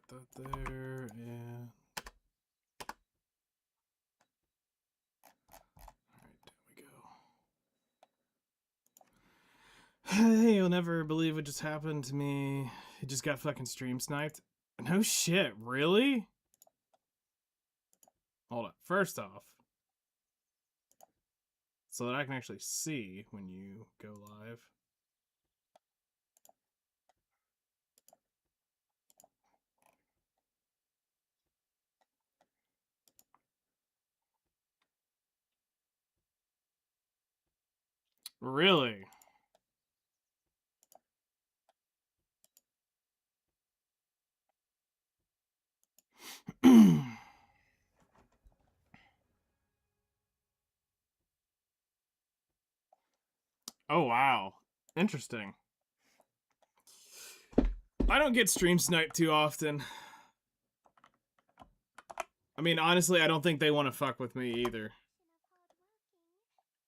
that there, and alright, there we go. Hey, you'll never believe what just happened to me. He just got fucking stream sniped. No shit, really? Hold up. First off, so that I can actually see when you go live. Really? Oh, wow. Interesting. I don't get stream sniped too often. I mean, honestly, I don't think they want to fuck with me either.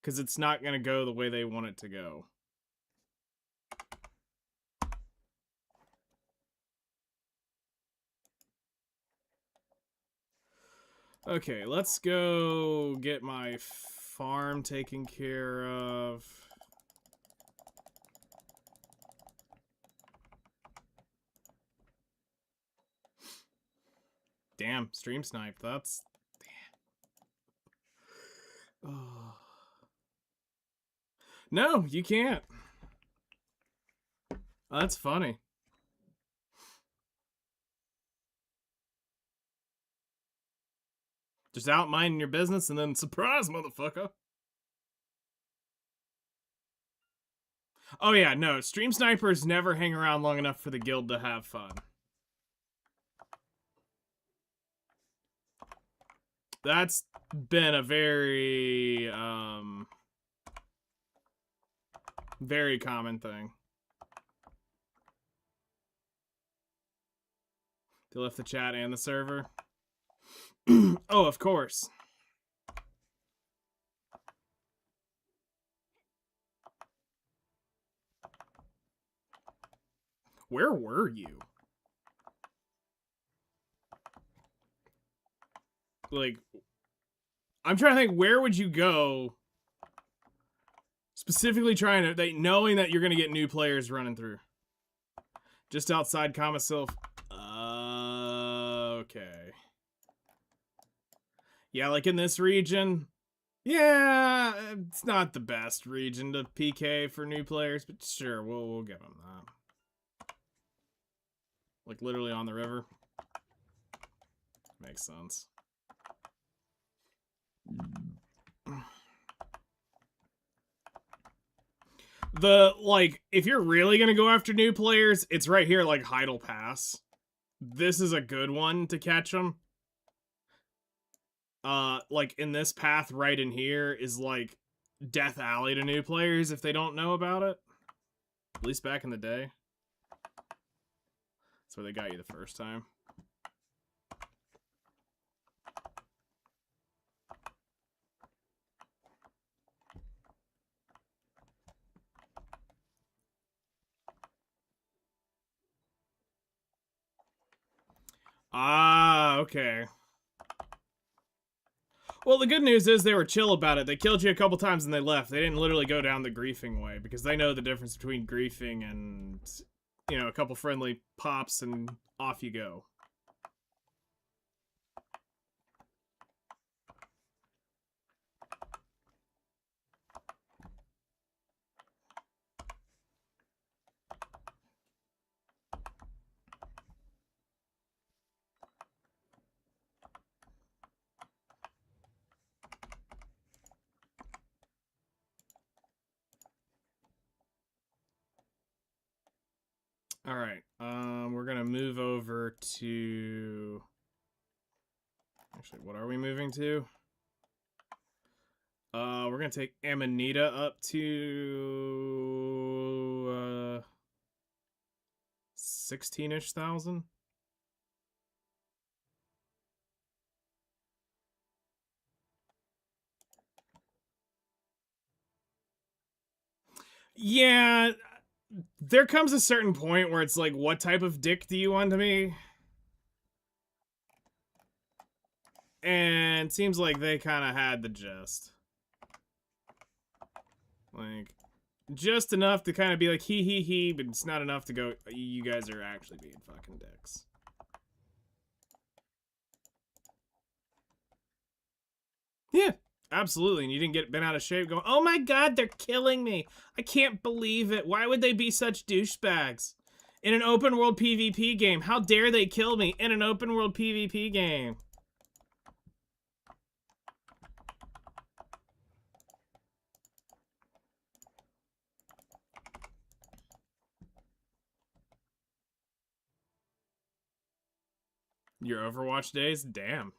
Because it's not going to go the way they want it to go. Okay, let's go get my farm taken care of. Damn, stream snipe. That's... Damn. Oh. No, you can't. Oh, that's funny. Just out minding your business and then surprise, motherfucker. Oh yeah, no, stream snipers never hang around long enough for the guild to have fun. That's been a very, very common thing. They left the chat and the server. Oh, of course. Where were you? Like, I'm trying to think, where would you go? Specifically trying to, knowing that you're going to get new players running through. Just outside Kamasilf. Okay. Yeah, like in this region. Yeah, it's not the best region to PK for new players, but sure, we'll give them that. Like literally on the river. Makes sense. Like, if you're really gonna go after new players, it's right here, like Heidel Pass. This is a good one to catch them. Like in this path right in here is like Death Alley to new players if they don't know about it. At least back in the day. That's where they got you the first time. Ah, okay. Well, the good news is they were chill about it. They killed you a couple times and they left. They didn't literally go down the griefing way because they know the difference between griefing and, you know, a couple friendly pops and off you go. All right, we're gonna move over to. Actually, what are we moving to? We're gonna take Amanita up to 16-ish thousand. Yeah, there comes a certain point where it's like, what type of dick do you want to be? And seems like they kind of had the gist. Like, just enough to kind of be like, he, but it's not enough to go, you guys are actually being fucking dicks. Yeah, absolutely. And you didn't get bent out of shape going, oh my god, they're killing me. I can't believe it. Why would they be such douchebags? In an open world PvP game, how dare they kill me in an open world PvP game? Your Overwatch days? Damn.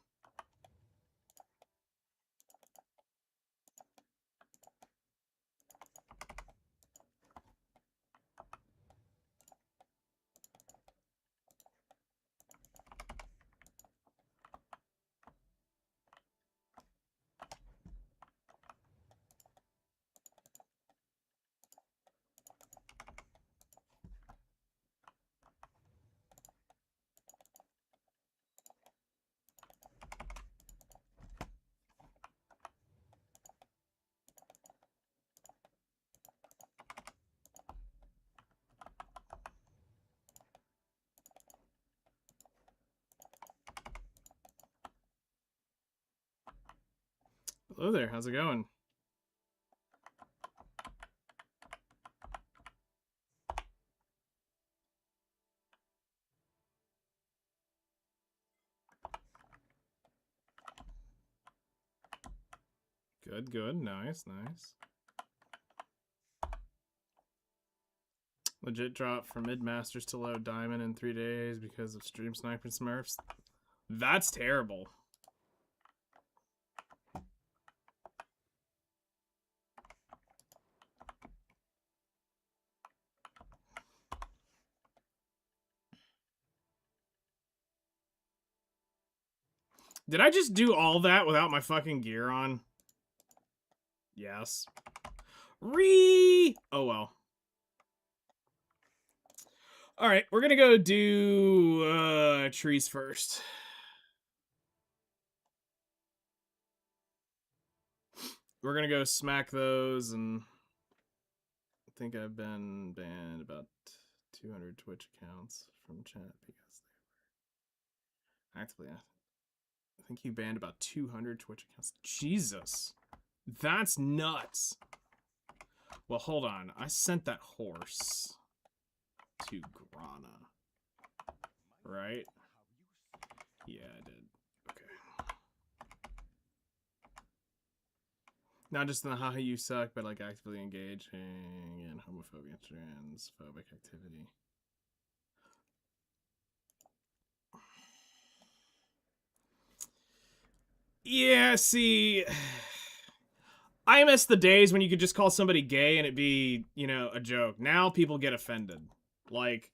Hello there, how's it going? Good, good, nice, nice. Legit drop from mid-masters to low diamond in 3 days because of stream sniping smurfs. That's terrible. Did I just do all that without my fucking gear on? Yes. Oh well. Alright, we're gonna go do trees first. We're gonna go smack those, and I think I've been banned about 200 Twitch accounts from chat because they were actively. I think you banned about 200 Twitch accounts. Jesus. That's nuts. Well, hold on. I sent that horse to Grana. Right? Yeah, I did. Okay. Not just in the haha you suck, but like actively engaging in homophobia and transphobic activity. Yeah, see, I miss the days when you could just call somebody gay and it'd be, you know, a joke. Now people get offended. Like,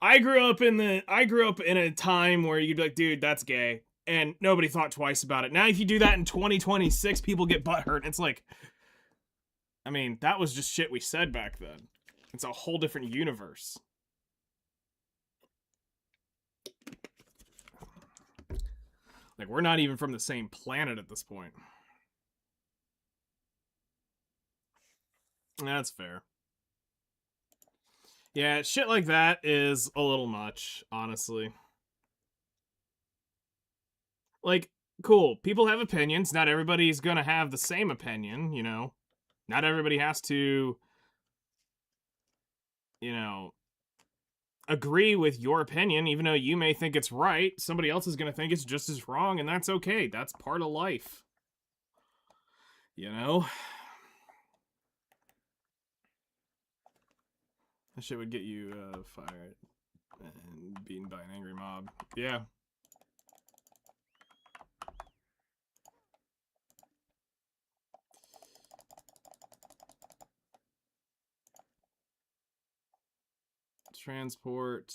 I grew up in a time where you'd be like, dude, that's gay. And nobody thought twice about it. Now if you do that in 2026, people get butthurt. It's like, I mean, that was just shit we said back then. It's a whole different universe. Like, we're not even from the same planet at this point. That's fair. Yeah, shit like that is a little much, honestly. Like, cool, people have opinions. Not everybody's gonna have the same opinion, you know? Not everybody has to, you know, agree with your opinion, even though you may think it's right. Somebody else is gonna think it's just as wrong, and that's okay. That's part of life. You know? That shit would get you fired and beaten by an angry mob. Yeah. Transport.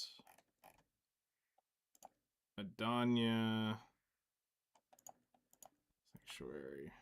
Adanya. Sanctuary.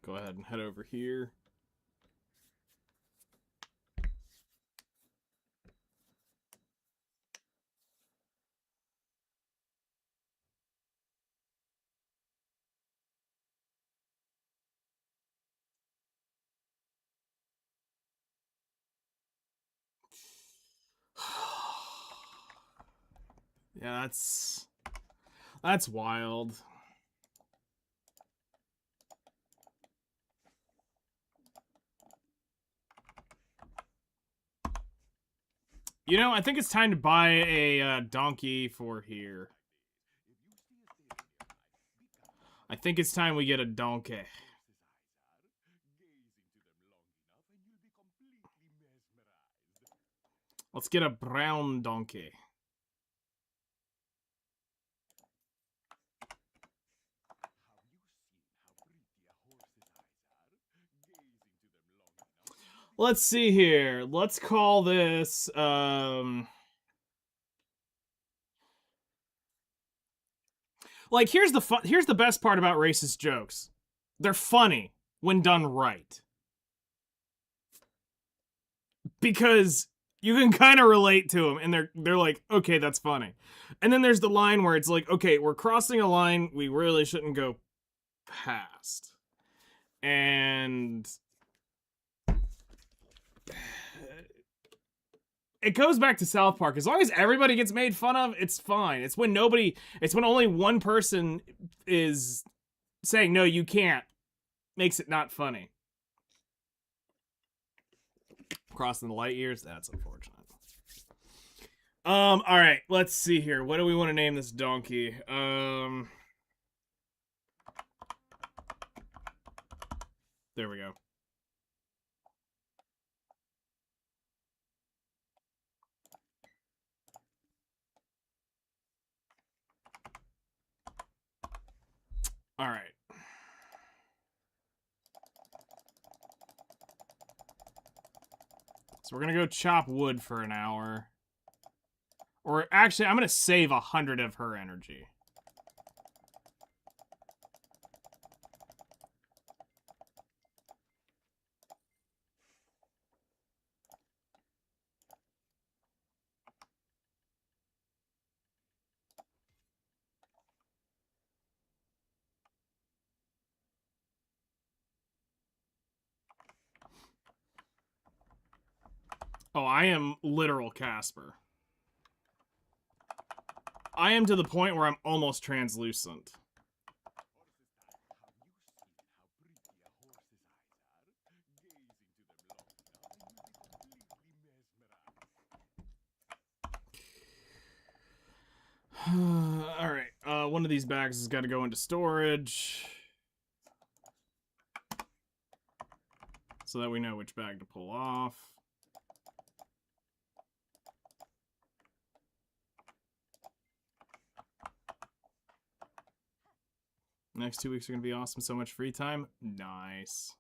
Go ahead and head over here. Yeah, that's wild. You know, I think it's time to buy a donkey for here. I think it's time we get a donkey. Let's get a brown donkey. Let's see here. Let's call this, like, here's the best part about racist jokes. They're funny when done right. Because you can kind of relate to them, and they're like, okay, that's funny. And then there's the line where it's like, okay, we're crossing a line we really shouldn't go past. And it goes back to South Park. As long as everybody gets made fun of, it's fine. It's when only one person is saying, no, you can't, makes it not funny. Crossing the light years, that's unfortunate. All right, let's see here. What do we want to name this donkey? There we go. All right. So we're gonna go chop wood for an hour. Or actually, I'm gonna save 100 of her energy. Oh, I am literal Casper. I am to the point where I'm almost translucent. Alright, one of these bags has got to go into storage. So that we know which bag to pull off. Next 2 weeks are going to be awesome. So much free time. Nice.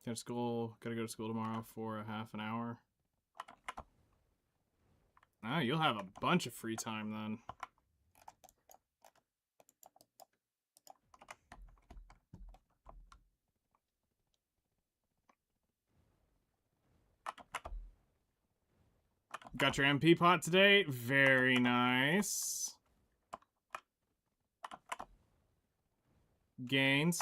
Gotta go to school tomorrow for a half an hour. Ah, you'll have a bunch of free time then. Got your MP pot today? Very nice. Gains.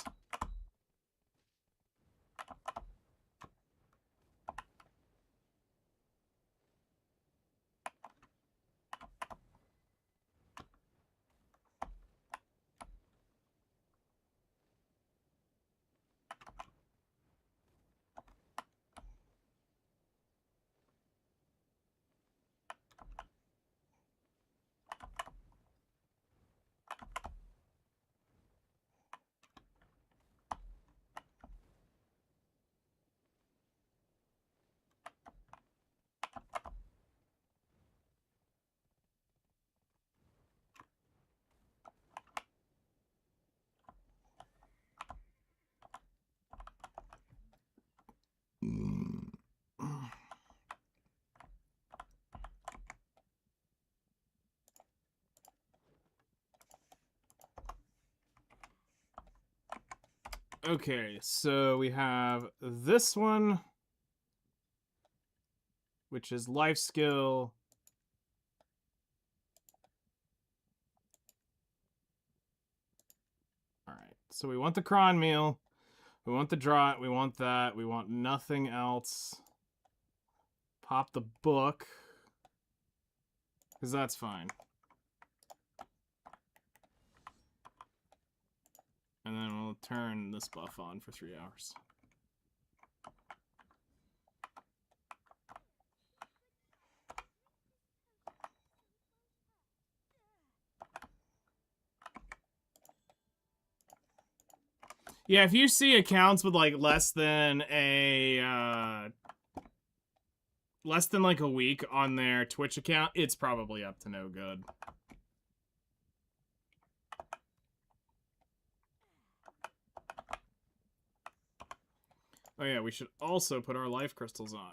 Okay, so we have this one, which is life skill. All right, so we want the cron meal. We want the draw. We want that. We want nothing else. Pop the book, because that's fine. And then we'll turn this buff on for 3 hours. Yeah, if you see accounts with like less than like a week on their Twitch account, it's probably up to no good. Oh yeah, we should also put our life crystals on.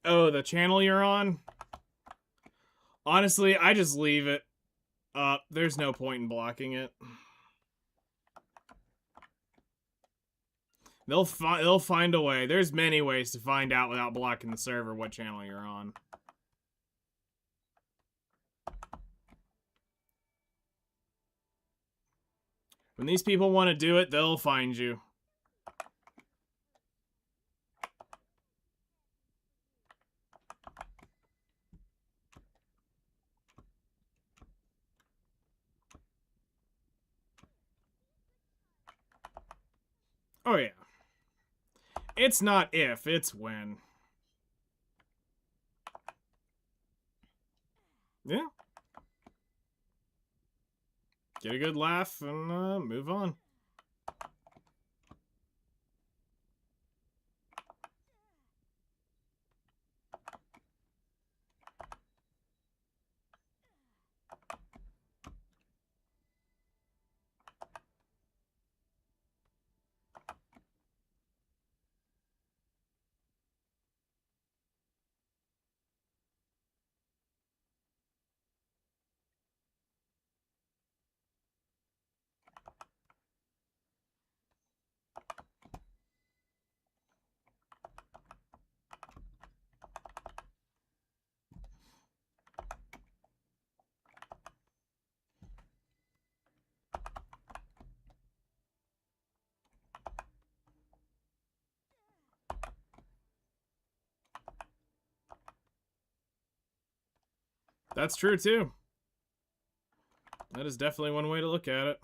Oh, the channel you're on? Honestly, I just leave it up. There's no point in blocking it. They'll find a way. There's many ways to find out without blocking the server what channel you're on. When these people want to do it, they'll find you. Oh yeah. It's not if, it's when. Yeah. Get a good laugh and move on. That's true too. That is definitely one way to look at it.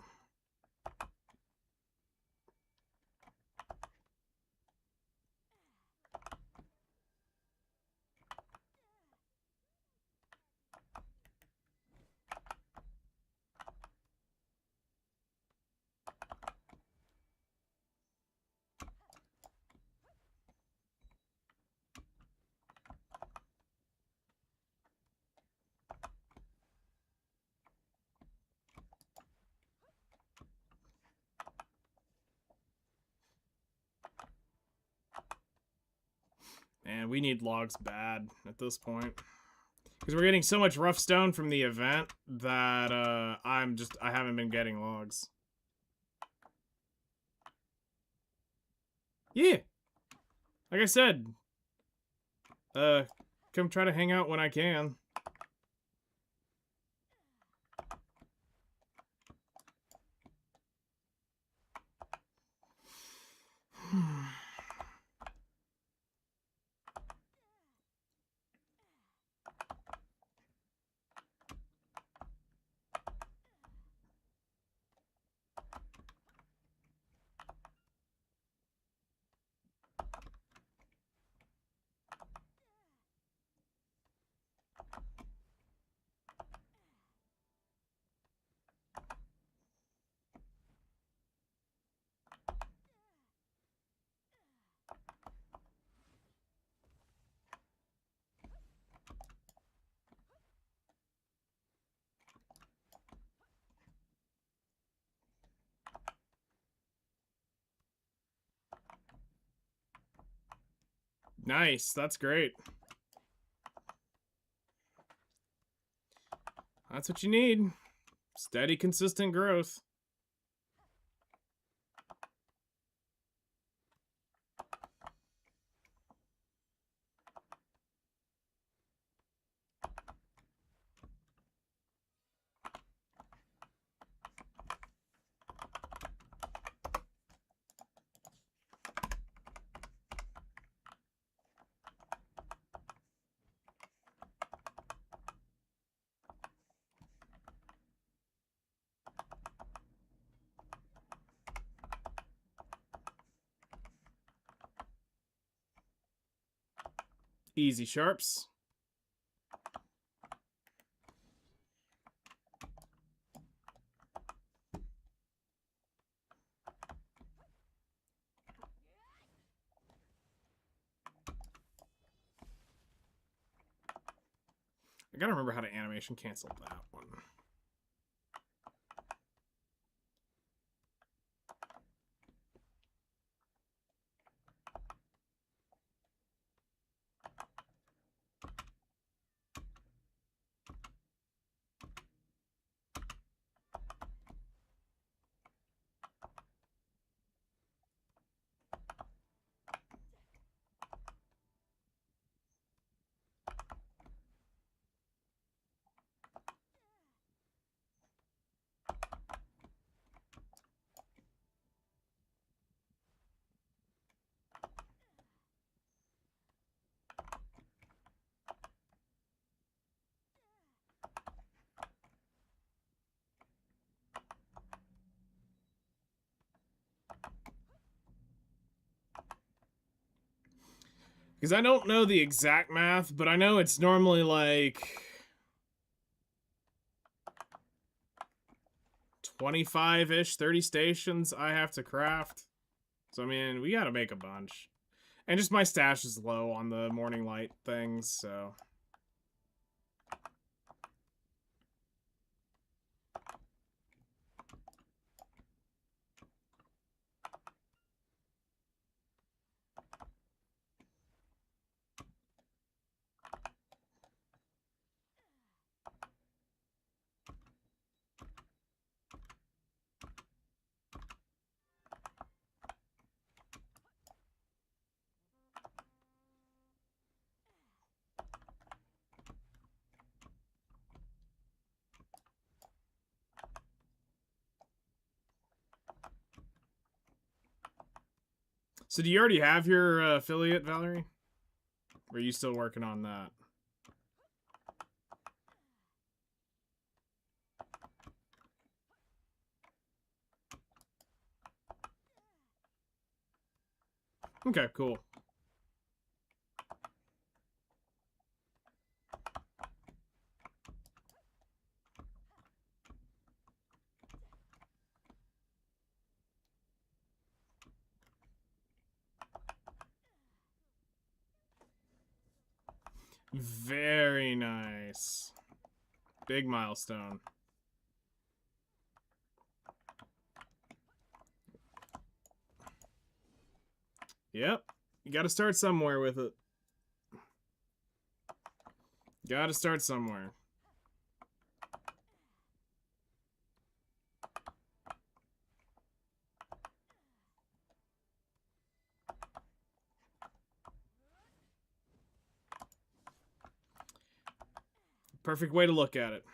And we need logs bad at this point. Because we're getting so much rough stone from the event that I haven't been getting logs. Yeah. Like I said, come try to hang out when I can. Nice, that's great. That's what you need. Steady, consistent growth. Easy sharps. I gotta remember how to animation cancel that one. Because I don't know the exact math, but I know it's normally like 25-ish, 30 stations I have to craft. So, I mean, we gotta make a bunch. And just my stash is low on the morning light things, so... So do you already have your affiliate, Valerie? Or are you still working on that? Okay, cool. Very nice. Big milestone. Yep. You gotta start somewhere with it. Gotta start somewhere. Perfect way to look at it.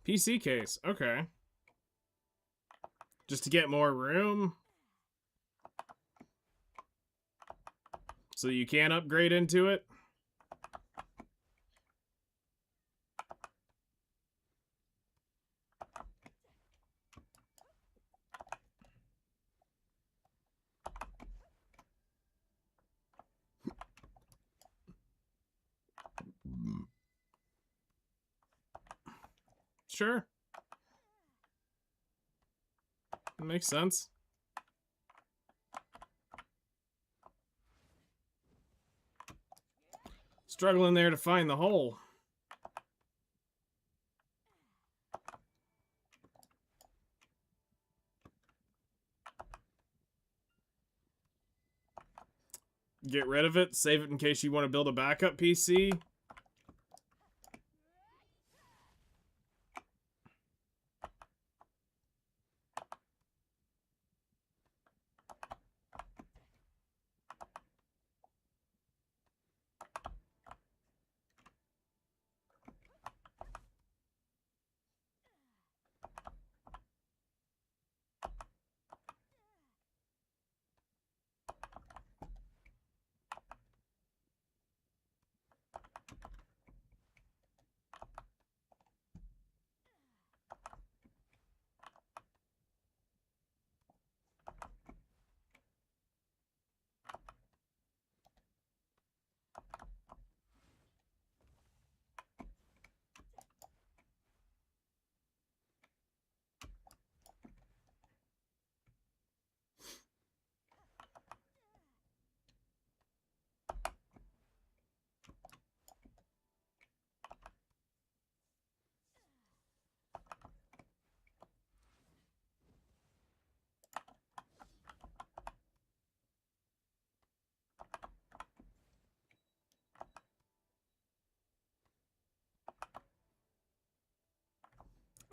PC case, okay. Just to get more room? So you can upgrade into it? sure. That makes sense. Struggling there to find the hole. Get rid of it. Save it in case you want to build a backup PC.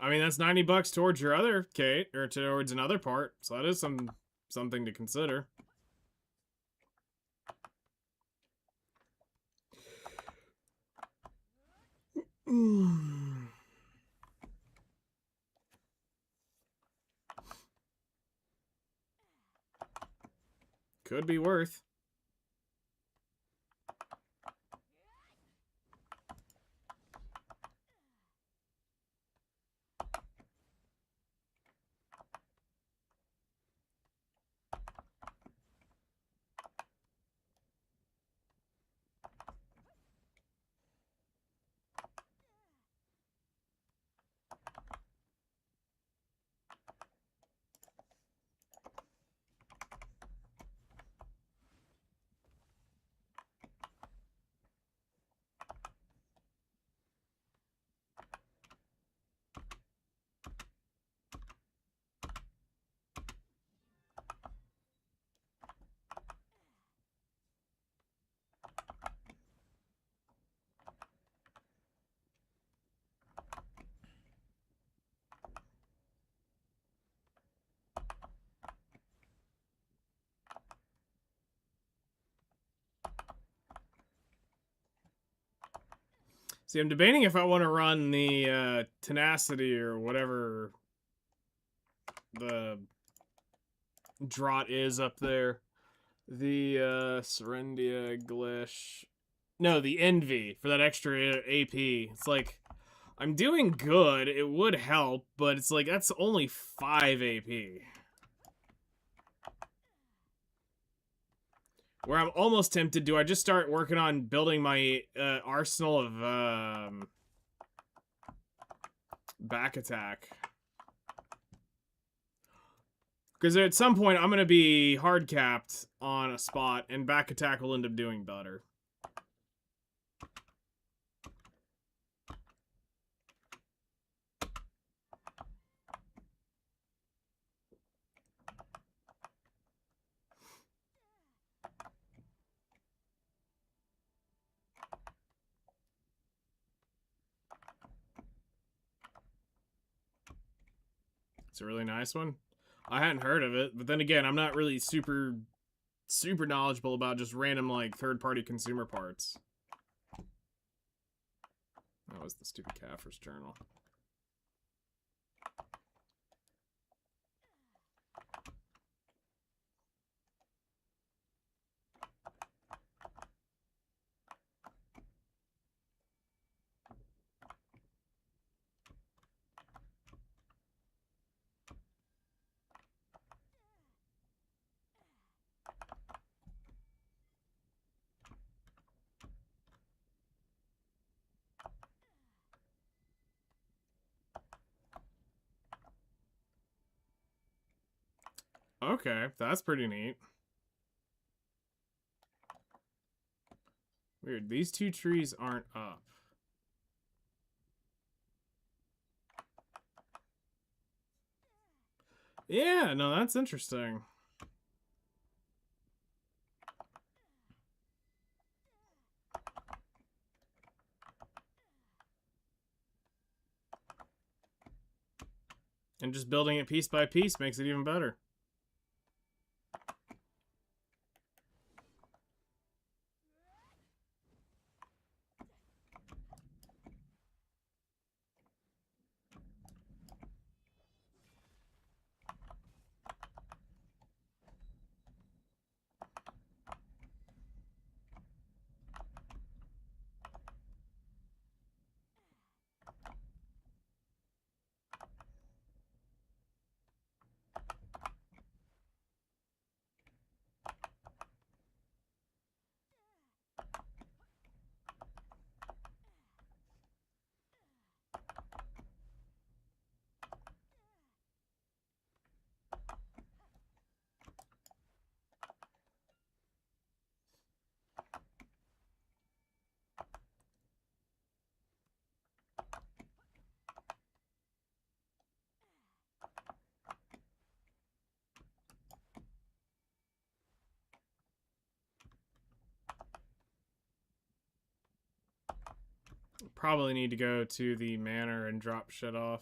I mean, that's $90 towards your other Kate, or towards another part, so that is something to consider. Could be worth. See, I'm debating if I want to run the tenacity or whatever the draught is up there. The Serendia Glish. No, the Envy for that extra AP. It's like, I'm doing good. It would help, but it's like, that's only 5 AP. Where I'm almost tempted, do I just start working on building my arsenal of back attack? Because at some point, I'm going to be hard capped on a spot, and back attack will end up doing better. It's a really nice one. I hadn't heard of it, but then again, I'm not really super knowledgeable about just random, like, third-party consumer parts. That was the stupid Kaffir's journal. Okay, that's pretty neat. Weird, these two trees aren't up. Yeah, no, that's interesting. And just building it piece by piece makes it even better. Probably need to go to the manor and drop shit off.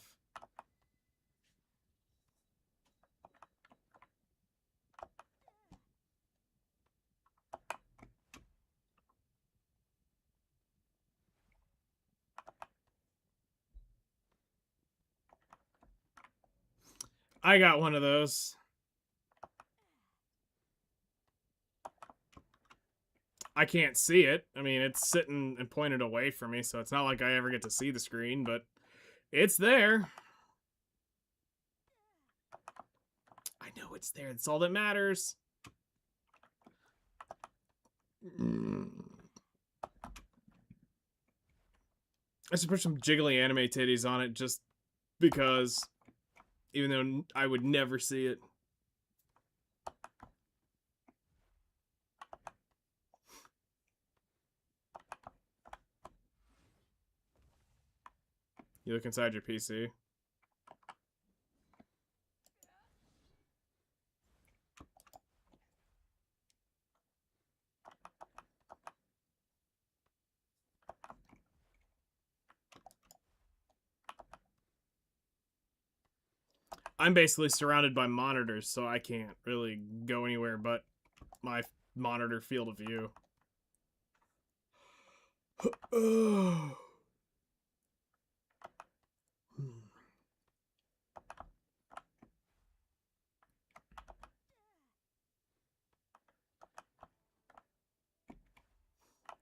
I got one of those. I can't see it. I mean, it's sitting and pointed away from me, so it's not like I ever get to see the screen, but it's there. I know it's there. That's all that matters. I should put some jiggly anime titties on it just because, even though I would never see it. You look inside your PC. I'm basically surrounded by monitors, so I can't really go anywhere but my monitor field of view.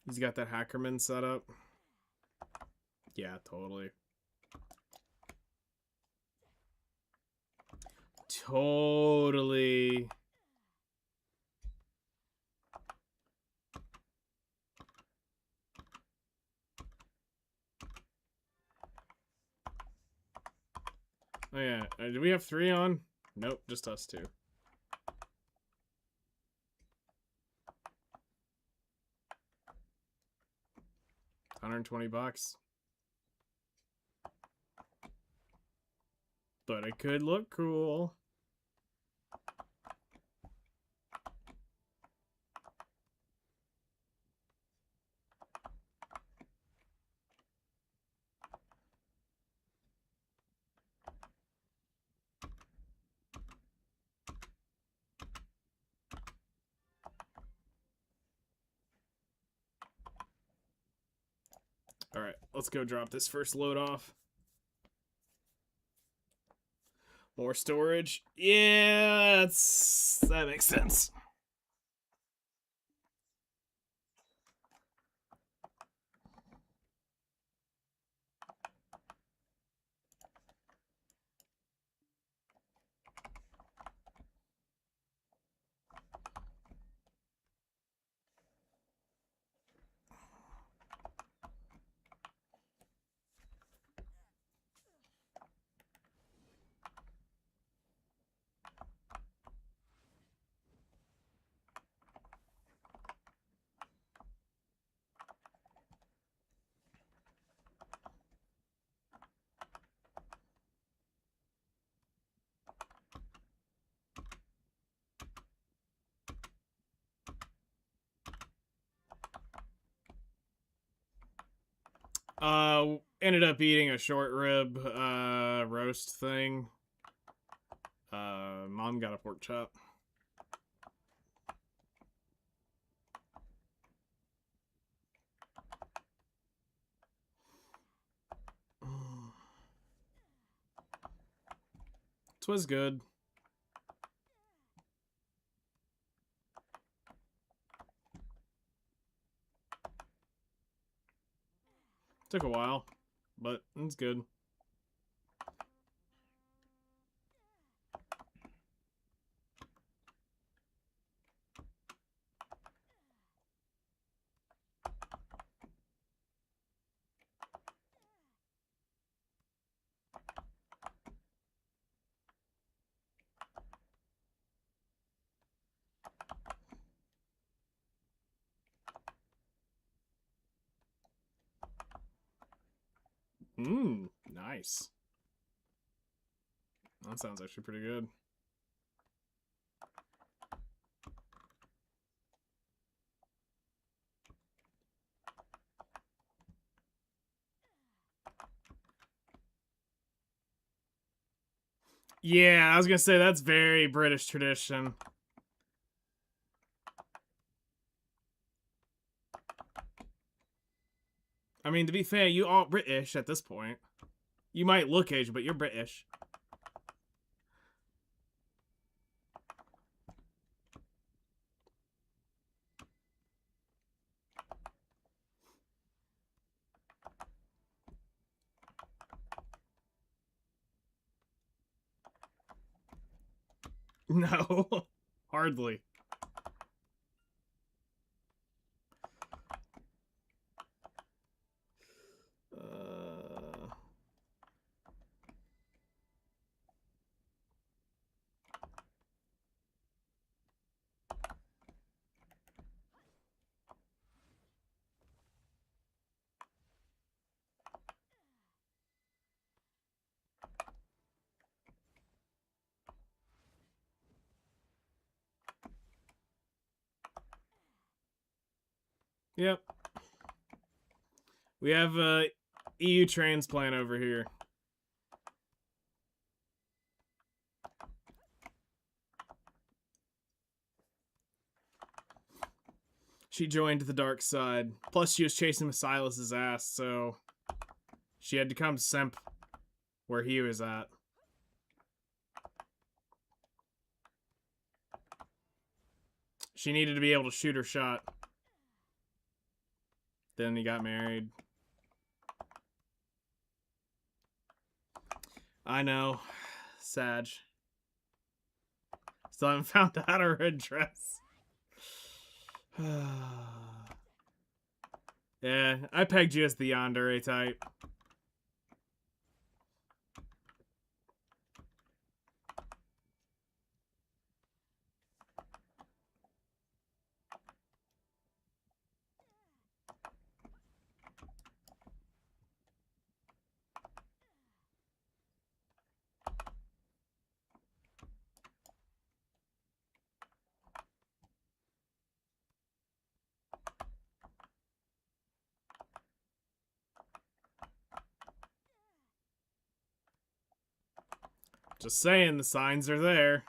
He's got that Hackerman set up. Yeah, totally. Totally. Oh yeah, do we have 3 on? Nope, just us 2. $120. But it could look cool. All right, let's go drop this first load off. More storage. Yeah, that makes sense. Ended up eating a short rib roast thing. Mom got a pork chop. It was good. Took a while, but it's good. Nice. That sounds actually pretty good. Yeah, I was gonna say that's very British tradition. I mean, to be fair, you are British at this point. You might look Asian, but you're British. No, hardly. Yep. We have a EU transplant over here. She joined the dark side. Plus, she was chasing Silas's ass, so she had to come simp where he was at. She needed to be able to shoot her shot. Then he got married. I know. Sag. Still haven't found out her address. Yeah, I pegged you as the yandere type. Just saying, the signs are there.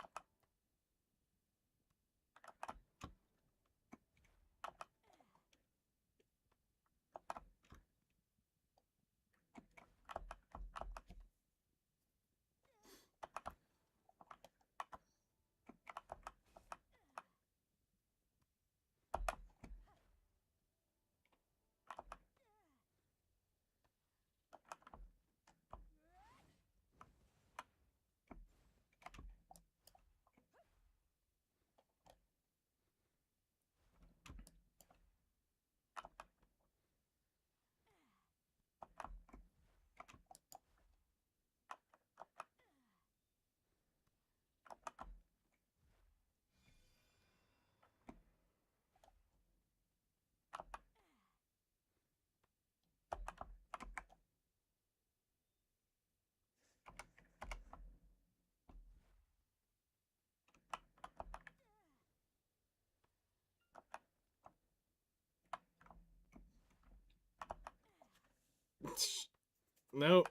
Nope.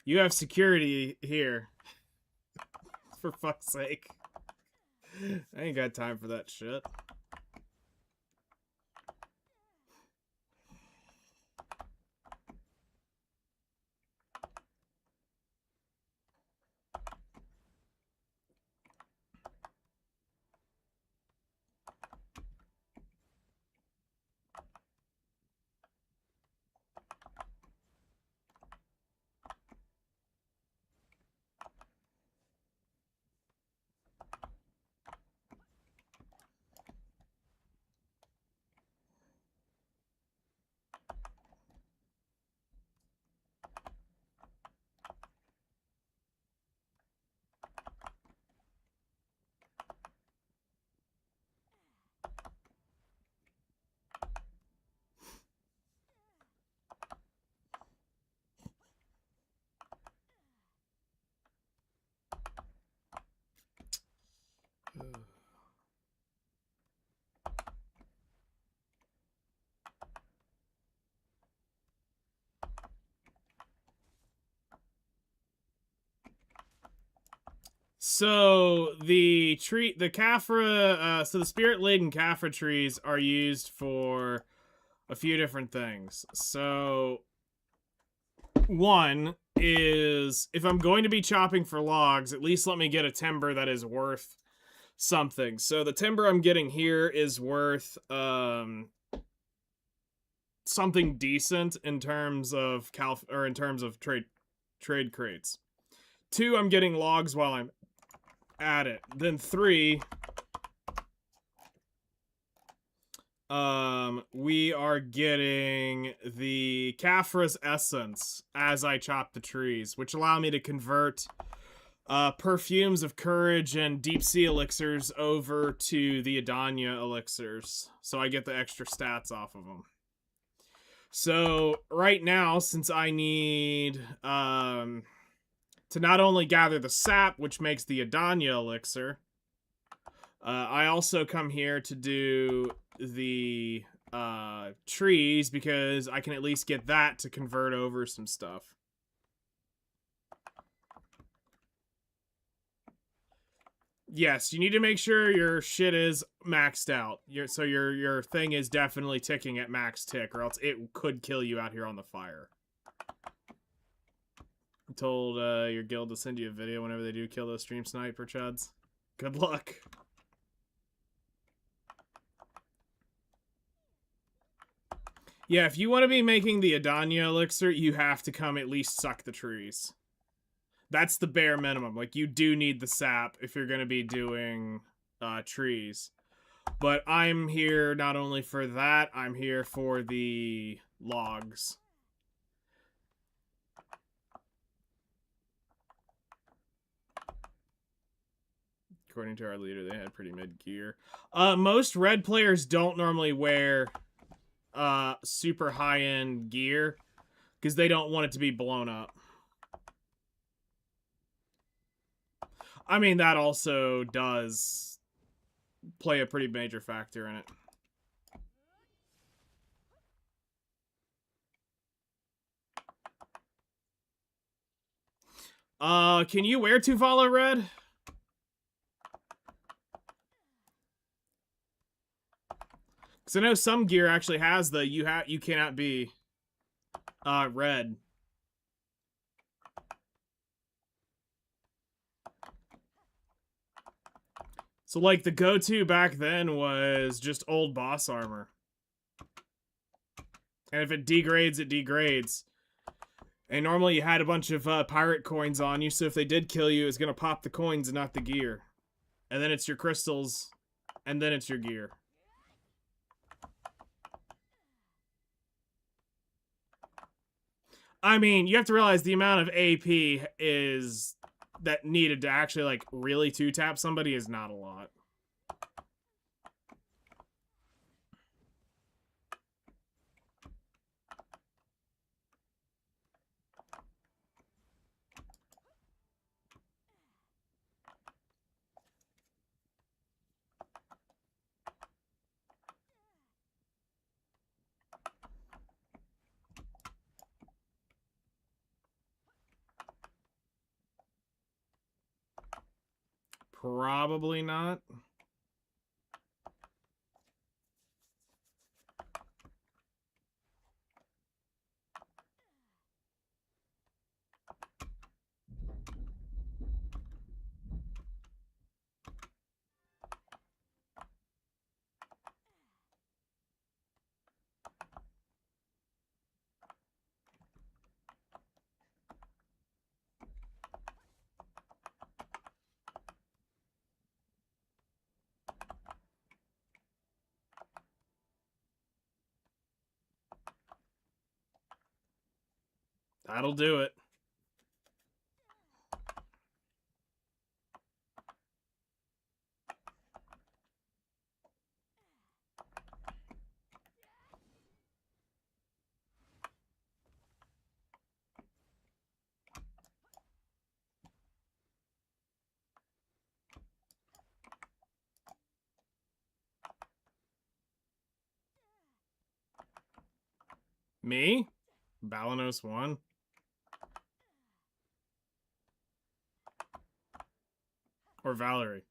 You have security here. For fuck's sake. I ain't got time for that shit. So the Kafra, so the spirit-laden Kafra trees are used for a few different things. So one is if I'm going to be chopping for logs, at least let me get a timber that is worth something. So the timber I'm getting here is worth something decent in terms of trade crates. 2, I'm getting logs while I'm at it. Then 3, we are getting the Kafra's essence as I chop the trees, which allow me to convert perfumes of courage and deep sea elixirs over to the Adanya elixirs, so I get the extra stats off of them. So right now, since I need to not only gather the sap, which makes the Adanya elixir, I also come here to do the trees because I can at least get that to convert over some stuff. Yes, you need to make sure your shit is maxed out. So your thing is definitely ticking at max tick, or else it could kill you out here on the fire. I told your guild to send you a video whenever they do kill those stream sniper chuds. Good luck. Yeah, if you want to be making the Adanya elixir, you have to come at least suck the trees. That's the bare minimum. Like, you do need the sap if you're going to be doing trees. But I'm here not only for that, I'm here for the logs. According to our leader, they had pretty mid gear. Most red players don't normally wear super high-end gear because they don't want it to be blown up. I mean, that also does play a pretty major factor in it. Can you wear Tuvala red? Because I know some gear actually has the you cannot be red. So, like, the go-to back then was just old boss armor. And if it degrades, it degrades. And normally you had a bunch of pirate coins on you, so if they did kill you, it's going to pop the coins and not the gear. And then it's your crystals, and then it's your gear. I mean, you have to realize the amount of AP is that needed to actually, like, really two-tap somebody is not a lot. Probably not. That'll do it. Me? Balanos 1? Or Valerie?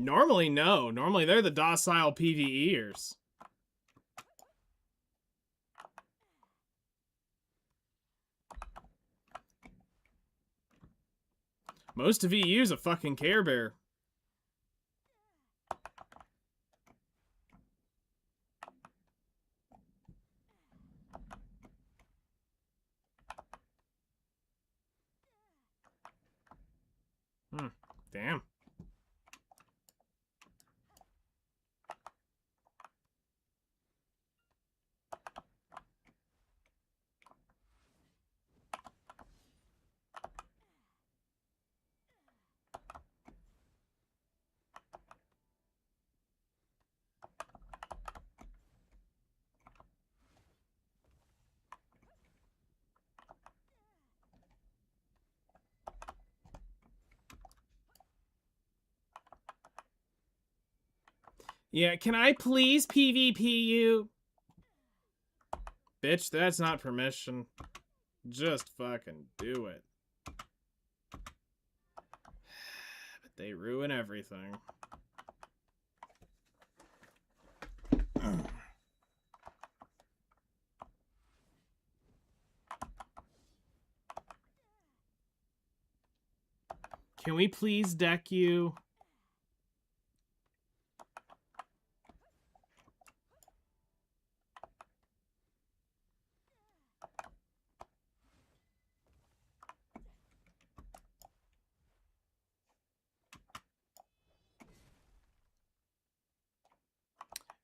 Normally, no. Normally, they're the docile PvEers. Most of EU's a fucking Care Bear. Damn. Yeah, can I please PvP you? Bitch, that's not permission. Just fucking do it. But they ruin everything. Can we please deck you?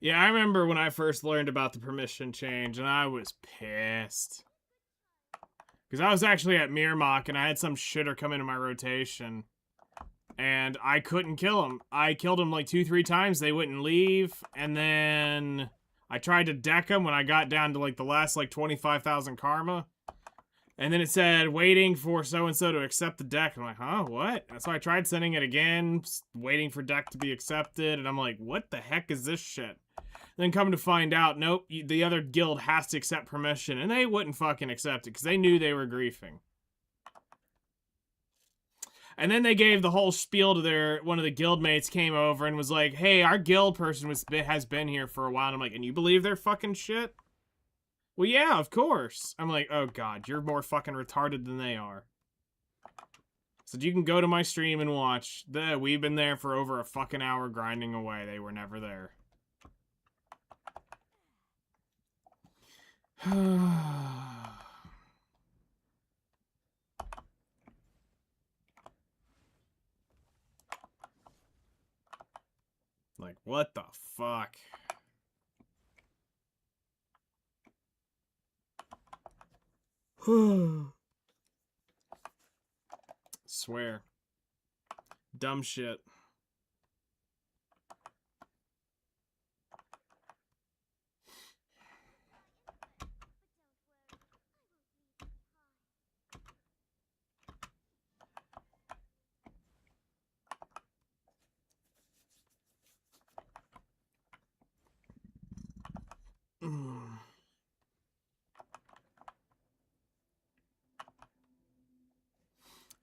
Yeah, I remember when I first learned about the permission change, and I was pissed. Because I was actually at Mirmok, and I had some shitter come into my rotation. And I couldn't kill him. I killed him like 2-3 times, they wouldn't leave, and then I tried to deck him when I got down to like the last like 25,000 karma. And then it said, waiting for so-and-so to accept the deck. I'm like, huh, what? So I tried sending it again, waiting for deck to be accepted, and I'm like, what the heck is this shit? Then come to find out, nope, the other guild has to accept permission, and they wouldn't fucking accept it, because they knew they were griefing. And then they gave the whole spiel to one of the guild mates came over and was like, hey, our guild person has been here for a while. And I'm like, and you believe they're fucking shit? Well, yeah, of course. I'm like, oh god, you're more fucking retarded than they are. So you can go to my stream and watch. We've been there for over a fucking hour grinding away. They were never there. Like, what the fuck? Swear. Dumb shit.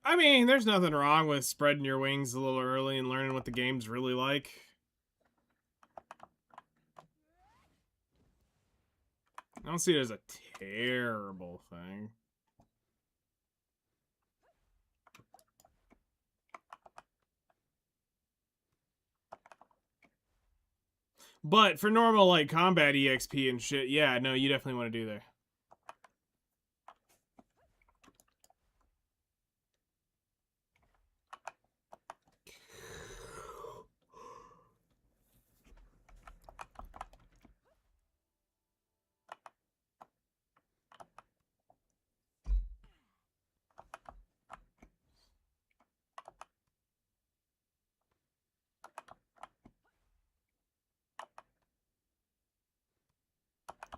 I mean, there's nothing wrong with spreading your wings a little early and learning what the game's really like. I don't see it as a terrible thing. But for normal, like, combat EXP and shit, yeah, no, you definitely want to do there.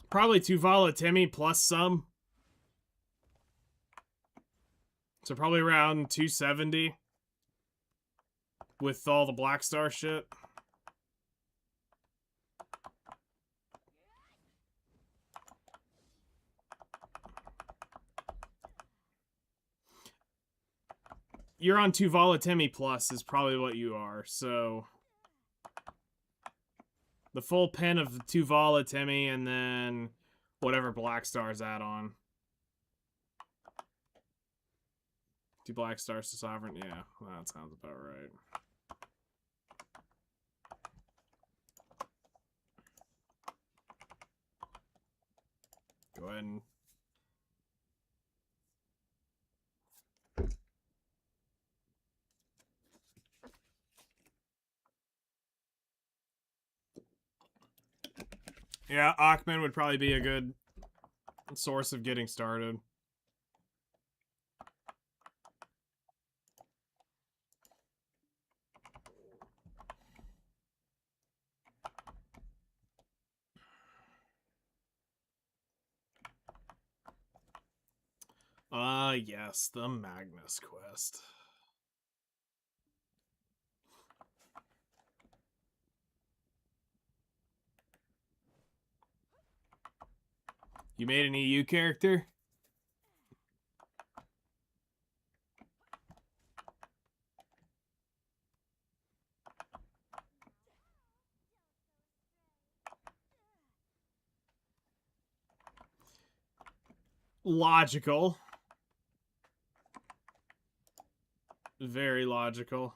Probably 2 Volatimi plus some. So probably around 270. With all the Black Star shit. You're on 2 Volatimi plus is probably what you are, so... The full pen of 2 Volatimi and then whatever Black Star's add on. 2 Black Stars to Sovereign? Yeah, well, that sounds about right. Go ahead and... Yeah, Achman would probably be a good source of getting started. Yes, the Magnus quest. You made an EU character? Logical. Very logical.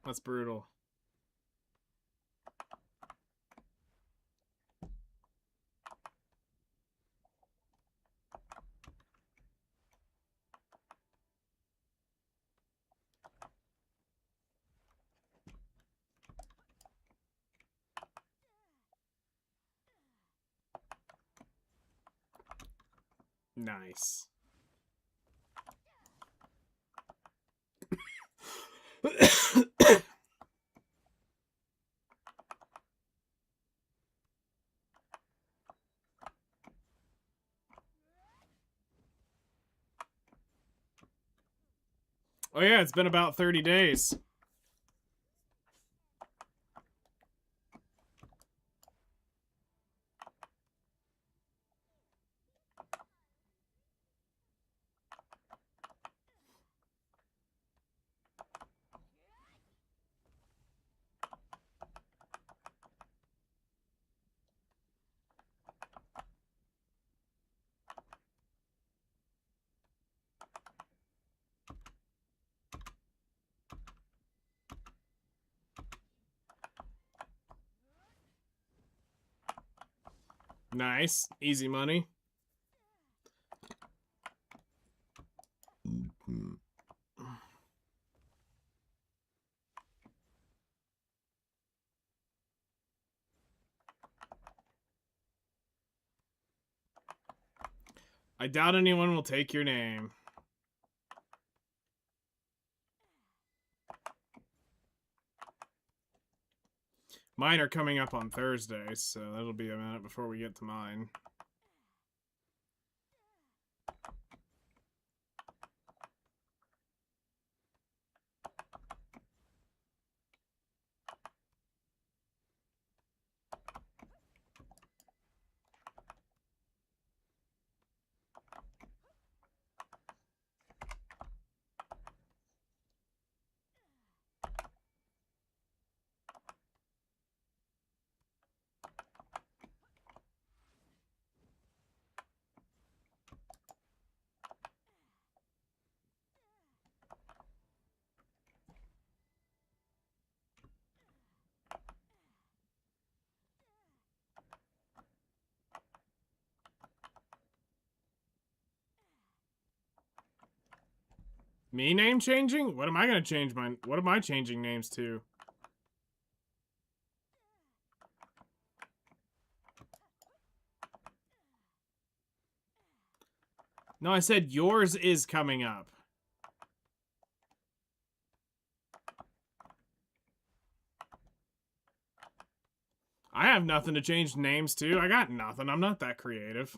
That's brutal. Nice. Oh yeah, it's been about 30 days. Nice. Easy money. I doubt anyone will take your name. Mine are coming up on Thursday, so that'll be a minute before we get to mine. Me name changing? What am I gonna change mine? What am I changing names to? No, I said yours is coming up. I have nothing to change names to. I got nothing. I'm not that creative.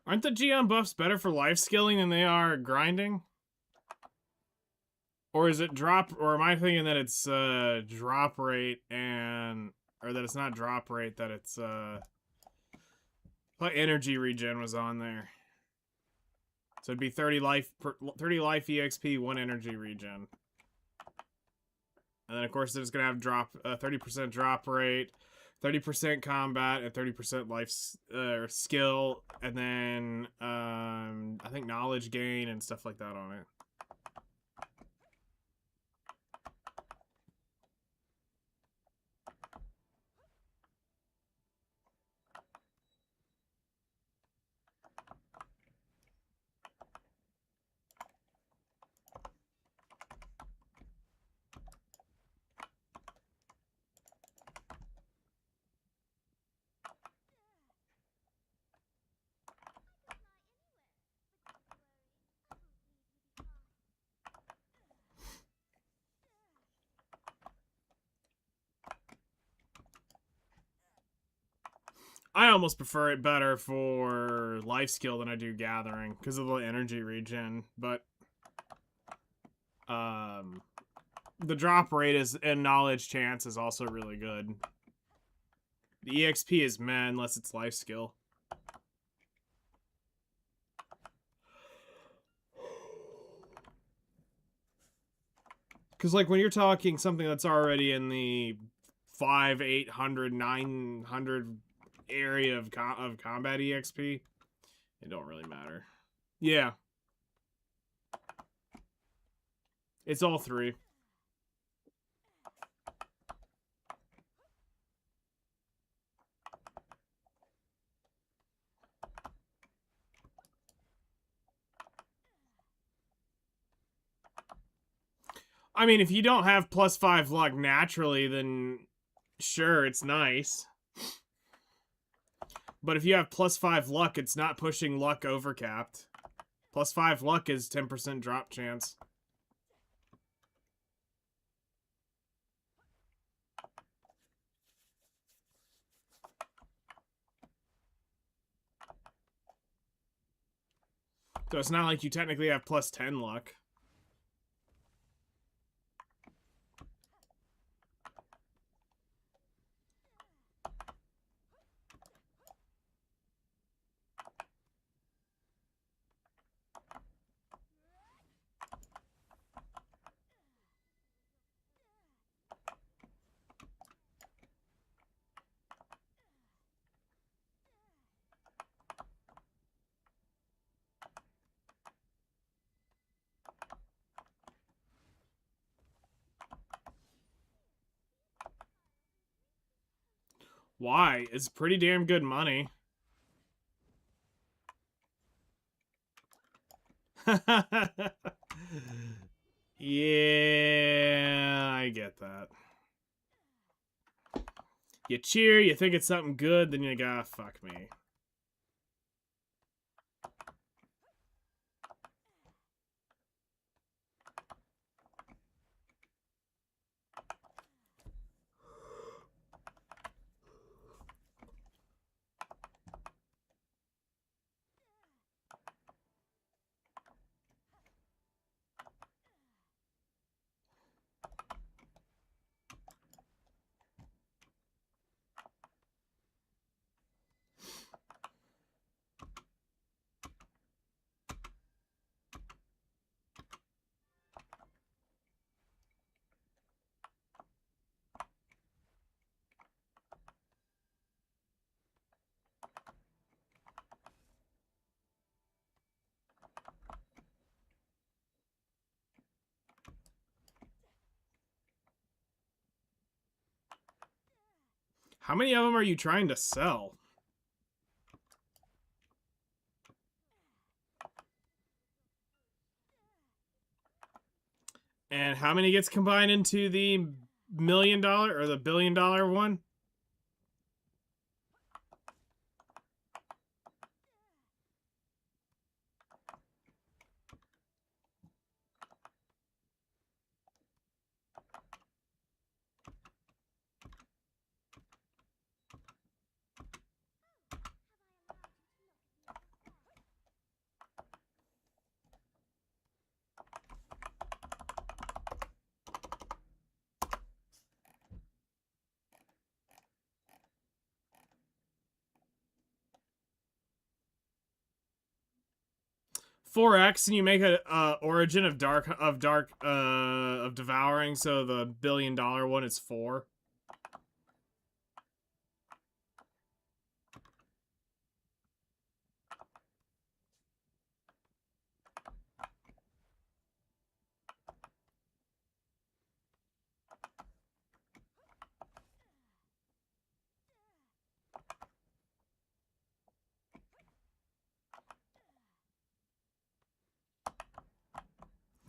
Aren't the Geon buffs better for life skilling than they are grinding? Or is it drop, or am I thinking that it's drop rate and, or that it's not drop rate, that it's what energy regen was on there. So it'd be 30 life EXP, 1 energy regen. And then of course it's gonna have drop 30% drop rate, 30% combat, and 30% life skill, and then I think knowledge gain and stuff like that on it. I almost prefer it better for life skill than I do gathering because of the energy regen, but the drop rate is and knowledge chance is also really good. The EXP is meh unless it's life skill. Because like when you're talking something that's already in the 5, 800, 900 area of combat EXP, it don't really matter. Yeah. It's all three. I mean, if you don't have +5 luck naturally, then sure, it's nice. But if you have +5 luck, it's not pushing luck overcapped. +5 luck is 10% drop chance. So it's not like you technically have +10 luck. Why? It's pretty damn good money. Yeah, I get that. You cheer, you think it's something good, then you go, fuck me. How many of them are you trying to sell? And how many gets combined into the $1 million or the $1 billion one? $4x and you make a origin of devouring, so the $1 billion one is 4.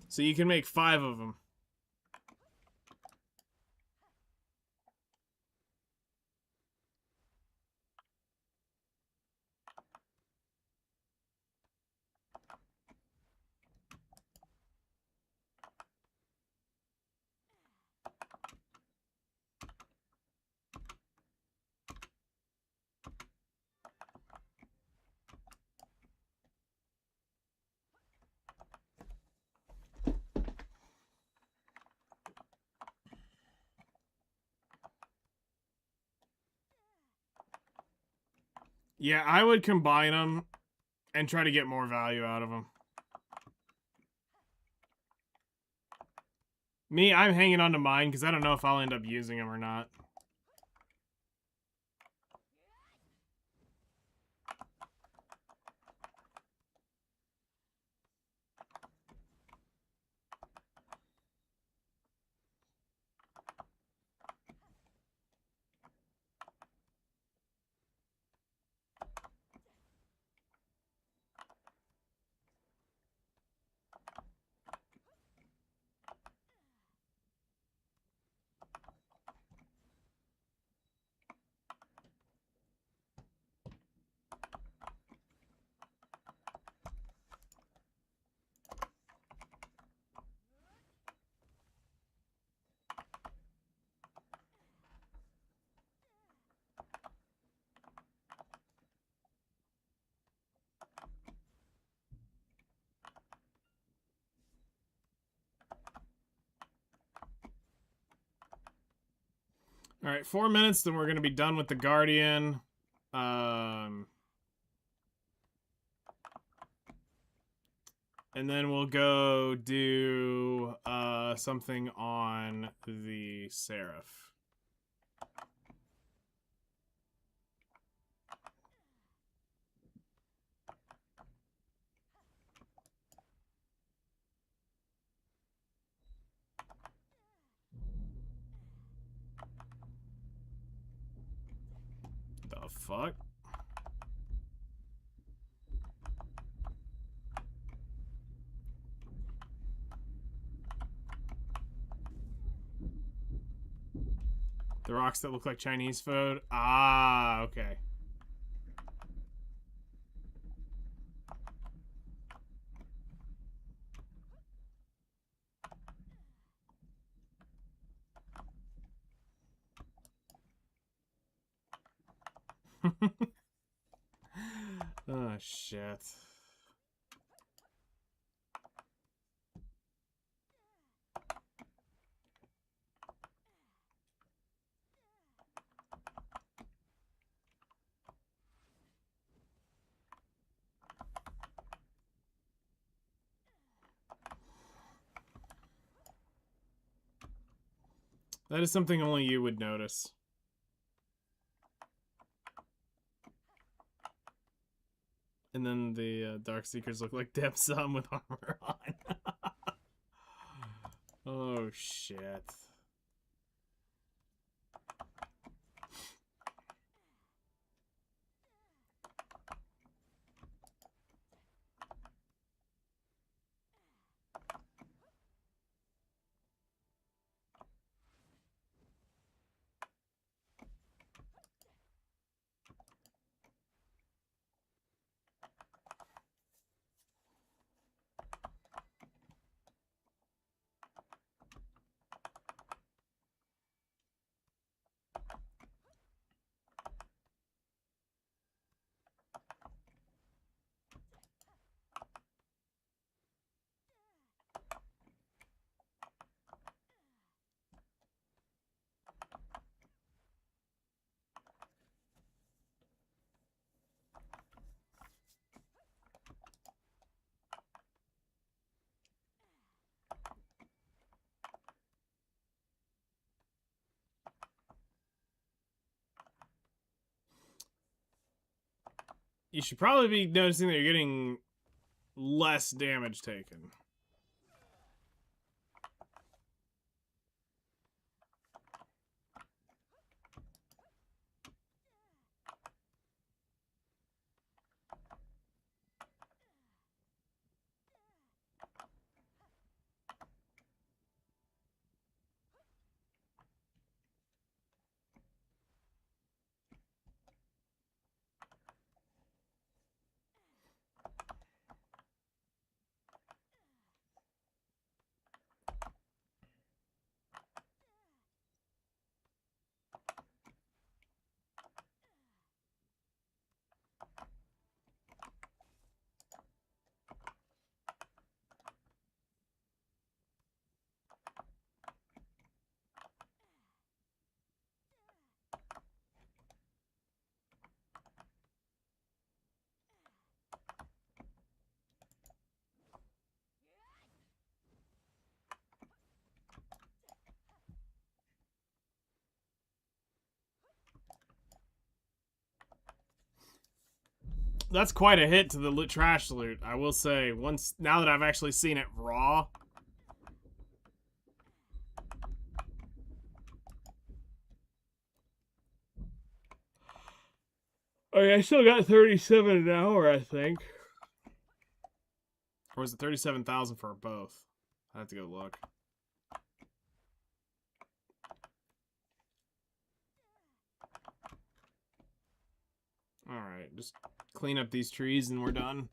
So you can make 5 of them. Yeah, I would combine them and try to get more value out of them. Me, I'm hanging on to mine because I don't know if I'll end up using them or not. All right, 4 minutes, then we're going to be done with the Guardian. And then we'll go do something on the Seraph. The fuck? The rocks that look like Chinese food? Ah, okay. Oh, shit. That is something only you would notice. And then the Dark Seekers look like Dim Sum with armor on. Oh, shit. You should probably be noticing that you're getting less damage taken. That's quite a hit to the trash loot, I will say. Now that I've actually seen it raw. Okay, I still got 37 an hour, I think. Or was it 37,000 for both? I have to go look. Alright, just clean up these trees and we're done.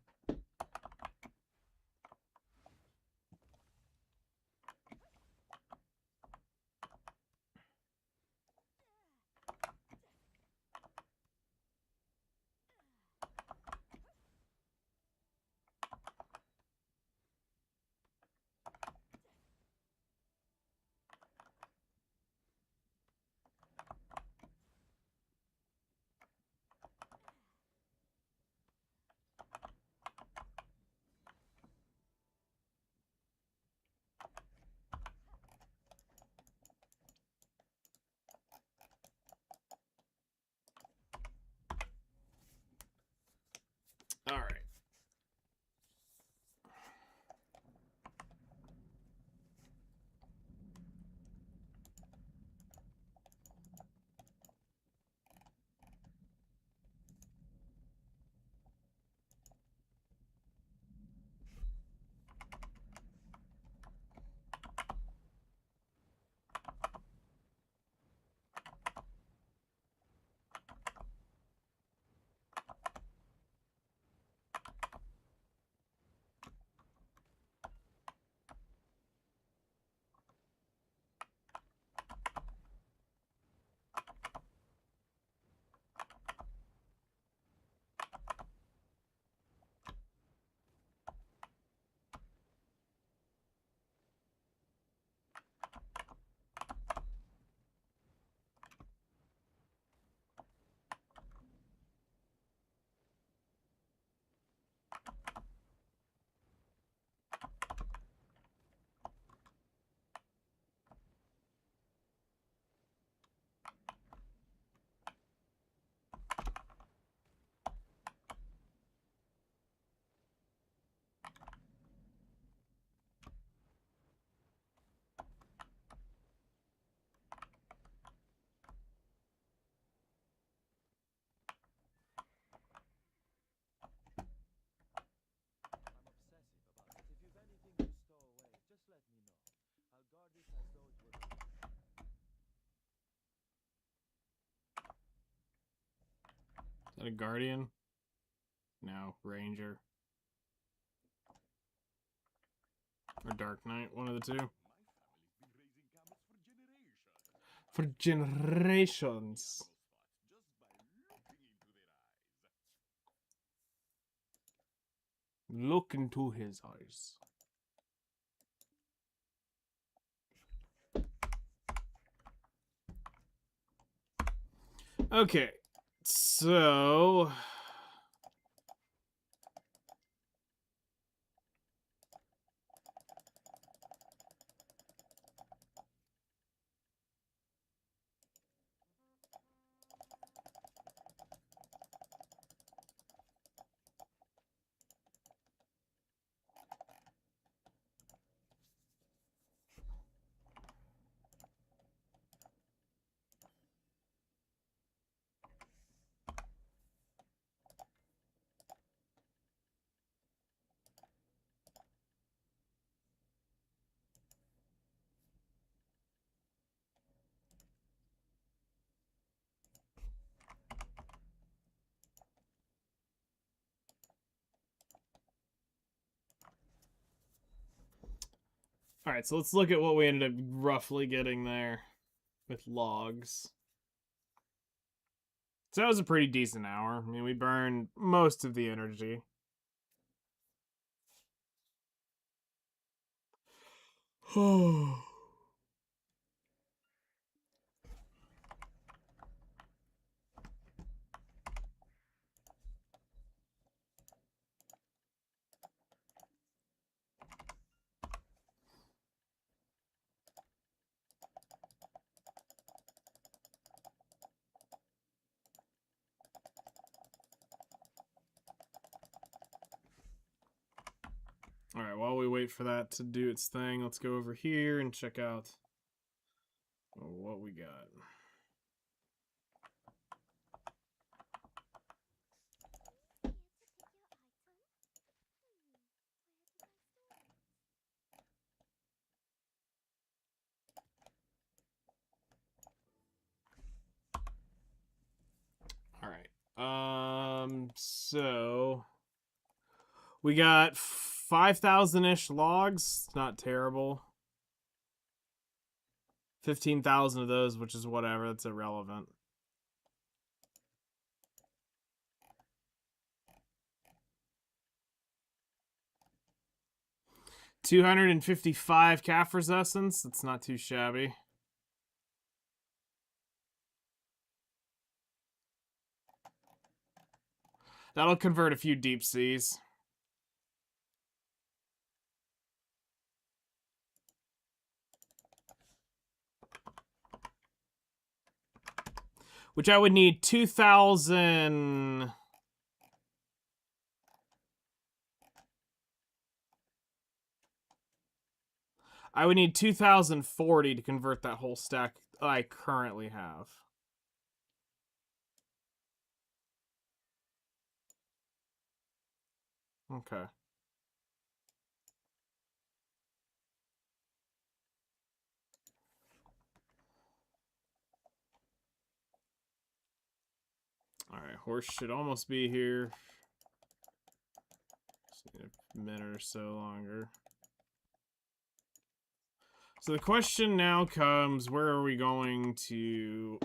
Alright. Is that a guardian? No, ranger. Or Dark Knight, one of the two. For generations. Look into his eyes. Okay, so... Alright, so let's look at what we ended up roughly getting there with logs. So that was a pretty decent hour. I mean, we burned most of the energy. Oh. Alright, while we wait for that to do its thing, let's go over here and check out what we got. Alright. So we got 5,000-ish logs. Not terrible. 15,000 of those, which is whatever. That's irrelevant. $255 calf resistance. That's not too shabby. That'll convert a few deep seas. Which I would need 2,000... I would need 2,040 to convert that whole stack I currently have. Okay. Alright, horse should almost be here. Just need a minute or so longer. So the question now comes, where are we going to...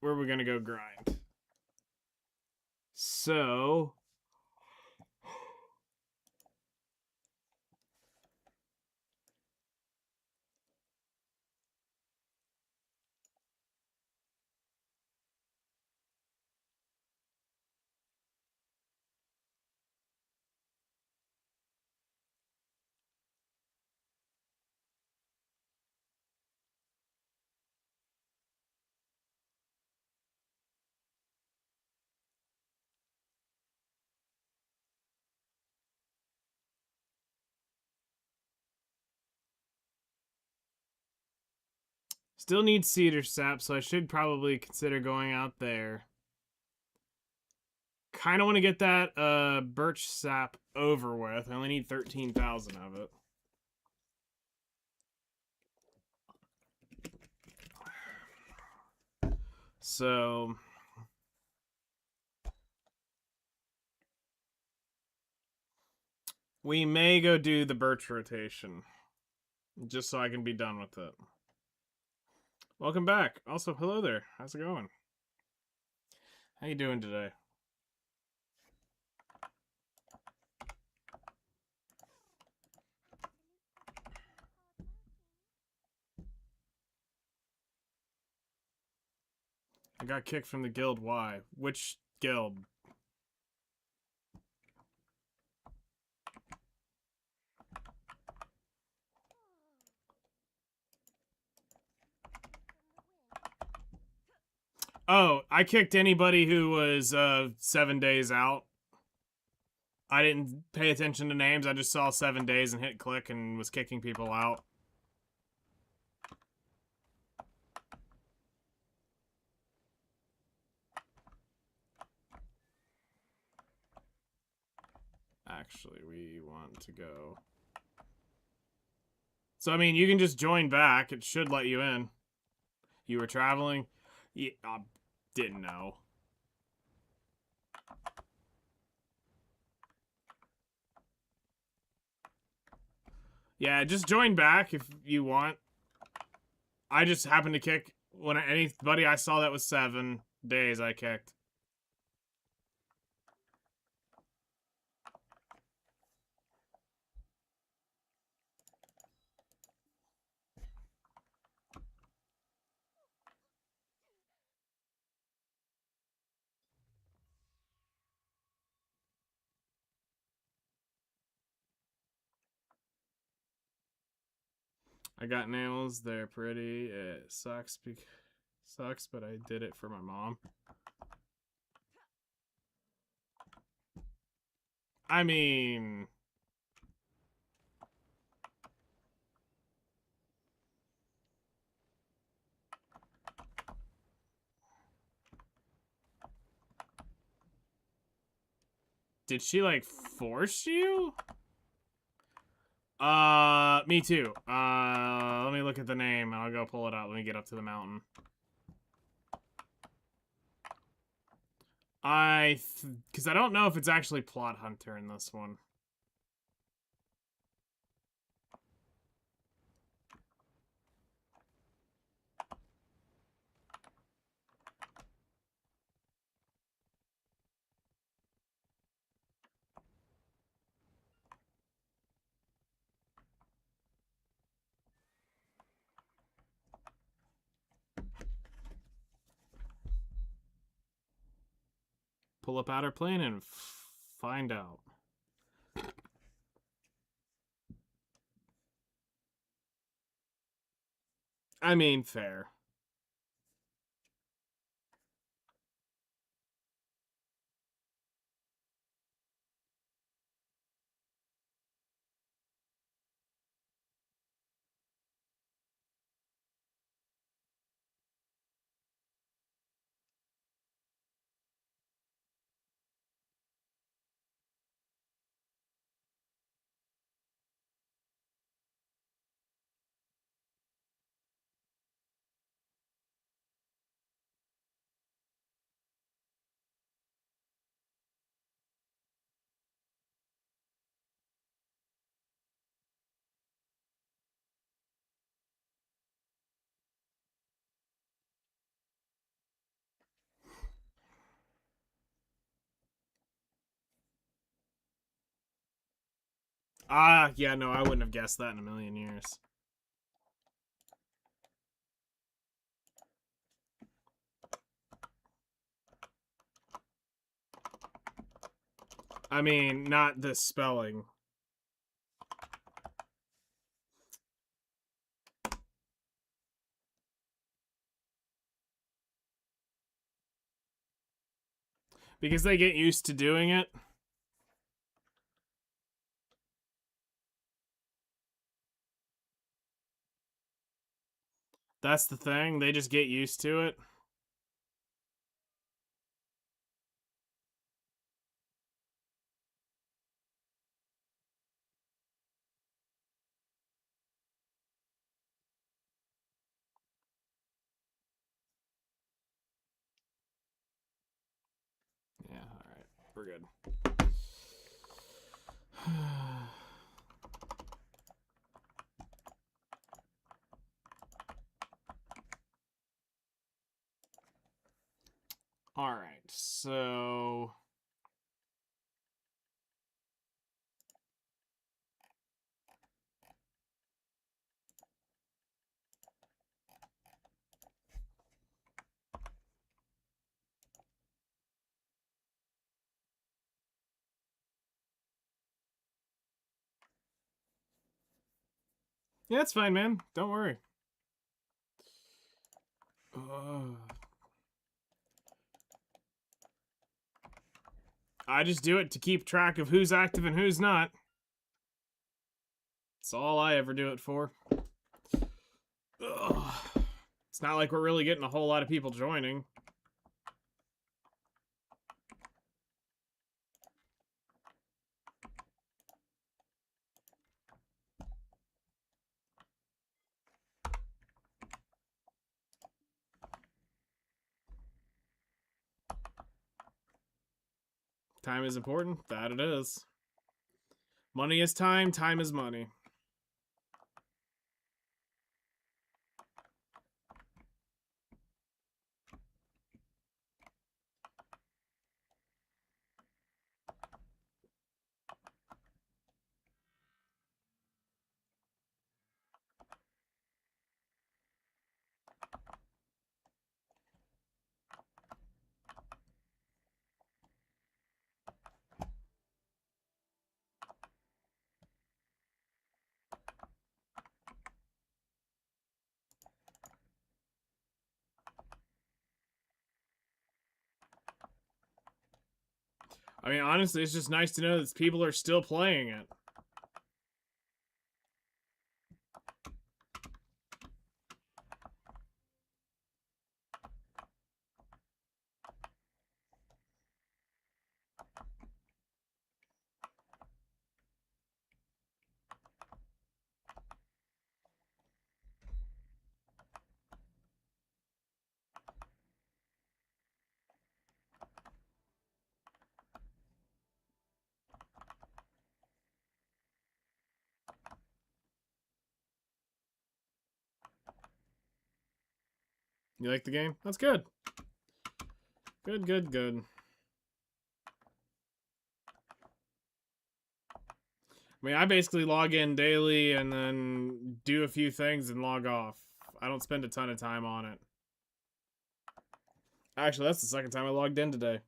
where are we going to go grind? So... still need cedar sap, so I should probably consider going out there. Kind of want to get that birch sap over with. I only need 13,000 of it. So... we may go do the birch rotation. Just so I can be done with it. Welcome back. Also, hello there. How's it going? How you doing today? I got kicked from the guild. Why? Which guild? Oh, I kicked anybody who was 7 days out. I didn't pay attention to names. I just saw 7 days and hit click and was kicking people out. Actually, we want to go. So, I mean, you can just join back. It should let you in. You were traveling? Yeah, I didn't know. Yeah, just join back if you want. I just happened to kick when anybody I saw that was 7 days I kicked. I got nails. They're pretty. It sucks, but I did it for my mom. I mean... Did she, like, force you? Me too. Let me look at the name. I'll go pull it out. Let me get up to the mountain. Because I don't know if it's actually Plot Hunter in this one. Pull up outer plane and find out. I mean, fair. Yeah, no, I wouldn't have guessed that in a million years. I mean, not the spelling. Because they get used to doing it. That's the thing. They just get used to it. Yeah, alright. We're good. Alright, so... Yeah, it's fine, man. Don't worry. I just do it to keep track of who's active and who's not. That's all I ever do it for. Ugh. It's not like we're really getting a whole lot of people joining. Time is important. That it is. Money is time. Time is money. I mean, honestly, it's just nice to know that people are still playing it. You like the game? That's good. Good, good, good. I mean, I basically log in daily and then do a few things and log off. I don't spend a ton of time on it. Actually, that's the second time I logged in today.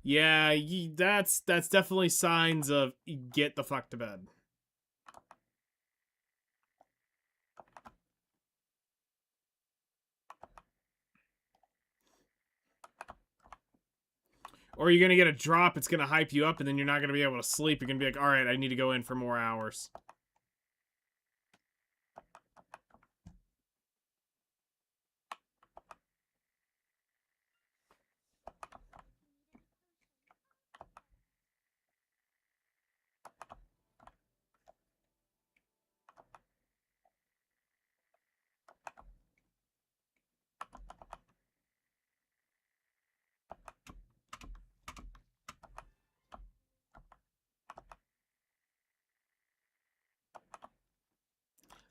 Yeah, that's definitely signs of get the fuck to bed. Or you're gonna get a drop, it's gonna hype you up, and then you're not gonna be able to sleep. You're gonna be like, alright, I need to go in for more hours.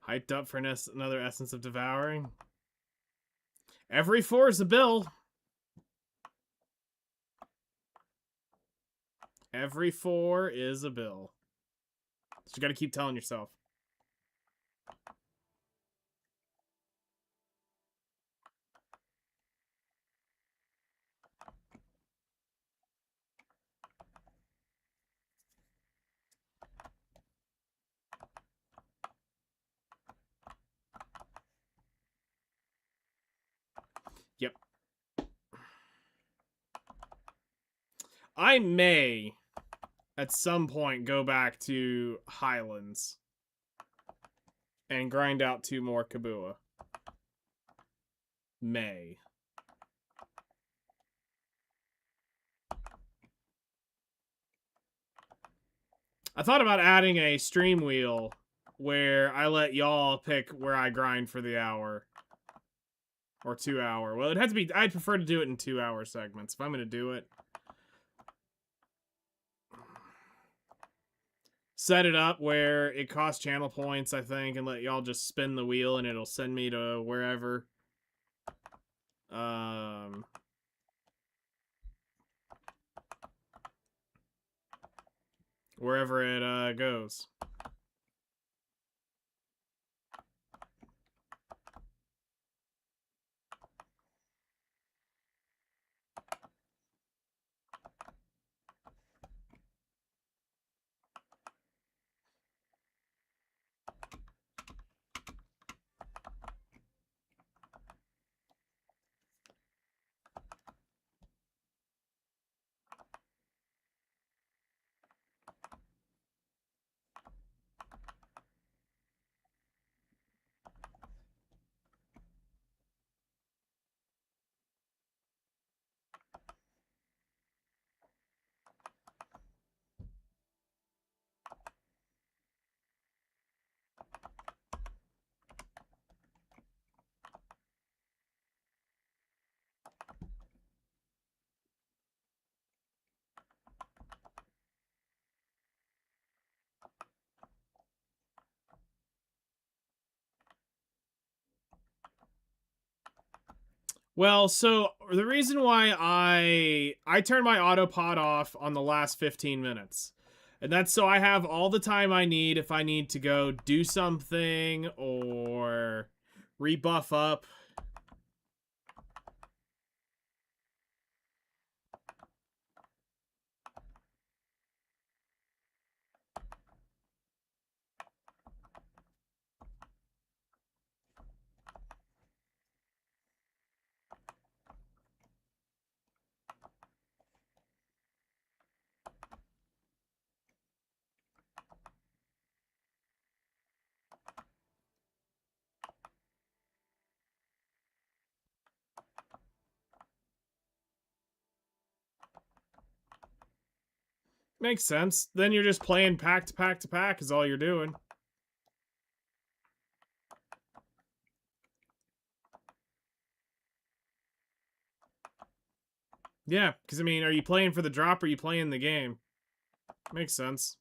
Hyped up for another Essence of Devouring. Every 4 is a bill. Every 4 is a bill. So you gotta keep telling yourself. Yep. I may, at some point, go back to Highlands and grind out 2 more Kabua. May. I thought about adding a stream wheel where I let y'all pick where I grind for the hour. Or 2 hour. Well, it had to be, I'd prefer to do it in 2 hour segments if I'm going to do it. Set it up where it costs channel points, I think, and let y'all just spin the wheel and it'll send me to wherever. Wherever it goes. Well, so the reason why I turned my autopod off on the last 15 minutes. And that's so I have all the time I need if I need to go do something or rebuff up. Makes sense. Then you're just playing pack to pack to pack is all you're doing. Yeah, because I mean, are you playing for the drop or are you playing the game? Makes sense.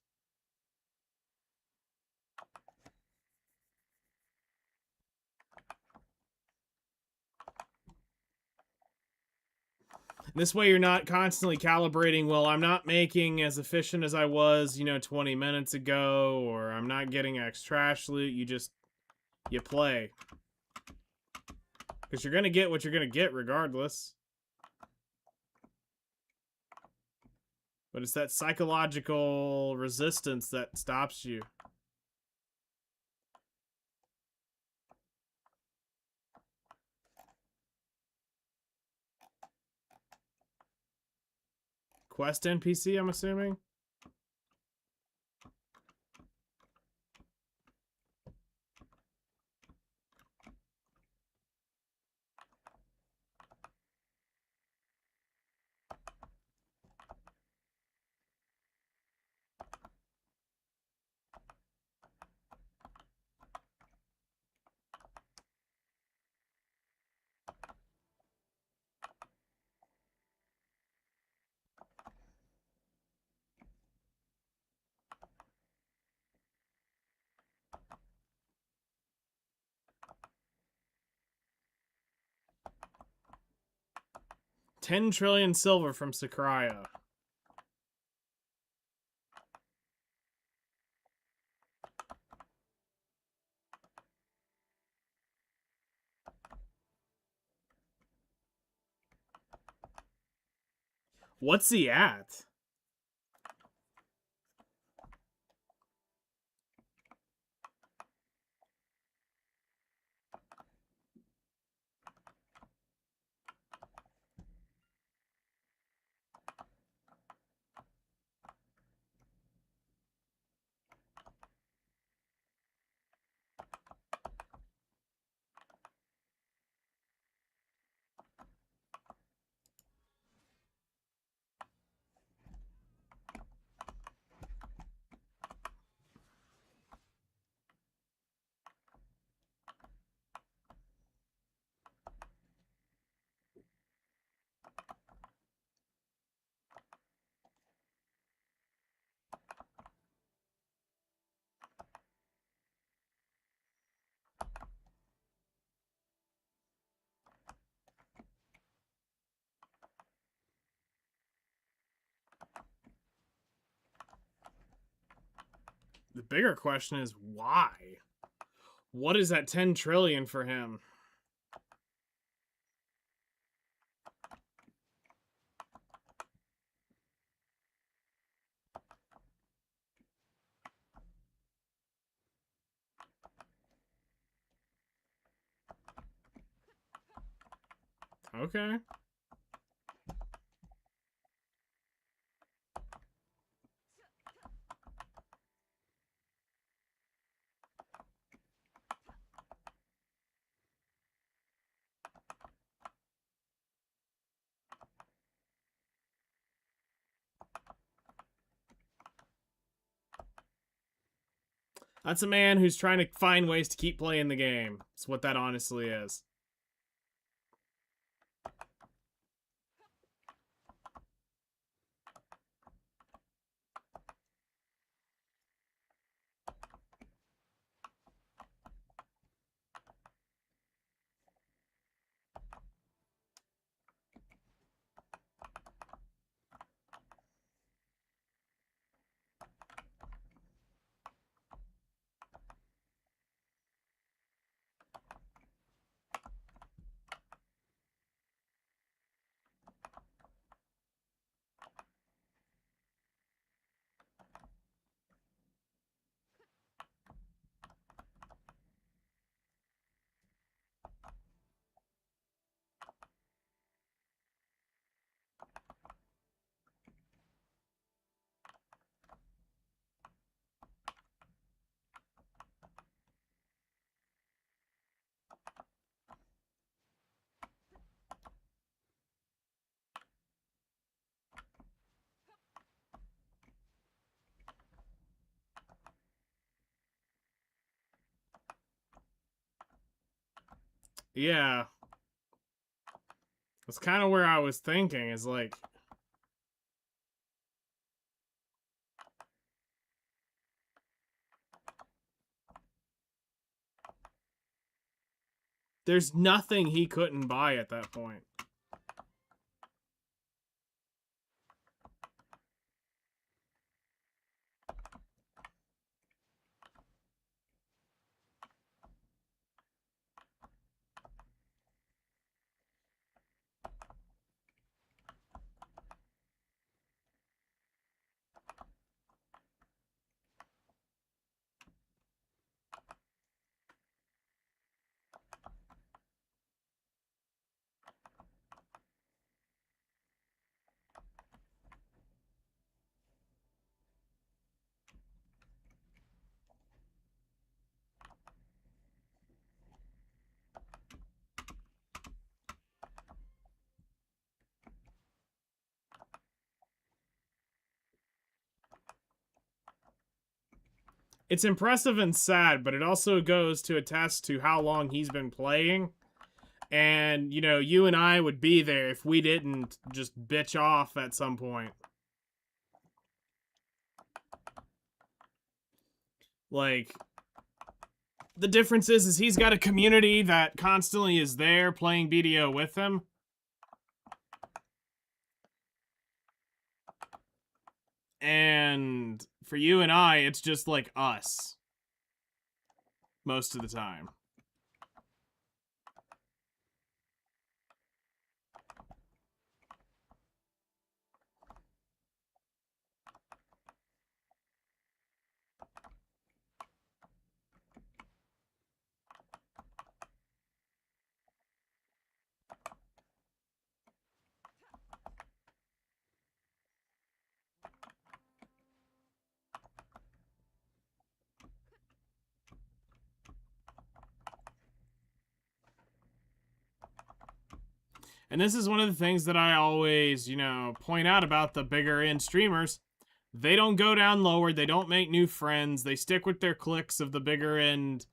This way you're not constantly calibrating, well, I'm not making as efficient as I was, 20 minutes ago, or I'm not getting X trash loot. You play. Because you're going to get what you're going to get regardless. But it's that psychological resistance that stops you. Quest NPC, I'm assuming? $10 trillion silver from Sakraya. What's he at? The bigger question is why? What is that 10 trillion for him? Okay. That's a man who's trying to find ways to keep playing the game. That's what that honestly is. Yeah. That's kind of where I was thinking, is like, there's nothing he couldn't buy at that point. It's impressive and sad, but it also goes to attest to how long he's been playing. And, you know, you and I would be there if we didn't just bitch off at some point. Like, the difference is he's got a community that constantly is there playing BDO with him. And for you and I, it's just like us most of the time. And this is one of the things that I always, you know, point out about the bigger end streamers. They don't go down lower. They don't make new friends. They stick with their cliques of the bigger end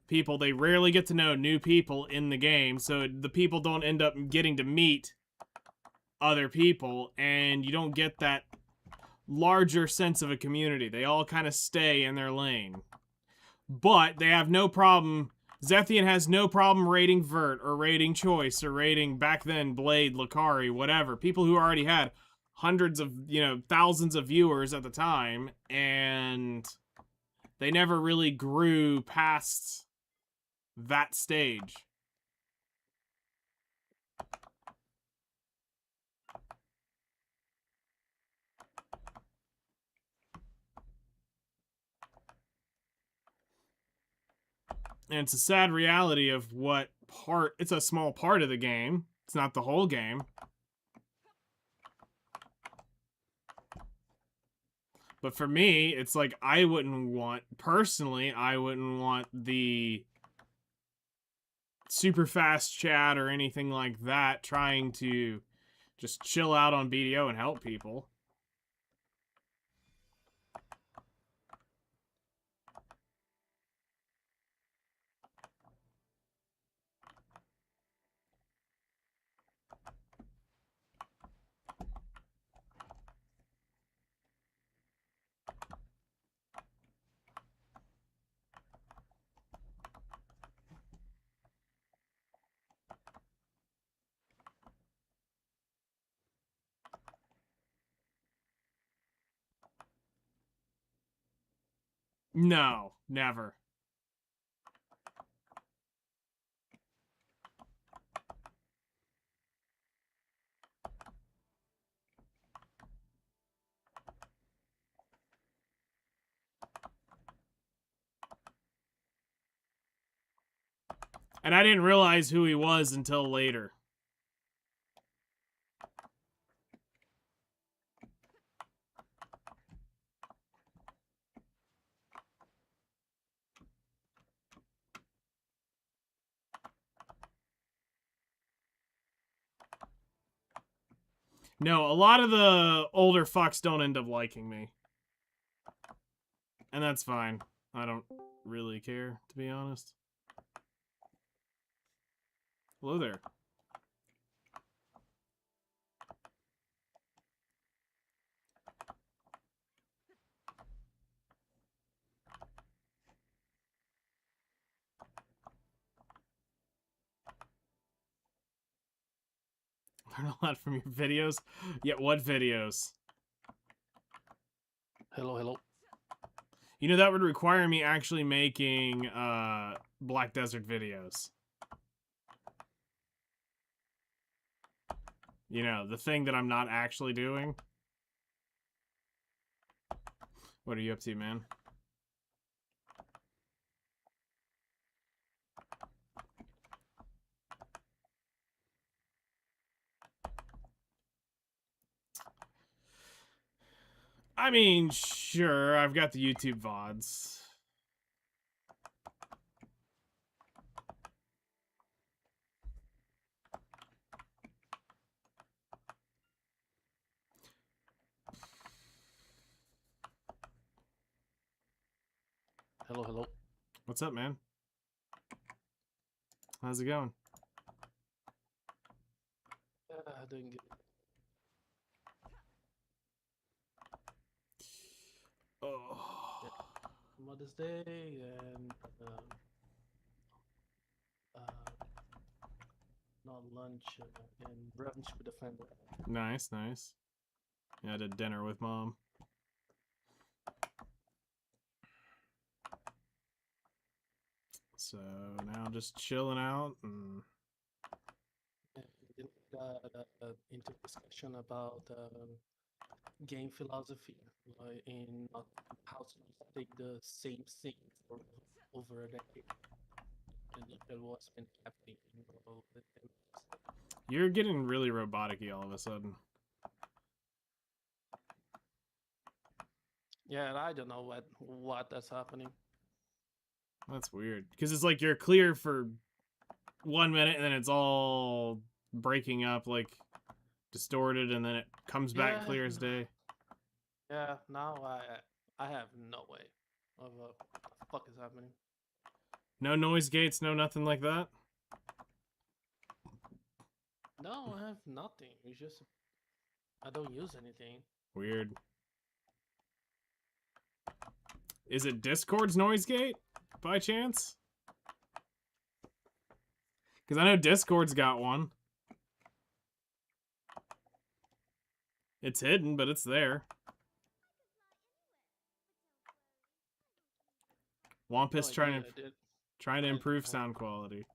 people. They rarely get to know new people in the game. So the people don't end up getting to meet other people. And you don't get that larger sense of a community. They all kind of stay in their lane. But they have no problem. Zethian has no problem rating Vert or rating Choice or rating back then Blade, Lakari, whatever. People who already had hundreds of, you know, thousands of viewers at the time, and they never really grew past that stage. And it's a sad reality of what part, it's a small part of the game. It's not the whole game. But for me, it's like I wouldn't want, personally, I wouldn't want the super fast chat or anything like that trying to just chill out on BDO and help people. No, never. And I didn't realize who he was until later. No, a lot of the older fucks don't end up liking me. And that's fine. I don't really care, to be honest. Hello there. Learn a lot from your videos. Yeah, what videos? Hello, hello. You know, that would require me actually making Black Desert videos. You know, the thing that I'm not actually doing. What are you up to, man? I mean, sure, I've got the YouTube VODs. Hello, hello. What's up, man? How's it going? Doing good. Oh. Yeah. Mother's Day and uh, not lunch and brunch with the family. Nice, nice. Yeah, I did dinner with mom. So now just chilling out and And we got into discussion about game philosophy, like in how to take the same thing for over a decade, and look at what's been happening. you're getting really robotic-y all of a sudden. Yeah, and I don't know what that's happening. That's weird. Because it's like you're clear for 1 minute and then it's all breaking up, like distorted, and then it comes back Yeah, clear as day. yeah. Now I have no way of what the fuck is happening. No noise gates, no nothing like that. No, I have nothing. It's just I don't use anything. Weird. Is it Discord's noise gate by chance? Because I know Discord's got one. It's hidden, but it's there. No Wampus idea. I did. trying to I, improve I sound quality.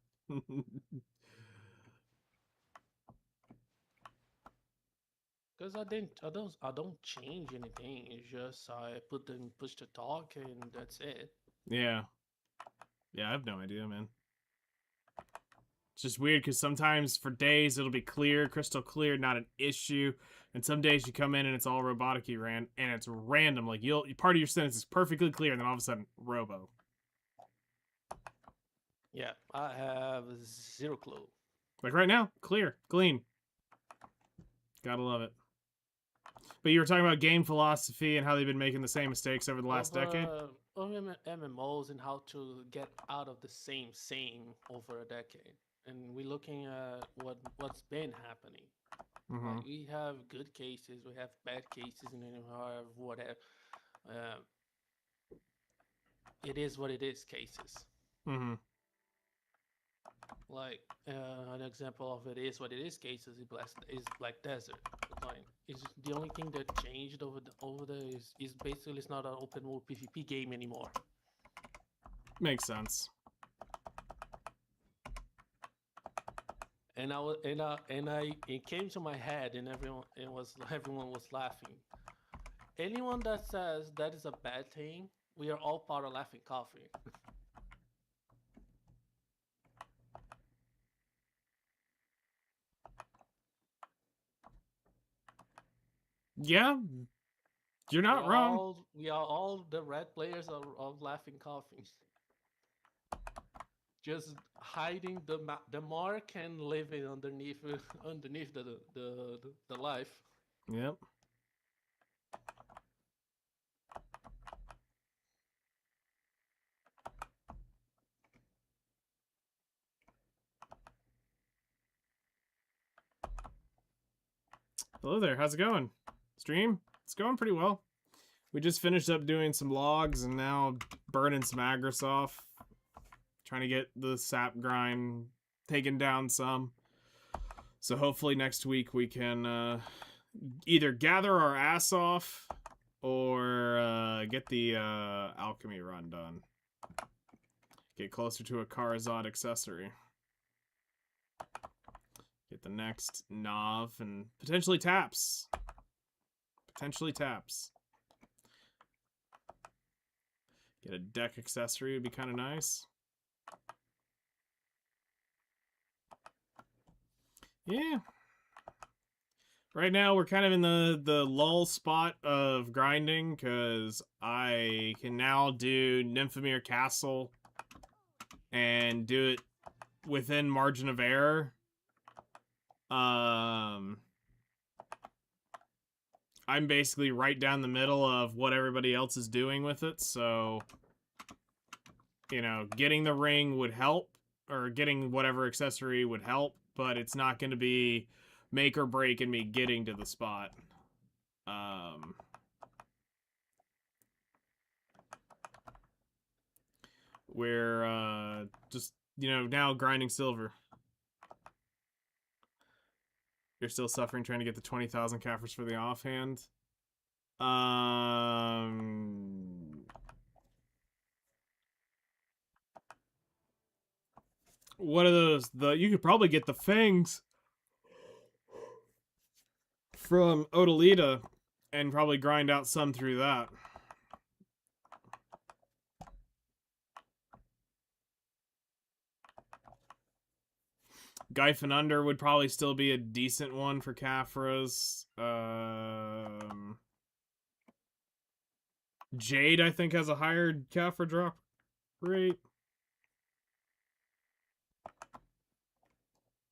Because I don't change anything. It's just I put in push to talk and that's it. Yeah. Yeah, I have no idea, man. It's just weird because sometimes for days it'll be clear, crystal clear, not an issue. And some days you come in and it's all robotic-y and it's random. Like part of your sentence is perfectly clear, and then all of a sudden, robo. Yeah, I have zero clue. Like right now, clear, clean. Gotta love it. But you were talking about game philosophy and how they've been making the same mistakes over the last decade. Of MMOs and how to get out of the same over a decade. And we're looking at what's been happening. Mm-hmm. Like we have good cases, we have bad cases, and then we have whatever. Uh, it is what it is cases. Mm-hmm. Like an example of it is what it is cases is Black Desert. Like it's the only thing that changed over the is basically it's not an open world PvP game anymore. Makes sense. And it came to my head, and everyone was laughing. Anyone that says that is a bad thing, we are all part of laughing coffee. Yeah, you're not wrong. We are all the red players of laughing coffee. Just hiding the mark and living underneath underneath the life. Yep. Hello there, how's it going? Stream? It's going pretty well. We just finished up doing some logs and now burning some agris off. Trying to get the sap grind taken down some. So hopefully next week we can either gather our ass off or get the alchemy run done. Get closer to a Karazad accessory. Get the next Nav and potentially taps. Potentially taps. Get a deck accessory would be kind of nice. Yeah. Right now we're kind of in the lull spot of grinding because I can now do Nymphomere Castle and do it within margin of error. I'm basically right down the middle of what everybody else is doing with it, so you know, getting the ring would help, or getting whatever accessory would help, but it's not going to be make or break in me getting to the spot. We're just, you know, now grinding silver. You're still suffering trying to get the 20,000 Kaffers for the offhand. What are those? You could probably get the fangs from Odalita and probably grind out some through that. Gyphon Under would probably still be a decent one for Caphras. Jade, I think, has a higher Caphra drop rate.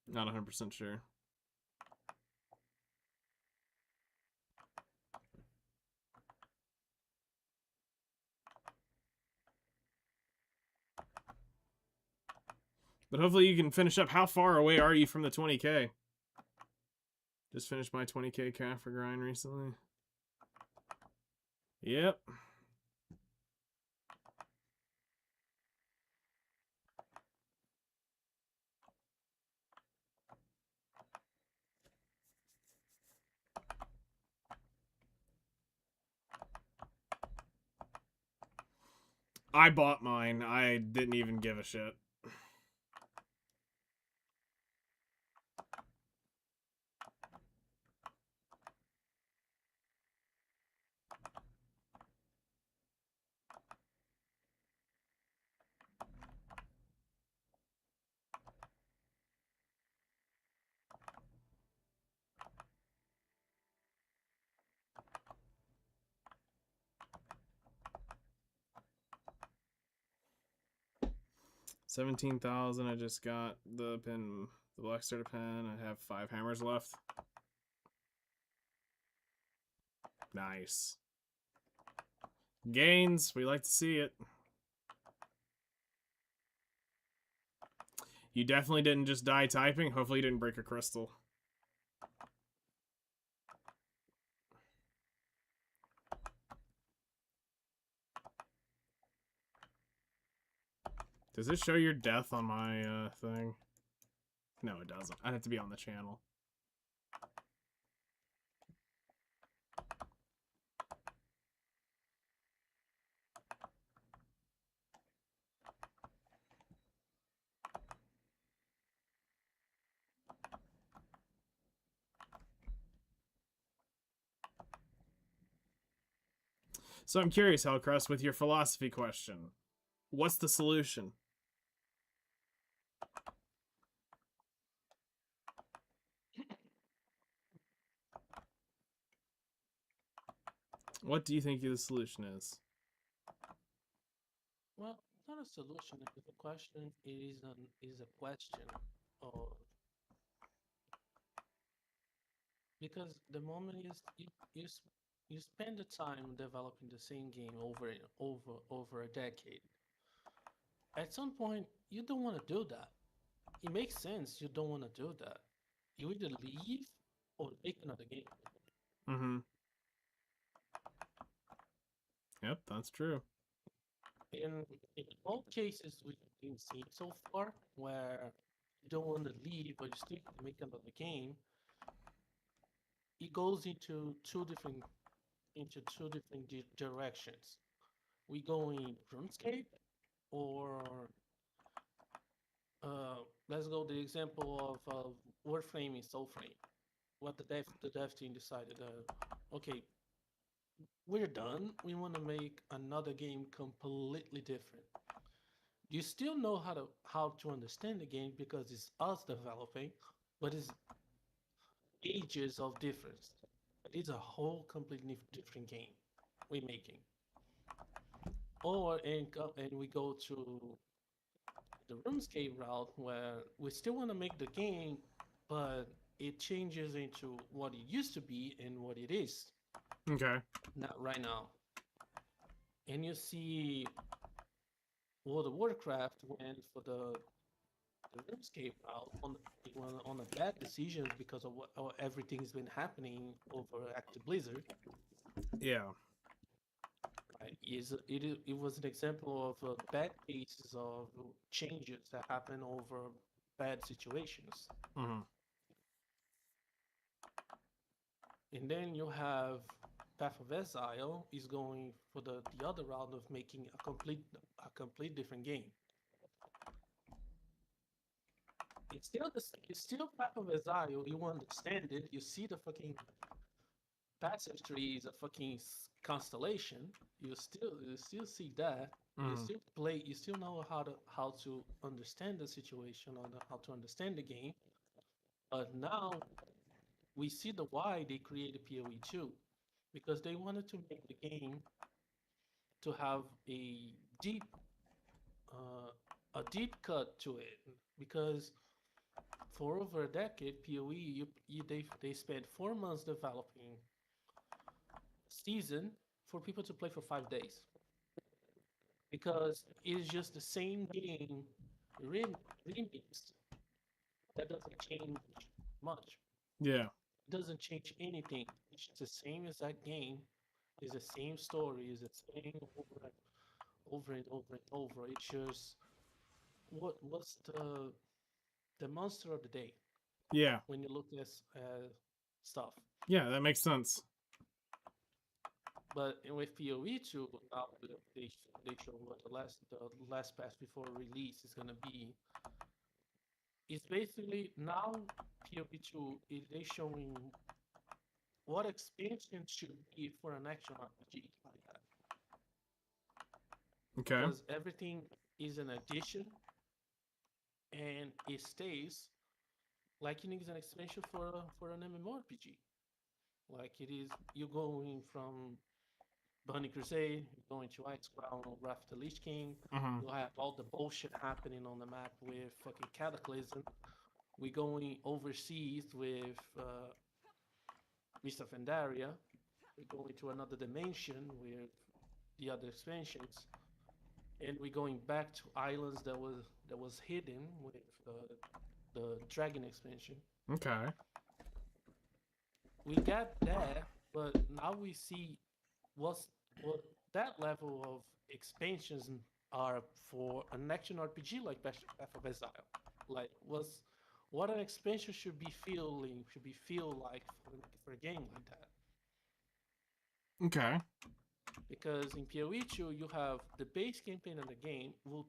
Not 100% sure. But hopefully you can finish up. How far away are you from the 20k? Just finished my 20k Caphra grind recently. Yep. I bought mine. I didn't even give a shit. $17,000. I just got the pin, the black starter pin. I have 5 hammers left. Nice. Gains. We like to see it. You definitely didn't just die typing. Hopefully you didn't break a crystal. Does it show your death on my thing? No, it doesn't. I'd have to be on the channel. So I'm curious, Hellcrust, with your philosophy question. What's the solution? What do you think the solution is? Well, not a solution. It is a question. Is a question of because the moment you spend the time developing the same game over a decade, at some point you don't want to do that. It makes sense. You don't want to do that. You either leave or make another game. Mm-hmm. Yep, that's true. In all cases we've been seeing so far, where you don't want to leave but you still have to make another game, it goes into two different directions. We go in RuneScape, or let's go the example of Warframe and Soulframe. What the dev team decided, okay, we're done. We want to make another game completely different. You still know how to understand the game because it's us developing, but it's ages of difference. It's a whole completely different game we're making. Or and we go to the RuneScape route where we still want to make the game, but it changes into what it used to be and what it is Okay. not right now. And you see World of Warcraft went for the RuneScape route on the bad decisions because of what everything's been happening over Active Blizzard. Yeah. Right? It was an example of bad cases of changes that happen over bad situations. Mm-hmm. And then you have Path of Exile is going for the other route of making a complete different game. It's still Path of Exile. You understand it. You see the fucking passage tree is a fucking constellation. You still see that. You Mm-hmm. still play. You still know how to understand the situation or how to understand the game. But now we see the why they created PoE 2, because they wanted to make the game to have deep uh, a deep cut to it, because for over a decade, PoE they spent 4 months developing season for people to play for 5 days, because it's just the same game remixed. That doesn't change much. Yeah. It doesn't change anything. It's just the same as that game. It's the same story. It's the same over and over and over. It's just what's the monster of the day Yeah. when you look at stuff. Yeah, that makes sense. But with PoE 2, now they show what the last patch before release is gonna be. It's basically now PoE 2 is they showing what expansion should be for an action RPG like that, Okay. because everything is an addition and it stays like it is an expansion for an MMORPG. Like it is, you're going from Burning Crusade, you're going to Ice Crown or Wrath of the Lich King. Mm-hmm. You'll have all the bullshit happening on the map with fucking Cataclysm. We're going overseas with Mist of Pandaria. We're going to another dimension with the other expansions, and we're going back to islands that was hidden with the Dragon expansion. Okay. We got that, but now we see what's what that level of expansions are for an action RPG like Path of Exile. Like what an expansion should be feel like for a game like that. Okay. Because in PoE 2 you have the base campaign of the game will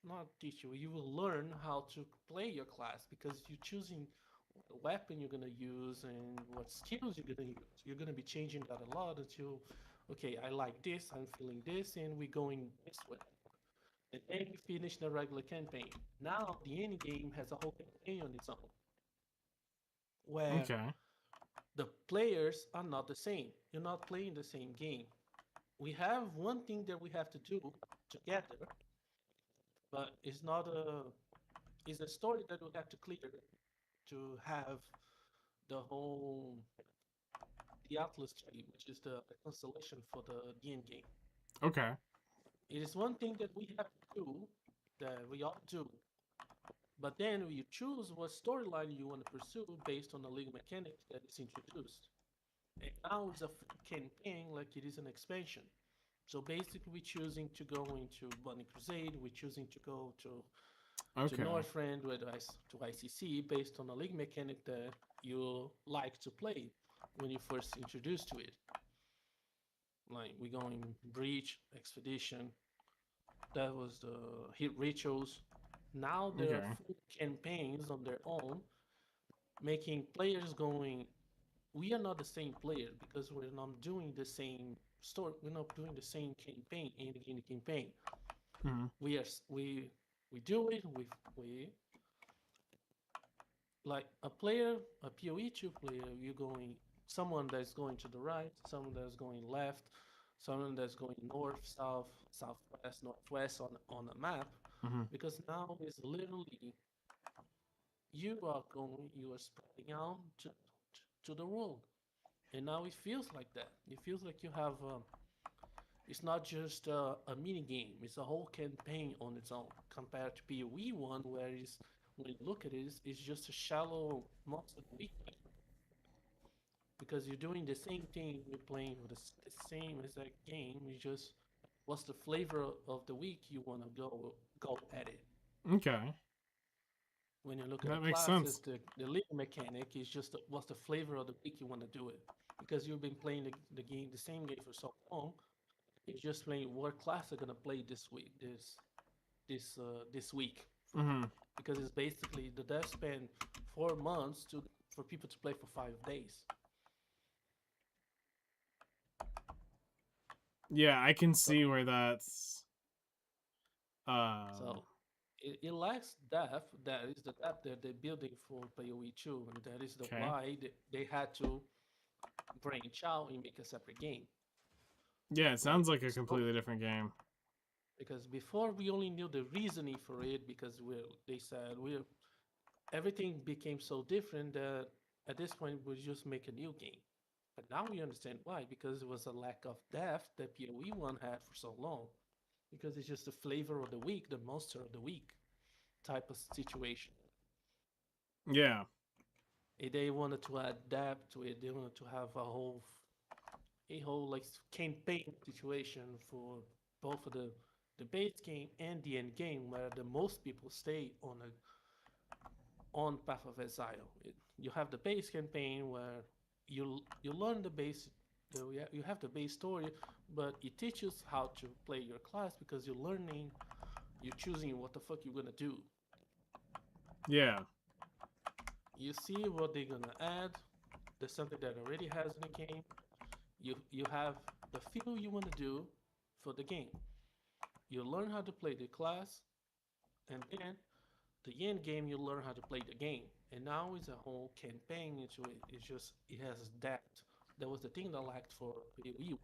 not teach you, you will learn how to play your class, because you're choosing what weapon you're gonna use and what skills you're gonna use. You're gonna be changing that a lot until, okay, I like this, I'm feeling this, and we're going this way. And then you finish the regular campaign. Now the end game has a whole campaign on its own, where Okay. the players are not the same. You're not playing the same game. We have one thing that we have to do together, but it's not a it's a story that we have to clear to have the whole the Atlas tree, which is the constellation for the end game. Okay. It is one thing that we have to do, that we all do, But then you choose what storyline you want to pursue based on the league mechanic that is introduced. And now it's a campaign like it is an expansion. So basically, we're choosing to go into Bunny Crusade. We're choosing to go to Okay. Northrend with to ICC based on a league mechanic that you like to play when you first introduced to it. Like we're going Breach, Expedition. That was the hit rituals. Now there are Okay. full campaigns on their own, making players going. We are not the same player because we're not doing the same story. We're not doing the same campaign in the campaign. Mm-hmm. We are we do it. We like a player, a PoE2 player. You're going someone that's going to the right, someone that's going left, someone that's going north, south, southwest, northwest on a map. Mm-hmm. Because now it's literally you are spreading out to the world, and now it feels like that. It feels like you have. It's not just a mini game; it's a whole campaign on its own. Compared to PoE one, where it's when you look at it, it's just a shallow most of the week because you're doing the same thing. You're playing with the same exact game. You just what's the flavor of the week you want to go at it. Okay. When you look at the That makes classes, sense. the league mechanic is just what's the flavor of the week you want to do it. Because you've been playing the game, the same game for so long, you're just playing what class are gonna play this week, this week, Mm-hmm. because it's basically the dev spend 4 months to for people to play for 5 days. Yeah, I can So see where that's um so it lacks depth. That is the depth that they're building for PoE 2, and that is the okay. why they had to branch out and make a separate game. Yeah, it Like sounds like a so, completely different game. because before we only knew the reasoning for it because they said we're everything became so different that at this point we just make a new game. But now we understand why, because it was a lack of depth that PoE one had for so long. Because it's just the flavor of the week, the monster of the week type of situation. Yeah. They wanted to adapt to it. They wanted to have a whole like campaign situation for both of the base game and the end game, where the most people stay on Path of Exile. You have the base campaign where you learn the base. You have the base story, but it teaches how to play your class because you're learning, you're choosing what the fuck you're gonna do. Yeah. You see what they're gonna add. There's something that already has in the game. You have the feel you want to do for the game. You learn how to play the class, and then the end game you learn how to play the game. And now it's a whole campaign into it. It has depth. That was the thing that I lacked for PoE.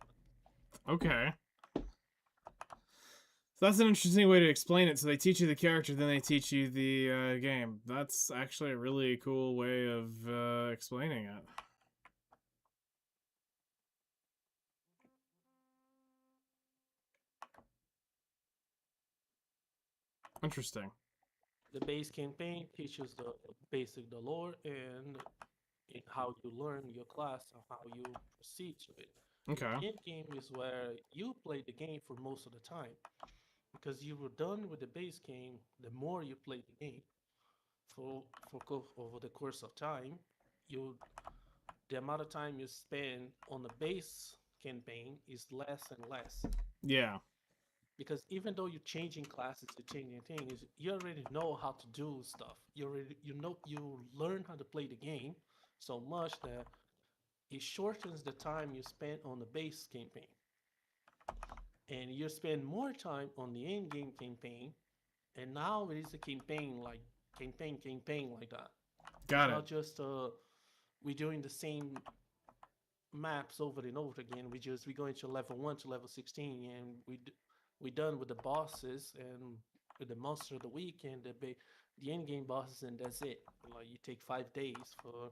Okay. So that's an interesting way to explain it. So they teach you the character, then they teach you the game. That's actually a really cool way of explaining it. Interesting. The base campaign teaches the basic the lore and in how you learn your class and how you proceed to it. And Okay. the end game is where you play the game for most of the time because you were done with the base game. The more you play the game over the course of time, you the amount of time you spend on the base campaign is less and less. Yeah. Because even though you're changing classes, you're changing things, you already know how to do stuff. You learn how to play the game so much that it shortens the time you spend on the base campaign. And you spend more time on the end game campaign. And now it is a campaign like that. It's Got it. not just we're doing the same maps over and over again. We go into level 1 to level 16, and we done with the bosses and with the monster of the week and the end game bosses, and that's it. Like you take 5 days for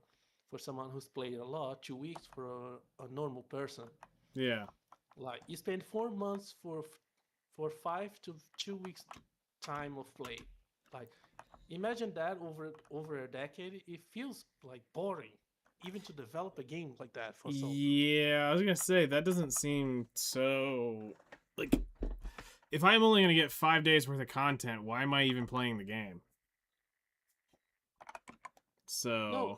someone who's played a lot, 2 weeks for a normal person. Yeah. Like you spend 4 months for 5 to 2 weeks time of play. Like Imagine that over a decade, it feels like boring, even to develop a game like that for so. Yeah, I was gonna say that doesn't seem so like if I'm only gonna get 5 days worth of content, why am I even playing the game? No, So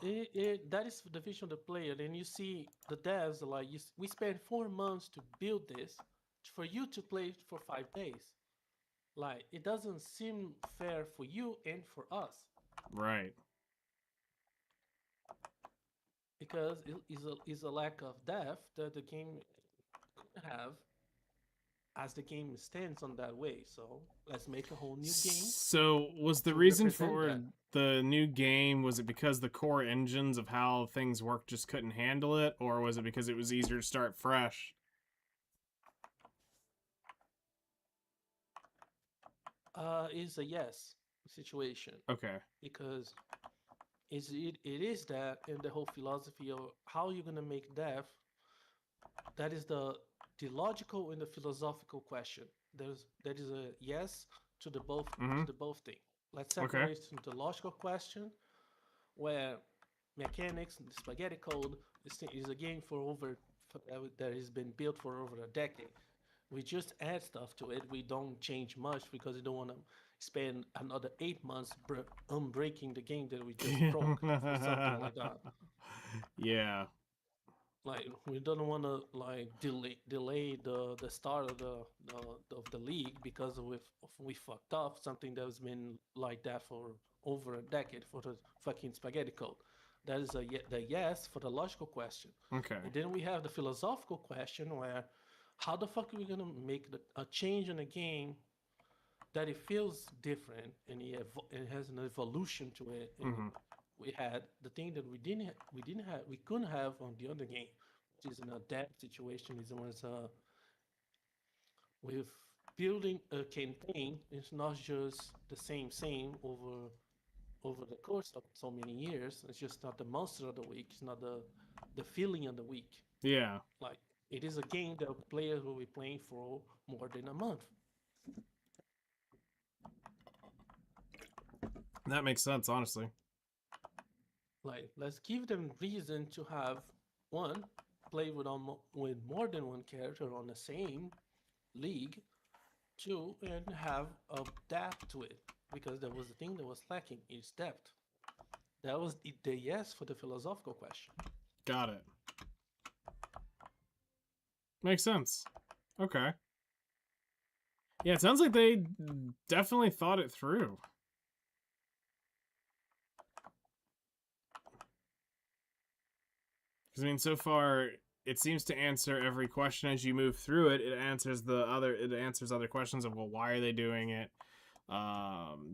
that is the vision of the player. And you see the devs are like, we spent 4 months to build this for you to play it for 5 days. Like, it doesn't seem fair for you and for us right. because it is a lack of depth that the game could have as the game stands on that way. So let's make a whole new game So was the to reason represent for that. the new game, was it because the core engines of how things work just couldn't handle it, or was it because it was easier to start fresh? Is a yes situation Okay. because it is that and the whole philosophy of how you're gonna make death. That is the logical and the philosophical question. There is a yes Mm-hmm. to the both thing. Let's Okay. separate into the logical question where mechanics and spaghetti code is a game for that has been built for over a decade. We just add stuff to it. We don't change much because we don't want to spend another 8 months unbreaking the game that we just broke or something like that. Yeah. Like we don't want to like delay the start of the league because we fucked up something that's been like that for over a decade for the fucking spaghetti code. That is the yes for the logical question, Okay. and then we have the philosophical question where how the fuck are we gonna make a change in a game that it feels different and it has an evolution to it and Mm-hmm. we had the thing that we couldn't have on the other game, which is an adapt situation. Is was with building a campaign. It's not just the same over the course of so many years. It's just not the monster of the week. It's not the feeling of the week. Yeah. Like it is a game that players will be playing for more than a month. That makes sense, honestly. Like let's give them reason to have one play with more than one character on the same league two and have a depth to it because that was the thing that was lacking is depth. That was the yes for the philosophical question. Got it. Makes sense. Okay. Yeah, it sounds like they definitely thought it through. Because, I mean, so far, it seems to answer every question as you move through it. It answers other questions of, well, why are they doing it?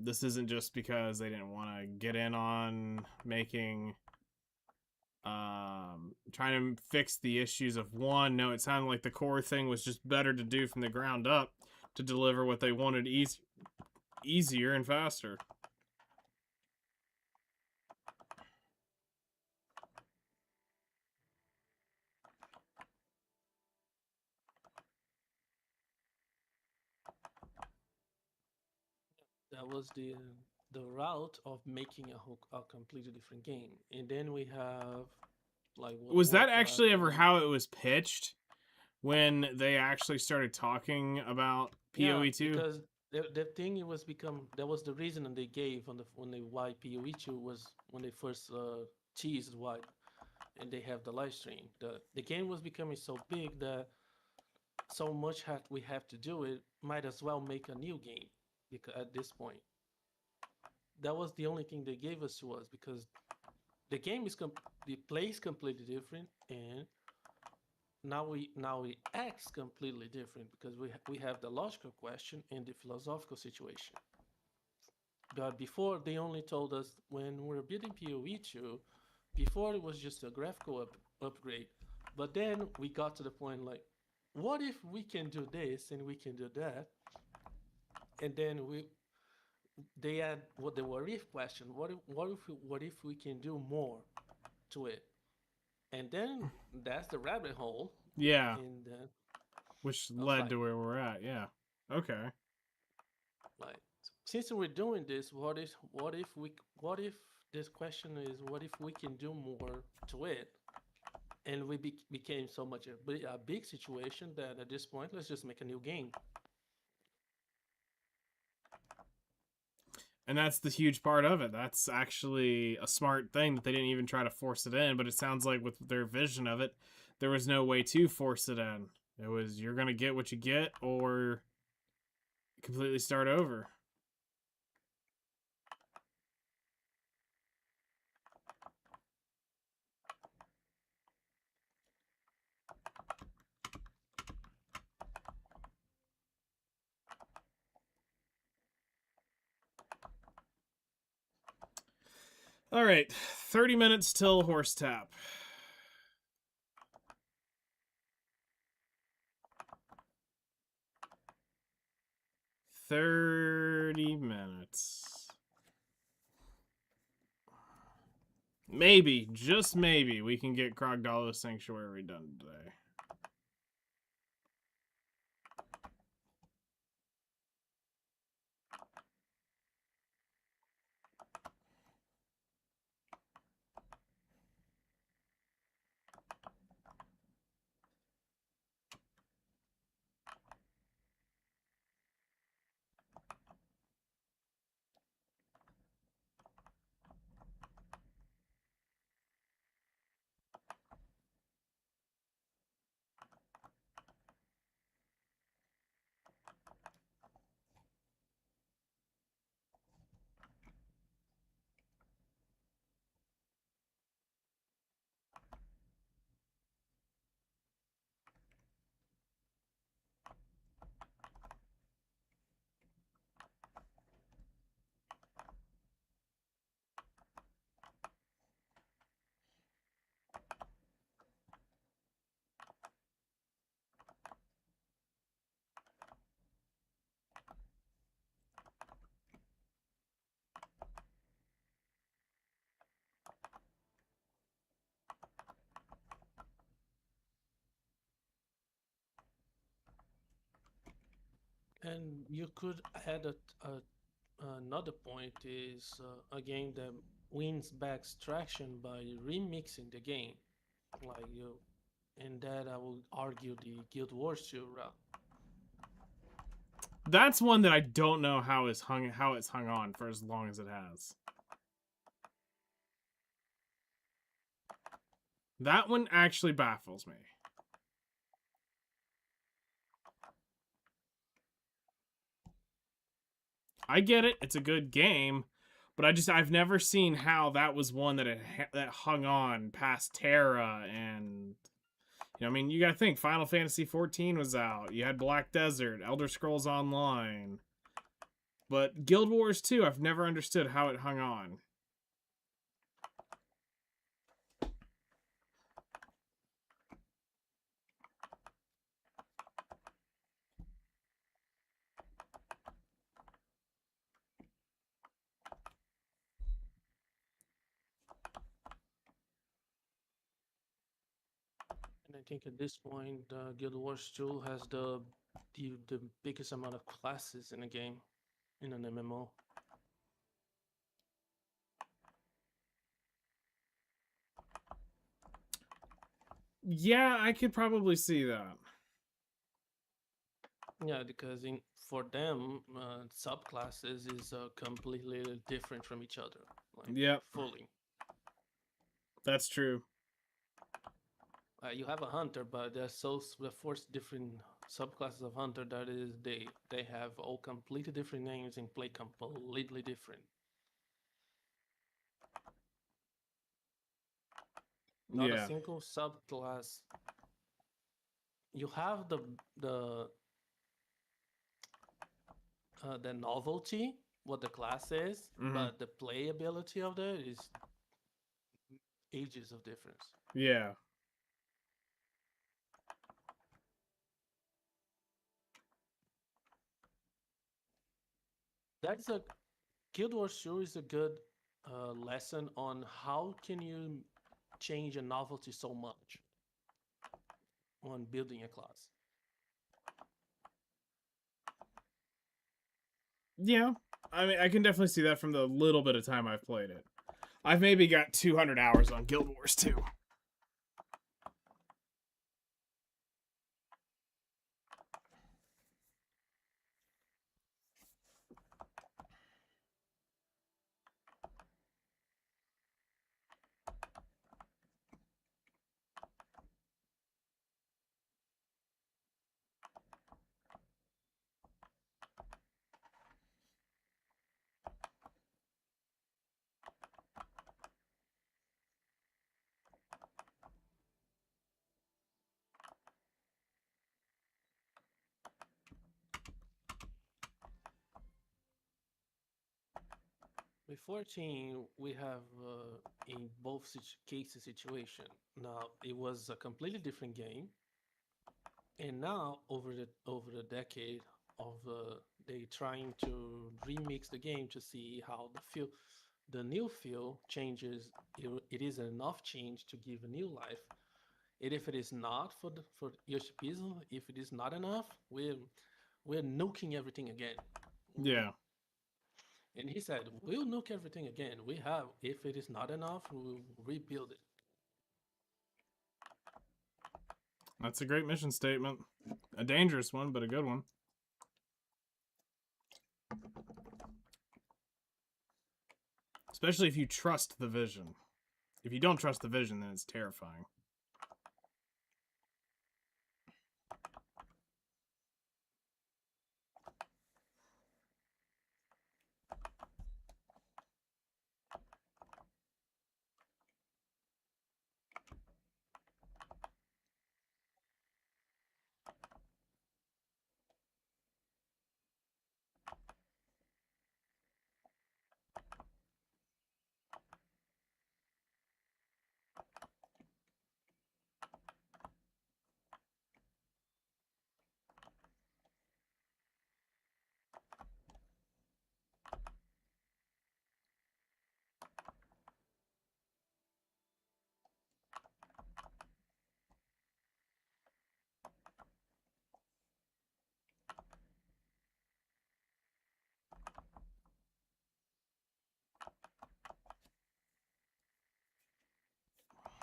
This isn't just because they didn't want to get in on making trying to fix the issues of one. No, it sounded like the core thing was just better to do from the ground up to deliver what they wanted easier and faster. That was the route of making a completely different game. And then we have like World of Was that Warcraft actually ever and how it was pitched when they actually started talking about yeah, PoE2? because the thing it was become that was the reason that they gave on the when they why PoE2 was when they first teased why and they have the live stream. The game was becoming so big that so much we have to do it, might as well make a new game because at this point that was the only thing they gave us to us because the game is the play is completely different and now we acts completely different because we have the logical question and the philosophical situation. But before they only told us when we were building PoE2, before it was just a graphical upgrade, but then we got to the point like, what if we can do this and we can do that, and then they add what the what if question, what if we can do more to it, and then that's the rabbit hole, Yeah, and which I was led like, to where we're at. Yeah. Okay. like since we're doing this, what if this question is what if we can do more to it, and we became so much a big situation that at this point let's just make a new game. And that's the huge part of it. That's actually a smart thing that they didn't even try to force it in, but it sounds like with their vision of it, there was no way to force it in. It was you're going to get what you get or completely start over. All right, 30 minutes till horse tap. 30 minutes. Maybe, just maybe, we can get Krogdalo Sanctuary done today. And you could add another point is a game that wins back traction by remixing the game, like you, and that I would argue the Guild Wars 2 route. That's one that I don't know how it's hung on for as long as it has. That one actually baffles me. I get it; it's a good game, but I've never seen how that was one that hung on past Terra and I mean, you gotta think Final Fantasy XIV was out. You had Black Desert, Elder Scrolls Online, but Guild Wars 2, I've never understood how it hung on. And I think at this point, Guild Wars 2 has the biggest amount of classes in a game, in an MMO. Yeah, I could probably see that. Yeah, because for them, subclasses is completely different from each other, like Yep, fully. that's true. You have a hunter, but there's the four different subclasses of hunter that is they have all completely different names and play completely different. Not a Yeah. single subclass. You have the novelty, what the class is, Mm-hmm. but the playability of that is ages of difference. Yeah. That's a Guild Wars 2 is a good lesson on how can you change a novelty so much on building a class. Yeah, I mean, I can definitely see that from the little bit of time I've played it. I've maybe got 200 hours on Guild Wars 2. With 14, we have in both cases situation. Now it was a completely different game, and now over the decade of they trying to remix the game to see how the new feel changes. It is enough change to give a new life. And if it is not for Yoshipizo, if it is not enough, we're nuking everything again. Yeah, And he said, we'll nuke everything again. We have, if it is not enough, we'll rebuild it. that's a great mission statement. A dangerous one, but a good one. Especially if you trust the vision. If you don't trust the vision, then it's terrifying.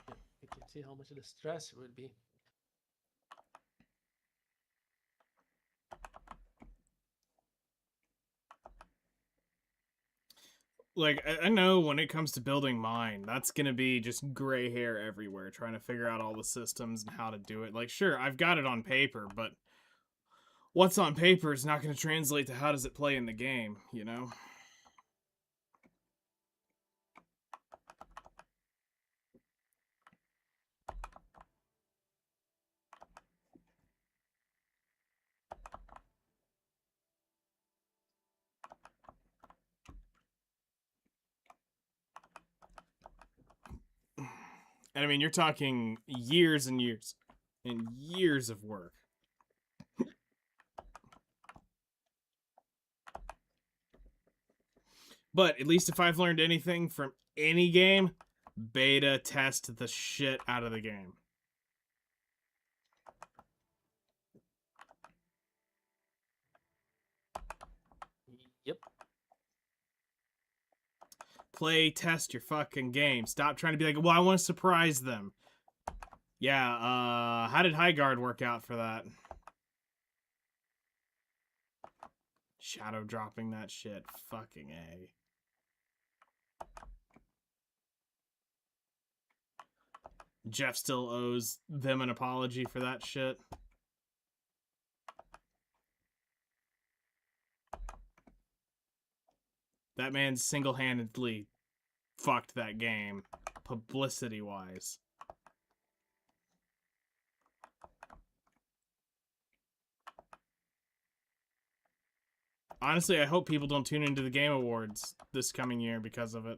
Yeah, you can see how much of the stress it would be. Like, I know when it comes to building mine, that's gonna be just gray hair everywhere, trying to figure out all the systems and how to do it. Like, sure, I've got it on paper, but what's on paper is not gonna translate to how does it play in the game, you know? And I mean, you're talking years and years and years of work. But at least if I've learned anything from any game, beta test the shit out of the game. Yep. Play test your fucking game. Stop trying to be like, well, I want to surprise them. Yeah, how did High Guard work out for that? Shadow dropping that shit. Fucking A. Jeff still owes them an apology for that shit. That man single-handedly fucked that game, publicity-wise. Honestly, I hope people don't tune into the Game Awards this coming year because of it.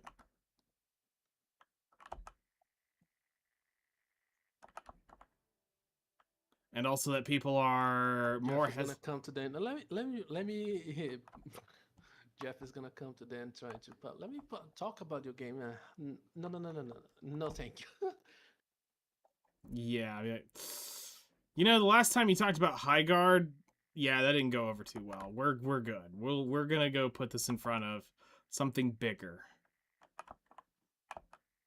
And also that people are more Jeff is gonna come to the end. Let me. Jeff is gonna come to the end trying to. But let me talk about your game. No, thank you. Yeah. You know, the last time you talked about High Guard, Yeah, that didn't go over too well. We're good. We're gonna go put this in front of something bigger.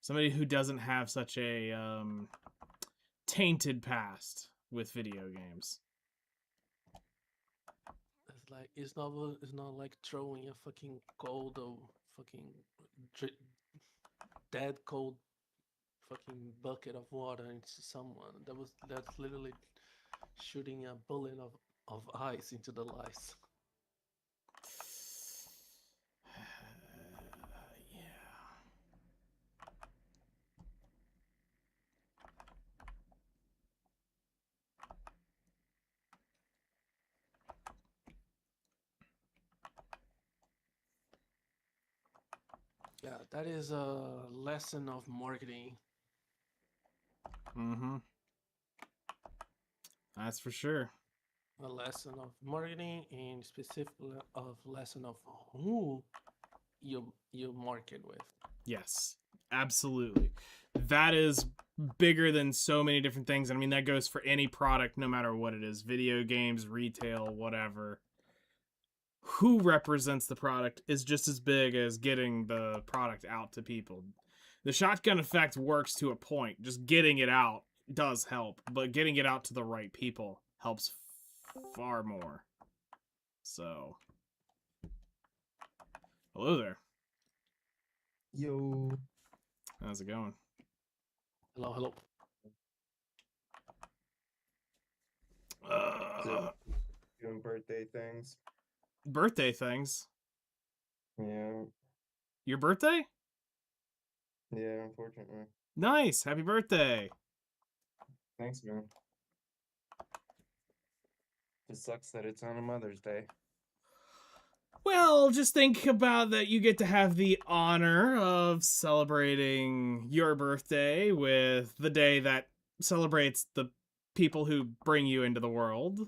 Somebody who doesn't have such a tainted past with video games. It's not like throwing a fucking cold or fucking dri- dead cold fucking bucket of water into someone. That's literally shooting a bullet of ice into the lice. Yeah. Yeah, that is a lesson of marketing. Mm-hmm. That's for sure. A lesson of marketing and specifically of lesson of who you market with. Yes, absolutely. That is bigger than so many different things. I mean, that goes for any product, no matter what it is, video games, retail, whatever. Who represents the product is just as big as getting the product out to people. The shotgun effect works to a point. Just getting it out does help, but getting it out to the right people helps far more. So, hello there. Yo. How's it going? Hello, hello. So, doing birthday things. Birthday things. Yeah. Your birthday? Yeah, unfortunately. Nice. Happy birthday. Thanks, man. Just sucks that it's on a Mother's Day. Well, just think about that you get to have the honor of celebrating your birthday with the day that celebrates the people who bring you into the world.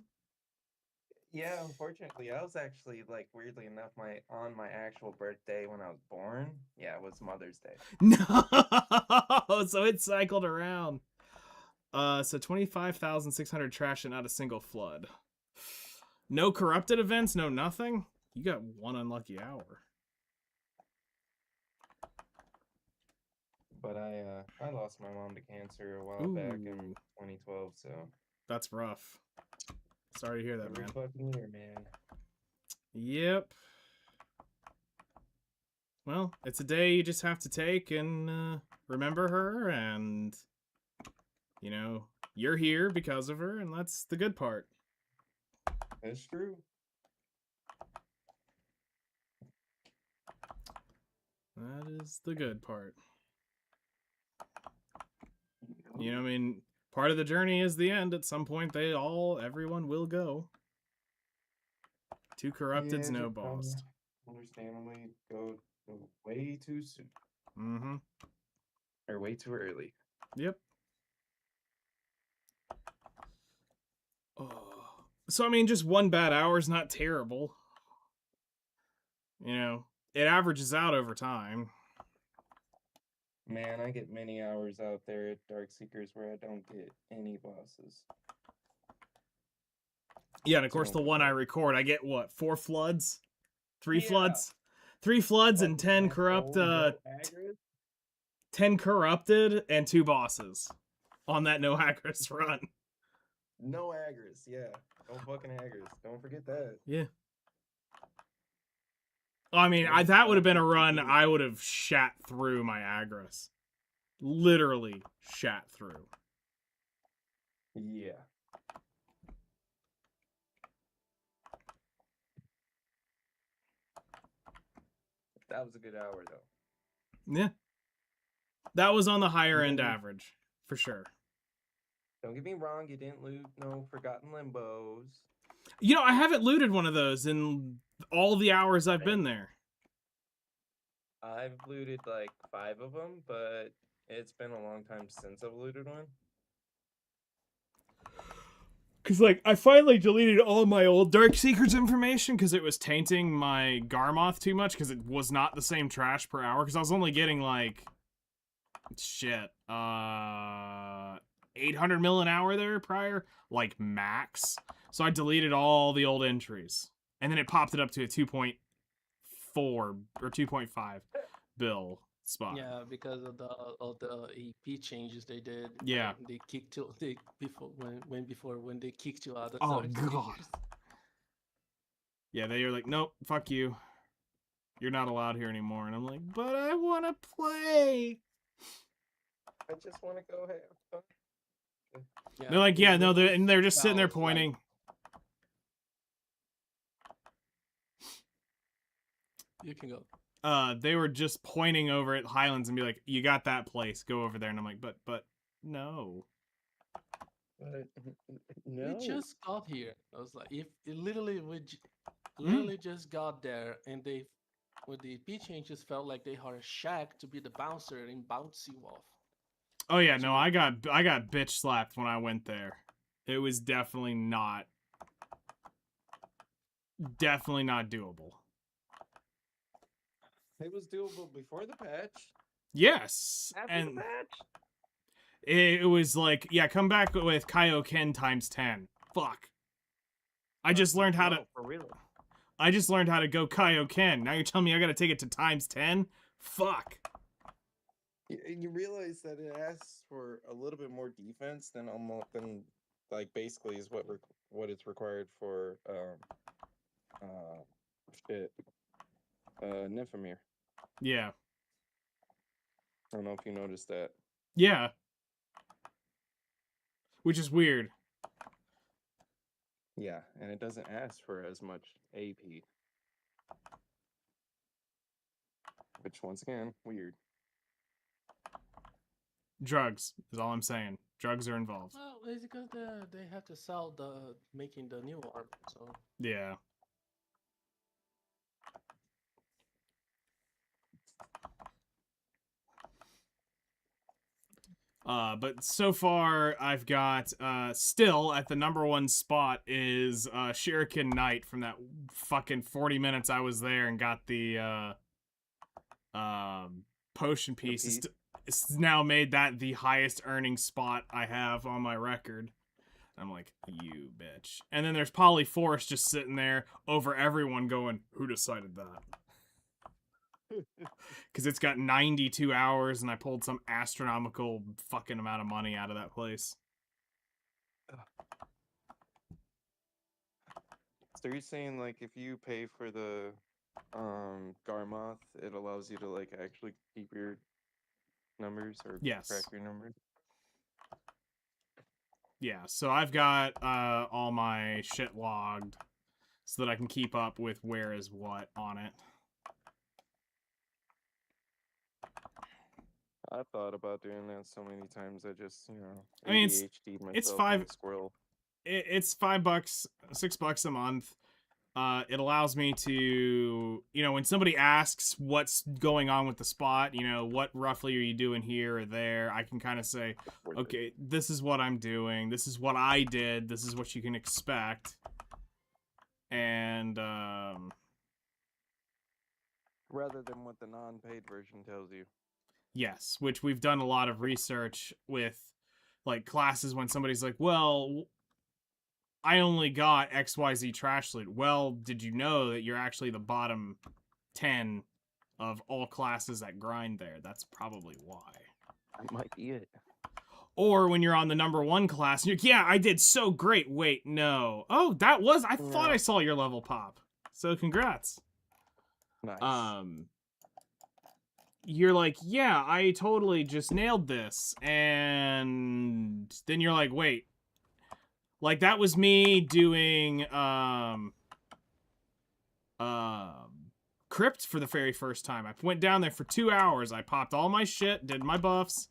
Yeah, unfortunately, I was actually weirdly enough on my actual birthday when I was born. Yeah, it was Mother's Day. No, so it cycled around. So 25,600 trash and not a single flood. No corrupted events, no nothing. You got one unlucky hour. But I lost my mom to cancer a while back in 2012, so that's rough. Sorry to hear that, every man. fucking year, man. Yep. Well, it's a day you just have to take and remember her, and you know, you're here because of her, and that's the good part. That's true. That is the good part. You know, I mean, part of the journey is the end. At some point, everyone will go. Two corrupteds, no boss. Understandably, go way too soon. Mm-hmm. Or way too early. Yep. Oh. So, I mean, just one bad hour is not terrible. You know, it averages out over time. Man, I get many hours out there at Dark Seekers where I don't get any bosses. Yeah, and of course, the one I record, I get what, 4 floods? 3 Yeah. floods? 3 floods and 10 10 corrupted and 2 bosses on that no Agris run. No Agris, yeah. Don't fucking Agris. Don't forget that. Yeah. I mean, that would have been a run I would have shat through my Agris. Literally shat through. Yeah. That was a good hour, though. Yeah. That was on the higher end average, for sure. Don't get me wrong, you didn't loot no Forgotten Limbos. You know, I haven't looted one of those in all the hours I've been there. I've looted like 5 of them, but it's been a long time since I've looted one. Because, like, I finally deleted all my old Dark Seekers information because it was tainting my Garmoth too much because it was not the same trash per hour because I was only getting, like, shit, 8 800 mil an hour there prior, like max. So I deleted all the old entries, and then it popped it up to a 2.4 or 2.5 bill spot. Yeah, because of the AP changes they did. Yeah. They kicked you when they kicked you out of Oh the god. tiers. Yeah, they were like, nope, fuck you. You're not allowed here anymore. And I'm like, but I want to play. I just want to go have fun. Yeah, They're like, it yeah, no, literally they're just sitting there felt like- pointing. You can go. They were just pointing over at Highlands and be like, you got that place, go over there. And I'm like, but no. No. We just got here. I was like, if it literally Hmm. literally just got there, and they with the AP changes felt like they had a shack to be the bouncer and bounce you off. Oh yeah, no, So- I got bitch slapped when I went there. It was definitely not doable. It was doable before the patch. Yes. After and the patch. it was like, yeah, come back with Kaioken times 10. Fuck. I just learned how to No, for real. I just learned how to go Kaioken. Now you're telling me I gotta take it to times 10? Fuck. You realize that it asks for a little bit more defense than like basically is what it's required for Nymphomere. Yeah. I don't know if you noticed that. Yeah. Which is weird. Yeah, and it doesn't ask for as much AP. Which once again, weird. Drugs is all I'm saying. Drugs are involved. Well, it's because they have to sell making the new arm. So Yeah. But so far I've got still at the number 1 spot is Shuriken Knight from that fucking 40 minutes I was there and got the potion piece. It's now made that the highest earning spot I have on my record. I'm like, you bitch. And then there's Polyforce just sitting there over everyone going, who decided that? Because it's got 92 hours and I pulled some astronomical fucking amount of money out of that place. So you're saying like if you pay for the Garmoth, it allows you to like actually keep your numbers or Yes. track your numbers? Yeah, so I've got all my shit logged so that I can keep up with where is what on it. I thought about doing that so many times. I just, I mean, ADHD'd myself it's on the squirrel. It's $5, $6 a month. It allows me to, when somebody asks what's going on with the spot, what roughly are you doing here or there, I can kind of say, Worth it. okay, this is what I'm doing. This is what I did. This is what you can expect. And, Rather than what the non-paid version tells you. yes, which we've done a lot of research with, like, classes when somebody's like, well, I only got XYZ trash loot. Well, did you know that you're actually the bottom 10 of all classes that grind there? That's probably why. That might be it. Or when you're on the number 1 class, and you're, yeah, I did so great. Wait, no. Oh, I thought I saw your level pop. So congrats. Nice. You're like, yeah, I totally just nailed this. And then you're like, wait. Like, that was me doing, Crypt for the very first time. I went down there for 2 hours. I popped all my shit, did my buffs.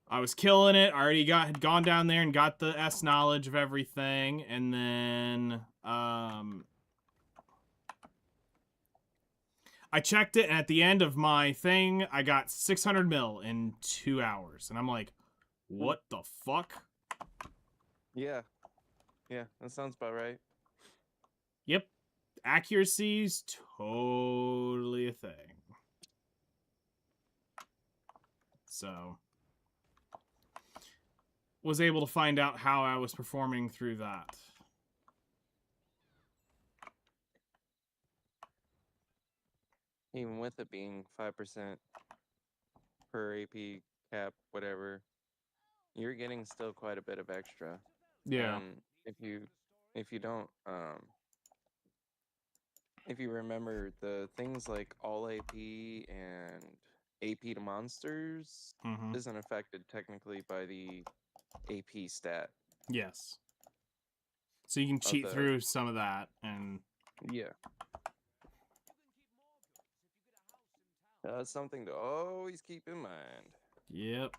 I was killing it. I already had gone down there and got the S knowledge of everything. And then, I checked it, and at the end of my thing, I got 600 mil in 2 hours. And I'm like, what the fuck? Yeah. Yeah, that sounds about right. Yep. Accuracy's totally a thing. So. was able to find out how I was performing through that. Even with it being 5% per AP cap, whatever, you're getting still quite a bit of extra. Yeah. And if you don't if you remember the things like all AP and AP to monsters Mm-hmm. isn't affected technically by the AP stat Yes. So you can of cheat the through some of that, and yeah. That's something to always keep in mind. yep.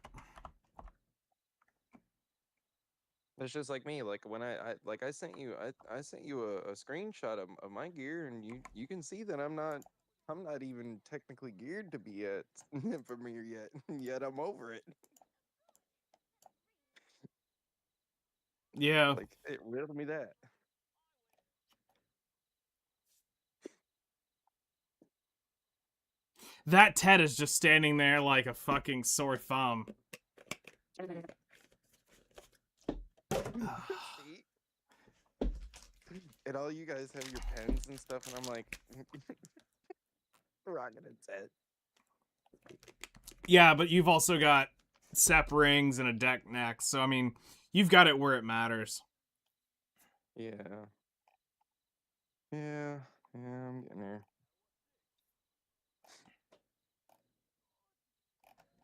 That's just like me. Like when I sent you I sent you a screenshot of my gear, and you can see that I'm not even technically geared to be at Infamir yet. Yet I'm over it. Yeah. Like it riddled me that. That Ted is just standing there like a fucking sore thumb. See? And all you guys have your pens and stuff, and I'm like rocking a Ted. Yeah, but you've also got sep rings and a deck next, so I mean, you've got it where it matters. Yeah. Yeah. Yeah, I'm getting there.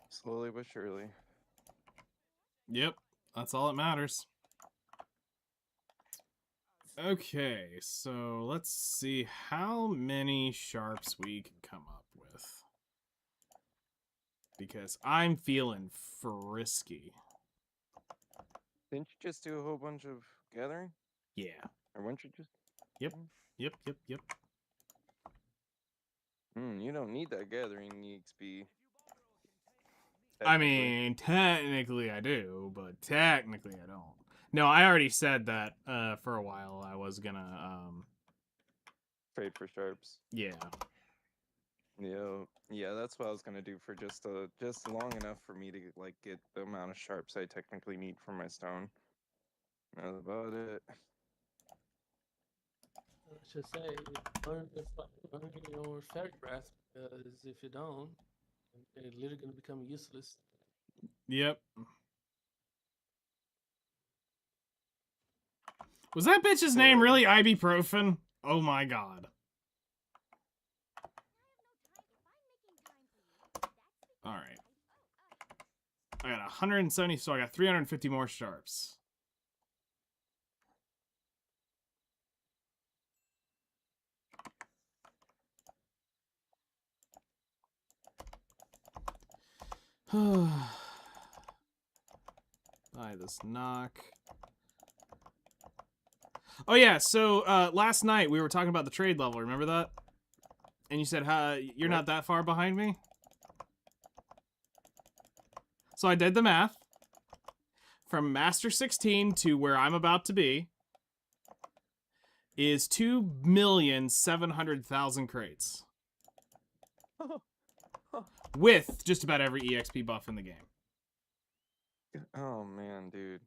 Slowly but surely. Yep, that's all that matters. Okay, so let's see how many sharps we can come up with. Because I'm feeling frisky. Didn't you just do a whole bunch of gathering? Yeah. Or weren't you just Yep. Yep, yep, yep. you don't need that gathering EXP. I Technically. mean, technically I do, but technically I don't. No, I already said that for a while I was gonna, Trade for sharps. yeah. Yeah, that's what I was gonna do for just long enough for me to like get the amount of sharps I technically need for my stone. That's about it. I should say, learn your fairy grasp, because if you don't, they're literally going to become useless. Yep. Was that bitch's name really ibuprofen? Oh my god. Alright. I got 170, so I got 350 more sharps. Buy this knock. Oh yeah, so last night we were talking about the trade level, remember that? And you said, you're not that far behind me? So I did the math. From Master 16 to where I'm about to be is 2,700,000 crates. With just about every EXP buff in the game. Oh man, dude.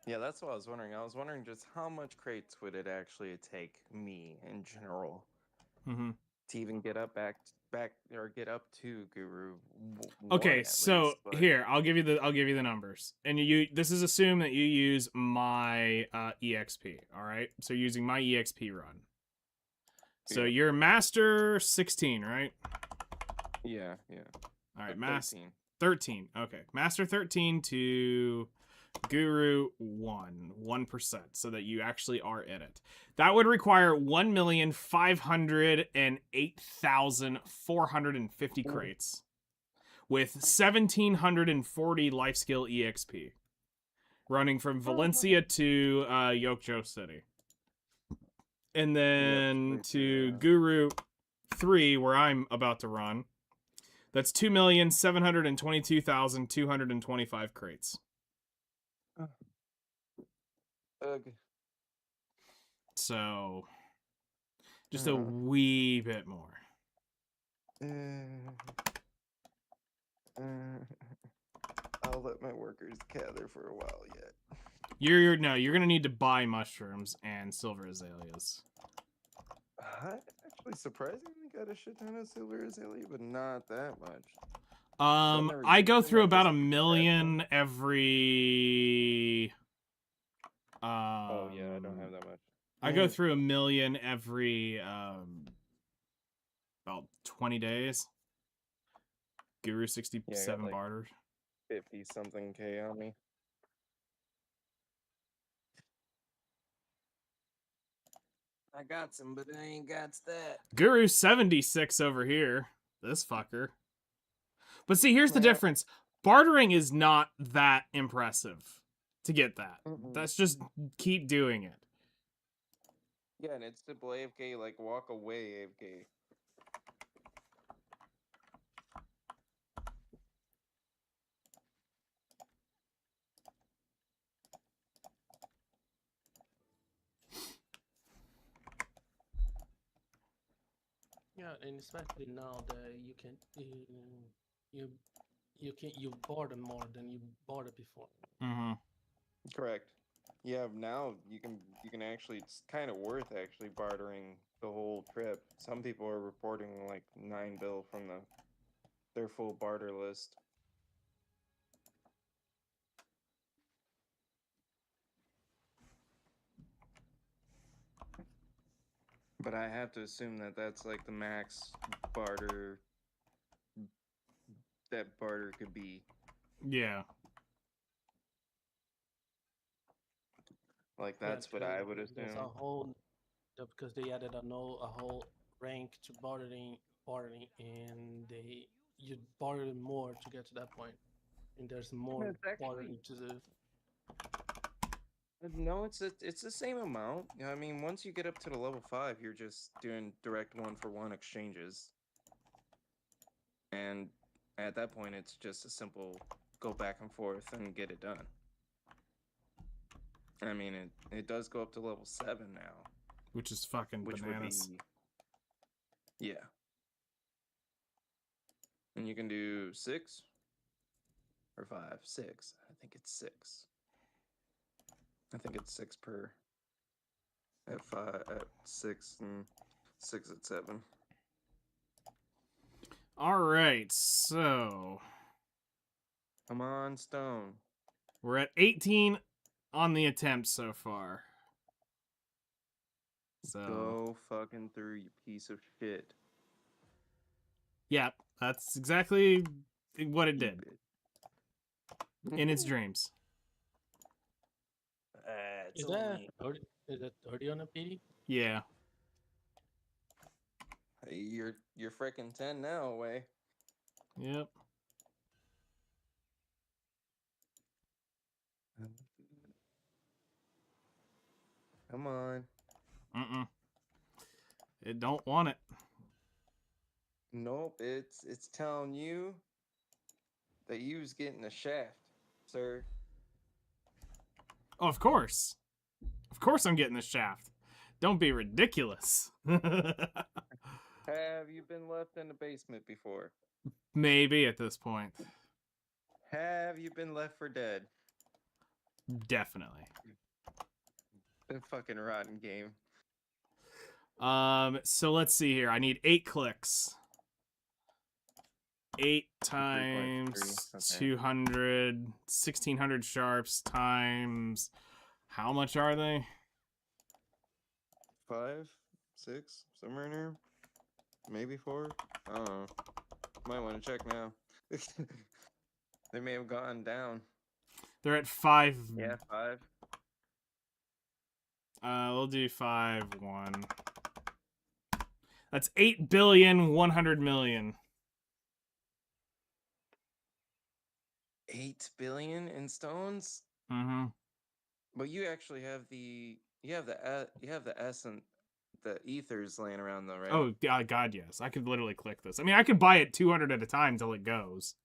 Yeah, that's what I was wondering. I was wondering just how much crates would it actually take me in general to even get up back or get up to Guru. Okay, At so least, but... here I'll give you the numbers, and this is assume that you use my EXP. All right, so using my EXP run. So you're Master 16, right? Yeah. All right, 13. 13. Okay, Master 13 to Guru 1%, so that you actually are in it. That would require 1,508,450 crates with 1,740 life skill EXP, running from Valencia to Yokjo City, and then to Guru 3, where I'm about to run. That's 2,722,225 crates. So, just a wee bit more. I'll let my workers gather for a while yet. You're gonna need to buy mushrooms and silver azaleas. I actually surprisingly got a shit ton of silver azalea, but not that much. never I used go them, through I about just a million every. Oh yeah, I don't have that much. I go through a million every about 20 days. Guru 67 like bartered. 50 something K on me. I got some, but I ain't got that. Guru 76 over here. This fucker. But see, here's the Yeah. difference. Bartering is not that impressive to get that. That's just keep doing it. Yeah, and it's simple AFK, like walk away AFK. Yeah, and especially now that you barter more than you bartered before. Mm-hmm. Correct. Yeah, now you can actually, it's kind of worth actually bartering the whole trip. Some people are reporting like 9 bill from their full barter list. But I have to assume that that's like the max barter that barter could be. Yeah. Like that's what I would assume. There's a whole because they added a whole rank to bartering, and you barter more to get to that point, and there's more It's actually- bartering to do. No, it's the same amount. I mean, once you get up to the level 5, you're just doing direct 1-for-1 exchanges. And at that point, it's just a simple go back and forth and get it done. I mean, it does go up to level 7 now. Which is fucking bananas. Would be... Yeah. And you can do 6 or 5. 6. I think it's 6. I think it's 6 per... At 5, at 6, and 6 at 7. Alright, so... Come on, Stone. We're at 18 on the attempt so far. So... Go fucking through, you piece of shit. Yeah, that's exactly what it did. In its dreams. It's Is that only... 30, is that 30 on a PD? Yeah. Hey, you're freaking 10 now away. Yep. Come on. Mm-mm. It don't want it. Nope, it's telling you that you's getting a shaft, sir. Oh, of course. Of course I'm getting the shaft. Don't be ridiculous. Have you been left in the basement before? Maybe at this point. Have you been left for dead? Definitely. The fucking rotten game. So let's see here. I need 8 clicks. 8 times 200, 1600 sharps times... How much are they? 5, 6, somewhere in here. Maybe 4. I don't know. Might want to check now. They may have gone down. They're at 5. Yeah, 5. We'll do 5, 1. That's 8,100,000,000. 8 billion in stones? Mm-hmm. But you actually have the essence, the ethers laying around though, right? Oh, God, yes. I could literally click this. I mean, I could buy it 200 at a time till it goes.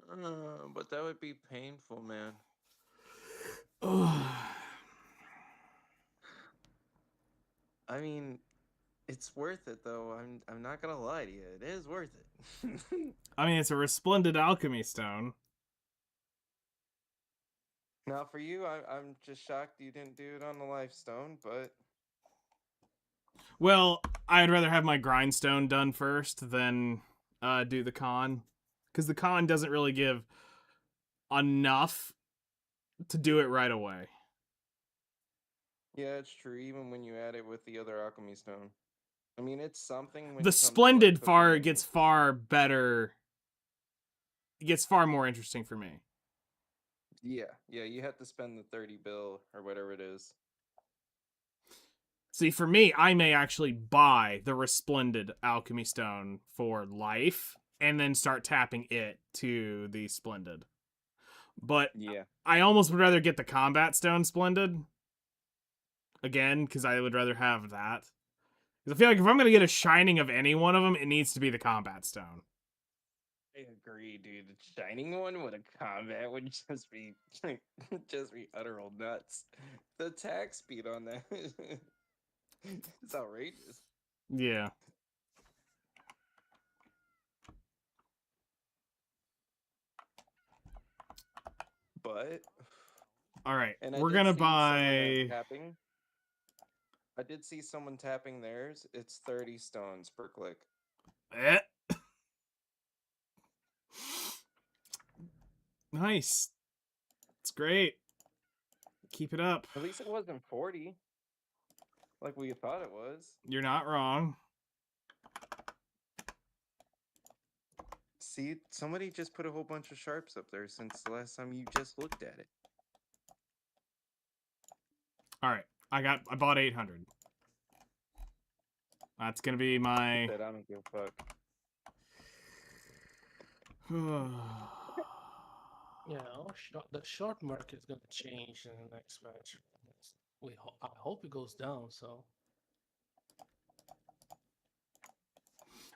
But that would be painful, man. I mean, it's worth it though. I'm not gonna lie to you. It is worth it. I mean, it's a resplendent alchemy stone. Now for you, I'm just shocked you didn't do it on the Lifestone, but Well, I'd rather have my grindstone done first than do the con, because the con doesn't really give enough to do it right away. yeah, it's true. Even when you add it with the other alchemy stone, I mean, it's something when The it comes to like splendid cooking far and gets far better. It gets far more interesting for me. yeah, you have to spend the 30 bill or whatever it is. See, for me, I may actually buy the Resplendent Alchemy Stone for life and then start tapping it to the Splendid. But Yeah, I almost would rather get the Combat Stone Splendid again, because I would rather have that. Because I feel like if I'm going to get a Shining of any one of them, it needs to be the Combat Stone. I agree, dude. The shining one with a combat would just be just be utterly nuts. The attack speed on that it's outrageous. Yeah. But All right. and I We're did going to see someone buy... tapping. I did see someone tapping theirs. It's 30 stones per click. Eh. Nice. It's great. Keep it up. At least it wasn't 40 like we thought it was. You're not wrong. See, somebody just put a whole bunch of sharps up there since the last time you just looked at it. All right. I bought 800. That's going to be my... Said I don't give a fuck. Yeah, the short market is gonna change in the next match. I hope it goes down. So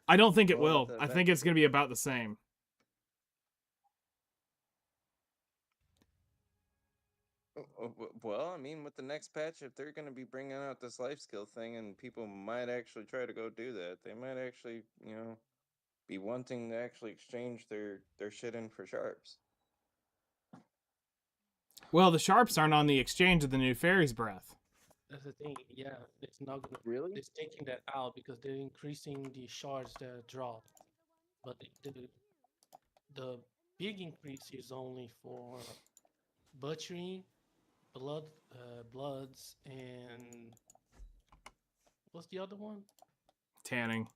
I don't think it Well, will. I think it's going to be about the same. Well, I mean, with the next patch, if they're going to be bringing out this life skill thing, and people might actually try to go do that, they might actually, be wanting to actually exchange their shit in for sharps. Well, the sharps aren't on the exchange of the new Fairy's Breath. that's the thing. Yeah, it's not gonna. Really? It's taking that out because they're increasing the shards that drop, but the big increase is only for butchering, bloods, and what's the other one? Tanning.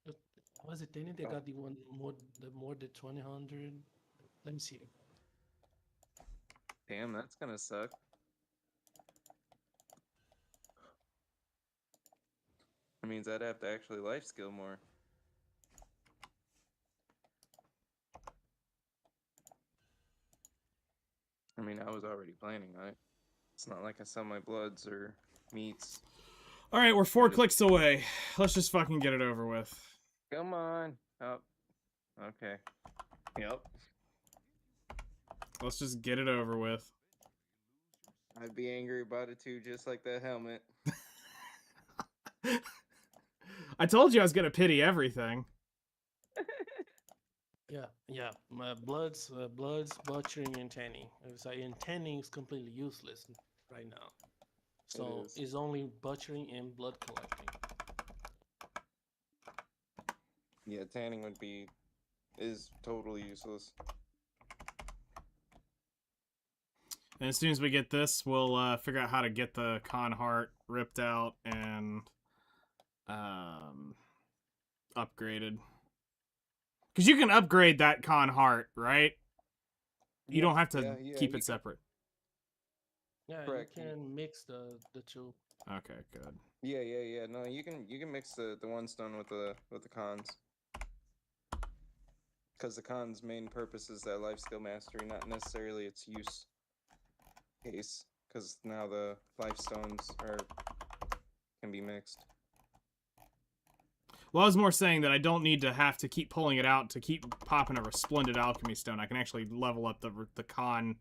Uh, Was it Danny that got the one more than 2000? Let me see. Damn, that's gonna suck. It means I'd have to actually life skill more. I mean, I was already planning on it. It's not like I sell my bloods or meats. All right, we're 4 just- clicks away. Let's just fucking get it over with. Come on. Oh, okay. Yep. Let's just get it over with. I'd be angry about it too, just like that helmet. I told you I was going to pity everything. Yeah. My bloods, butchering, and tanning. And tanning is completely useless right now. So is. it's only butchering and blood collecting. Yeah, tanning is totally useless. And as soon as we get this, we'll figure out how to get the con heart ripped out and upgraded. Because you can upgrade that con heart, right? You don't have to keep it separate. Yeah, Correct. you can mix the two. Okay, good. Yeah. No, you can mix the one stone with the cons. Because the con's main purpose is that life skill mastery, not necessarily its use case. Because now the life stones can be mixed. Well, I was more saying that I don't need to have to keep pulling it out to keep popping a Resplendent Alchemy Stone. I can actually level up the con,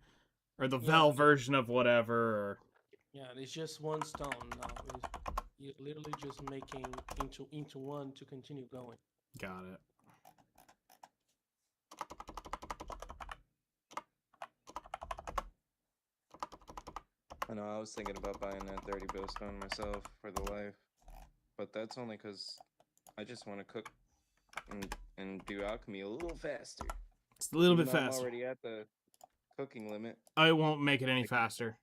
or the Vell version of whatever. Or... Yeah, it's just one stone now. You're literally just making into one to continue going. Got it. I know I was thinking about buying that 30 bill stone myself for the life, but that's only because I just want to cook and do alchemy a little faster. It's a little Even bit though I'm faster. already at the cooking limit. I won't make it any Like- faster.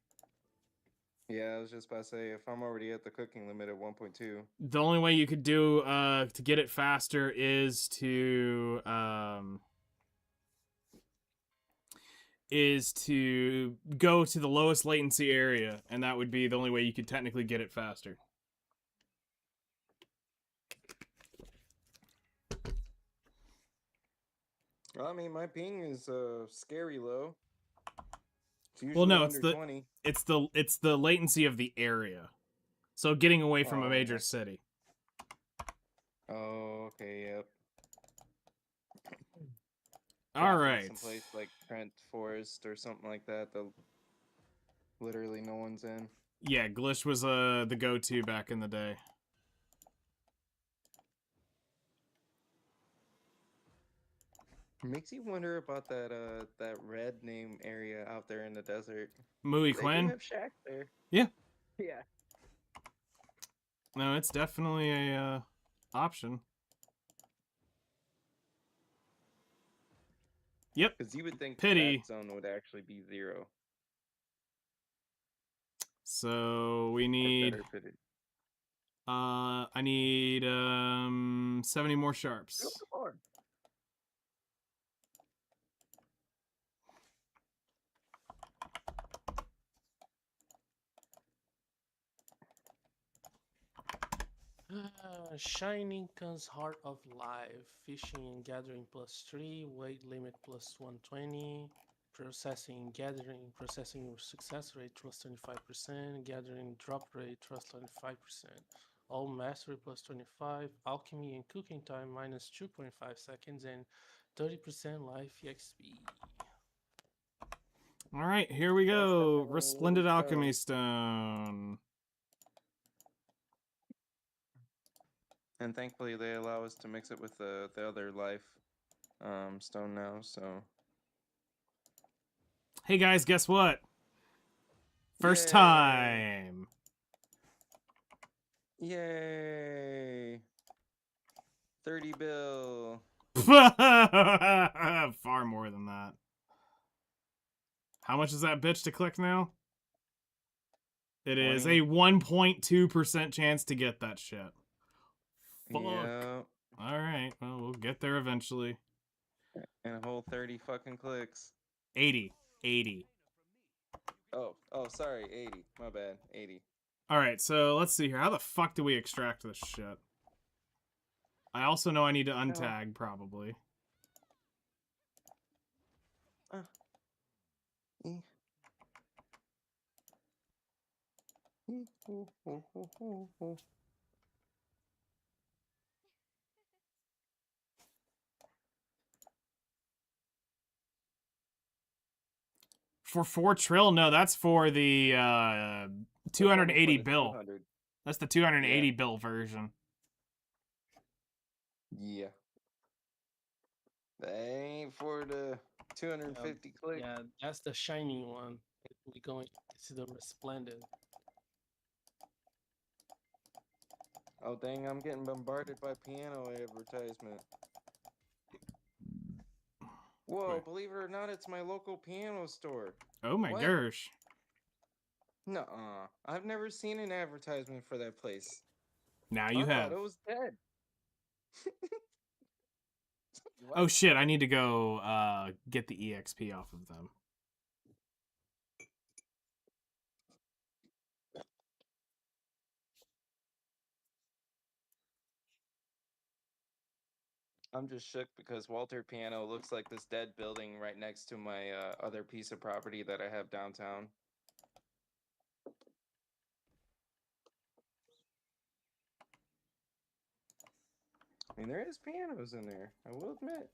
Yeah, I was just about to say, if I'm already at the cooking limit at 1.2. The only way you could do to get it faster is to go to the lowest latency area, and that would be the only way you could technically get it faster. Well, I mean, my ping is scary low. It's usually Well, no, under 20. it's the latency of the area. So getting away from a Oh, major yeah. city. Oh, okay, yep. All Probably right. Someplace like Trent Forest or something like that that literally no one's in. Yeah, Glish was the go-to back in the day. Makes you wonder about that red name area out there in the desert. Mooey They Quinn. do have shacks there. Yeah. Yeah. No, it's definitely a option. Yep. Because you would think Pity. that zone would actually be 0. So we Or need better pity. I need 70 more sharps. Shining Kun's Heart of Life. Fishing and gathering +3. Weight limit +120. Processing gathering. Processing success rate +25%. Gathering drop rate +25%. All mastery +25. Alchemy and cooking time -2.5 seconds. And 30% life EXP. All right, here we That's go. definitely Resplendent really Alchemy fun. Stone. And thankfully they allow us to mix it with the other life stone now, so Hey guys, guess what? First Yay! time. Yay! 30 bill. Far more than that. How much is that bitch to click now? It is 20. a 1.2% chance to get that shit. Fuck. Yeah. Alright, well, we'll get there eventually. And a whole 30 fucking clicks. 80. 80. Oh, sorry, 80. My bad, 80. Alright, so let's see here. How the fuck do we extract this shit? I also know I need to untag, probably. For 4 trill? No, that's for the 280 bill. 200. That's the 280 bill version. Yeah. That ain't for the 250 click. Yeah, that's the shining one. We're going to see the Resplendent. Oh dang, I'm getting bombarded by piano advertisement. Whoa, Wait. believe it or not, it's my local piano store. Oh my What? gosh. Nuh-uh. I've never seen an advertisement for that place. Now you I have. thought it was dead. Oh shit, I need to go get the EXP off of them. I'm just shook because Walter Piano looks like this dead building right next to my other piece of property that I have downtown. I mean, there is pianos in there, I will admit.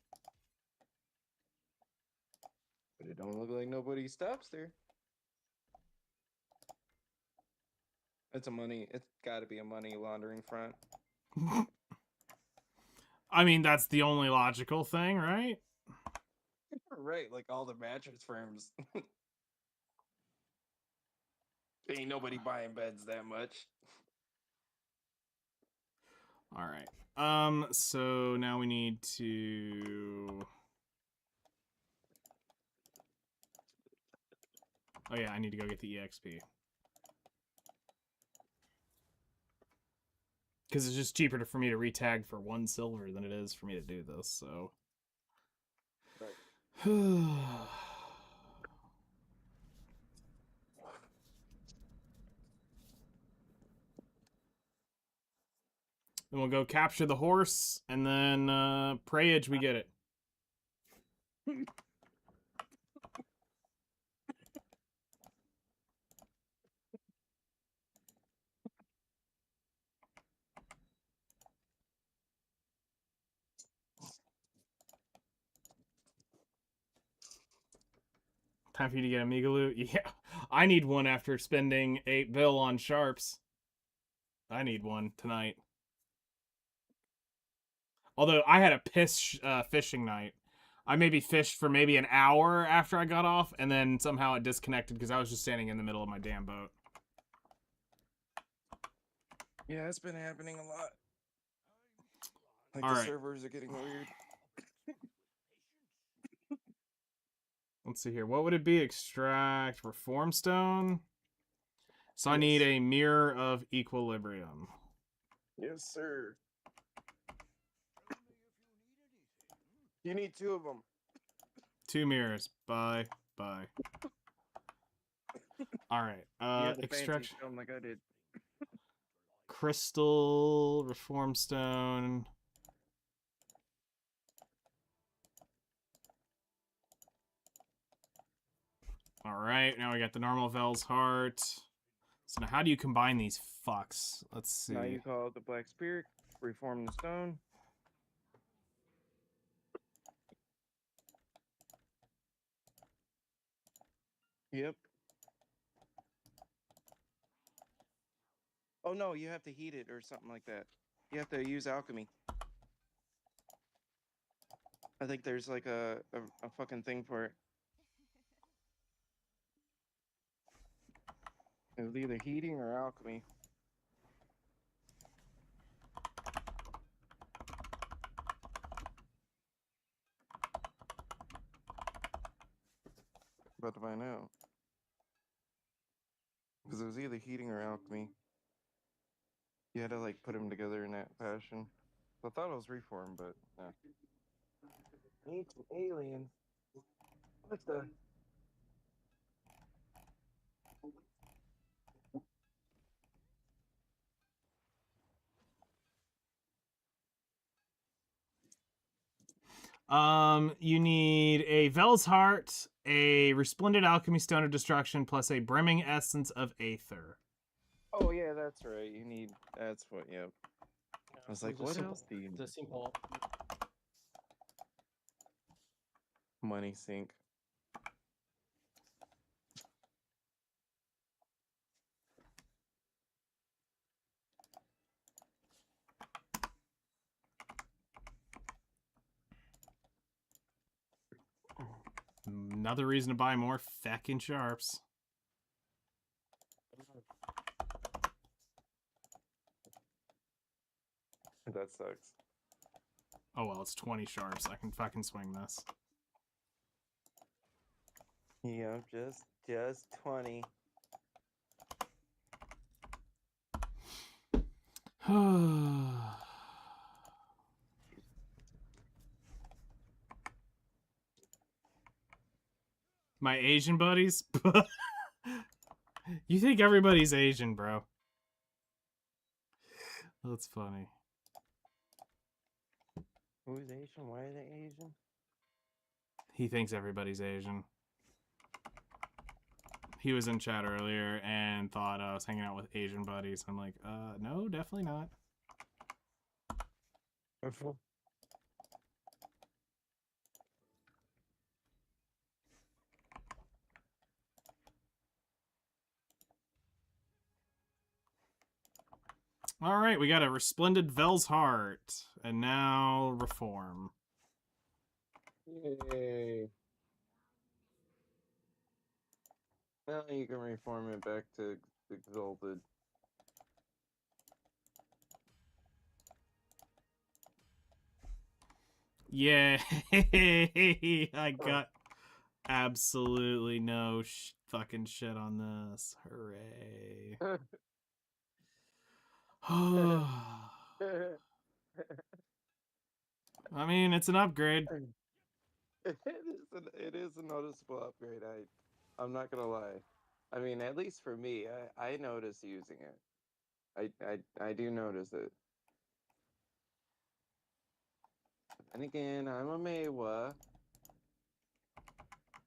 But it don't look like nobody stops there. It's gotta be a money laundering front. I mean, that's the only logical thing, right? Right, like all the mattress firms. Ain't nobody buying beds that much. All right. So now we need to. Oh yeah, I need to go get the EXP. Because it's just cheaper for me to retag for 1 silver than it is for me to do this, so. Right. Then we'll go capture the horse, and then prayage we get it. Time for you to get a Migaloo? Yeah, I need one after spending 8 bill on sharps. I need one tonight. Although I had a fishing night. I maybe fished for maybe an hour after I got off, and then somehow it disconnected because I was just standing in the middle of my damn boat. Yeah, it's been happening a lot. Like All the right. servers are getting weird. Let's see here. What would it be? Extract Reform Stone. So I Yes. need a Mirror of Equilibrium. Yes, sir. You need 2 of them. 2 mirrors. Bye. Bye. All right. Extraction. Like I did. Crystal, Reform Stone. All right, now we got the normal Vell's Heart. So now how do you combine these fucks? Let's see. Now you call it the Black Spirit, reform the stone. Yep. Oh no, you have to heat it or something like that. You have to use alchemy. I think there's like a fucking thing for it. It was either heating or alchemy. About to find out. Because it was either heating or alchemy. You had to like put them together in that fashion. I thought it was reform, but no. Need some alien. What the? You need a Vell's Heart, a Resplendent Alchemy Stone of Destruction, plus a Brimming Essence of Aether. Oh yeah, that's right. You need. That's what. Yep. I was like, what else do you need? The simple. Money sink. Another reason to buy more feckin' sharps. That sucks. Oh well, it's 20 sharps. I can fucking swing this. Yeah, just 20. My Asian buddies? You think everybody's Asian, bro. That's funny. Who's Asian? Why are they Asian? He thinks everybody's Asian. He was in chat earlier and thought I was hanging out with Asian buddies. I'm like, no, definitely not. All right, we got a Resplendent Vell's Heart, and now Reform. Yay. Well, you can reform it back to exalted. Yeah, I got absolutely no fucking shit on this. Hooray. I mean, it's an upgrade. It is a noticeable upgrade. I'm not gonna lie. I mean, at least for me, I notice using it. I do notice it. And again, I'm a Maewa.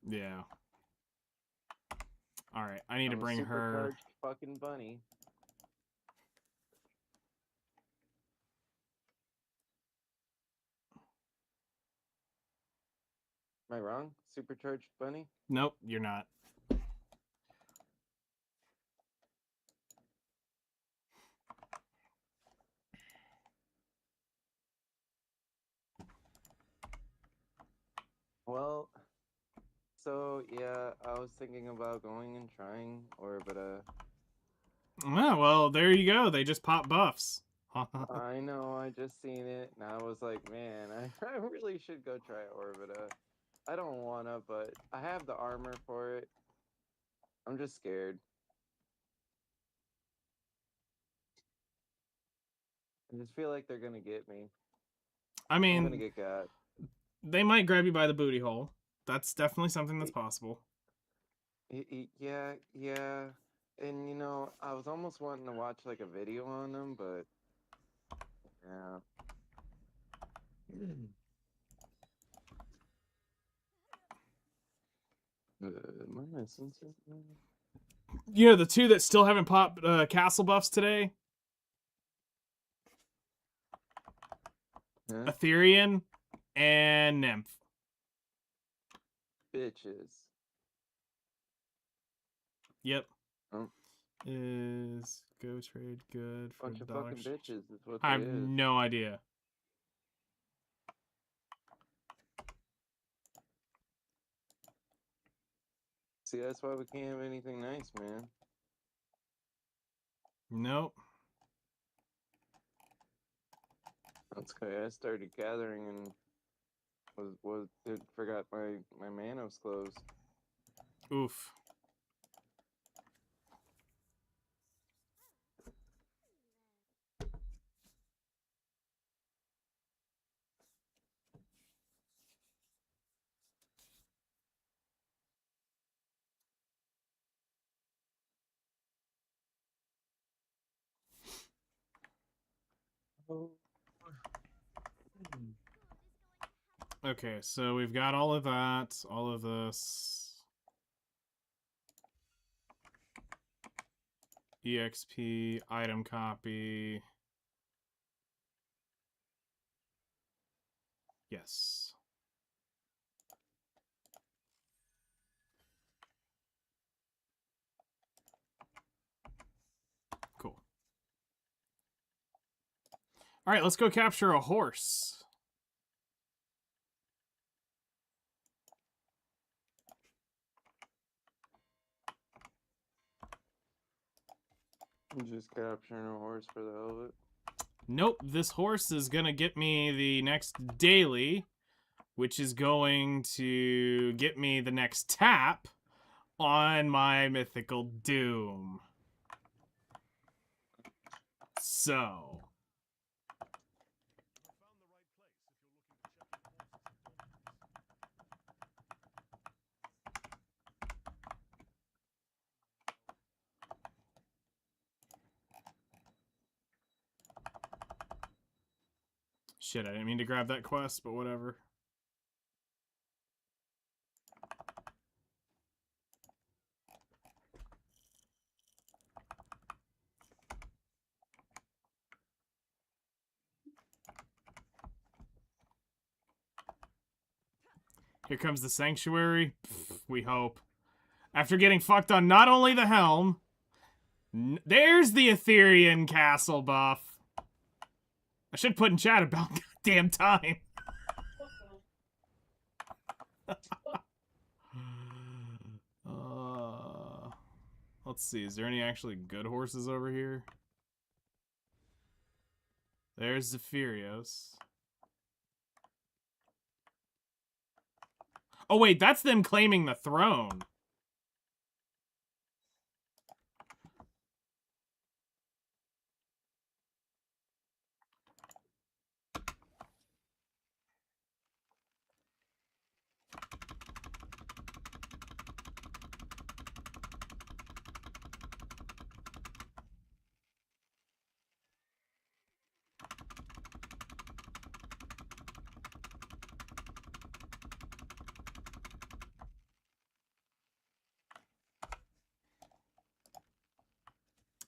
Yeah. All right, I need to I'm a bring her. supercharged fucking bunny. Am I wrong? Supercharged bunny? Nope, you're not. Well, so yeah, I was thinking about going and trying Orbita. Yeah, well, there you go. They just pop buffs. I know, I just seen it, and I was like, man, I really should go try Orbita. I don't wanna, but I have the armor for it. I'm just scared. I just feel like they're gonna get me. I I'm gonna mean, get got. they might grab you by the booty hole. That's definitely something that's possible. Yeah, yeah. And you know, I was almost wanting to watch like a video on them, but yeah. Am I missing something? You know, the two that still haven't popped castle buffs today? Huh? Etherean and Nymph. Bitches. Yep. Oh, Is go trade good for bunch the of dollar fucking exchange? bitches is what I they have is. no idea. See, that's why we can't have anything nice, man. Nope. That's okay. I started gathering and forgot my Manos closed. Oof. Oh. Okay, so we've got all of that, all of this. EXP, item copy. Yes. Cool. All right, let's go capture a horse. I'm just capturing a horse for the hell of it. Nope, this horse is going to get me the next daily, which is going to get me the next tap on my mythical doom. So, shit, I didn't mean to grab that quest, but whatever. Here comes the sanctuary. Pfft, we hope. After getting fucked on not only the helm, there's the Etherean castle buff. I should put in chat about goddamn time. Let's see. Is there any actually good horses over here? There's Zephirios. Oh, wait. That's them claiming the throne.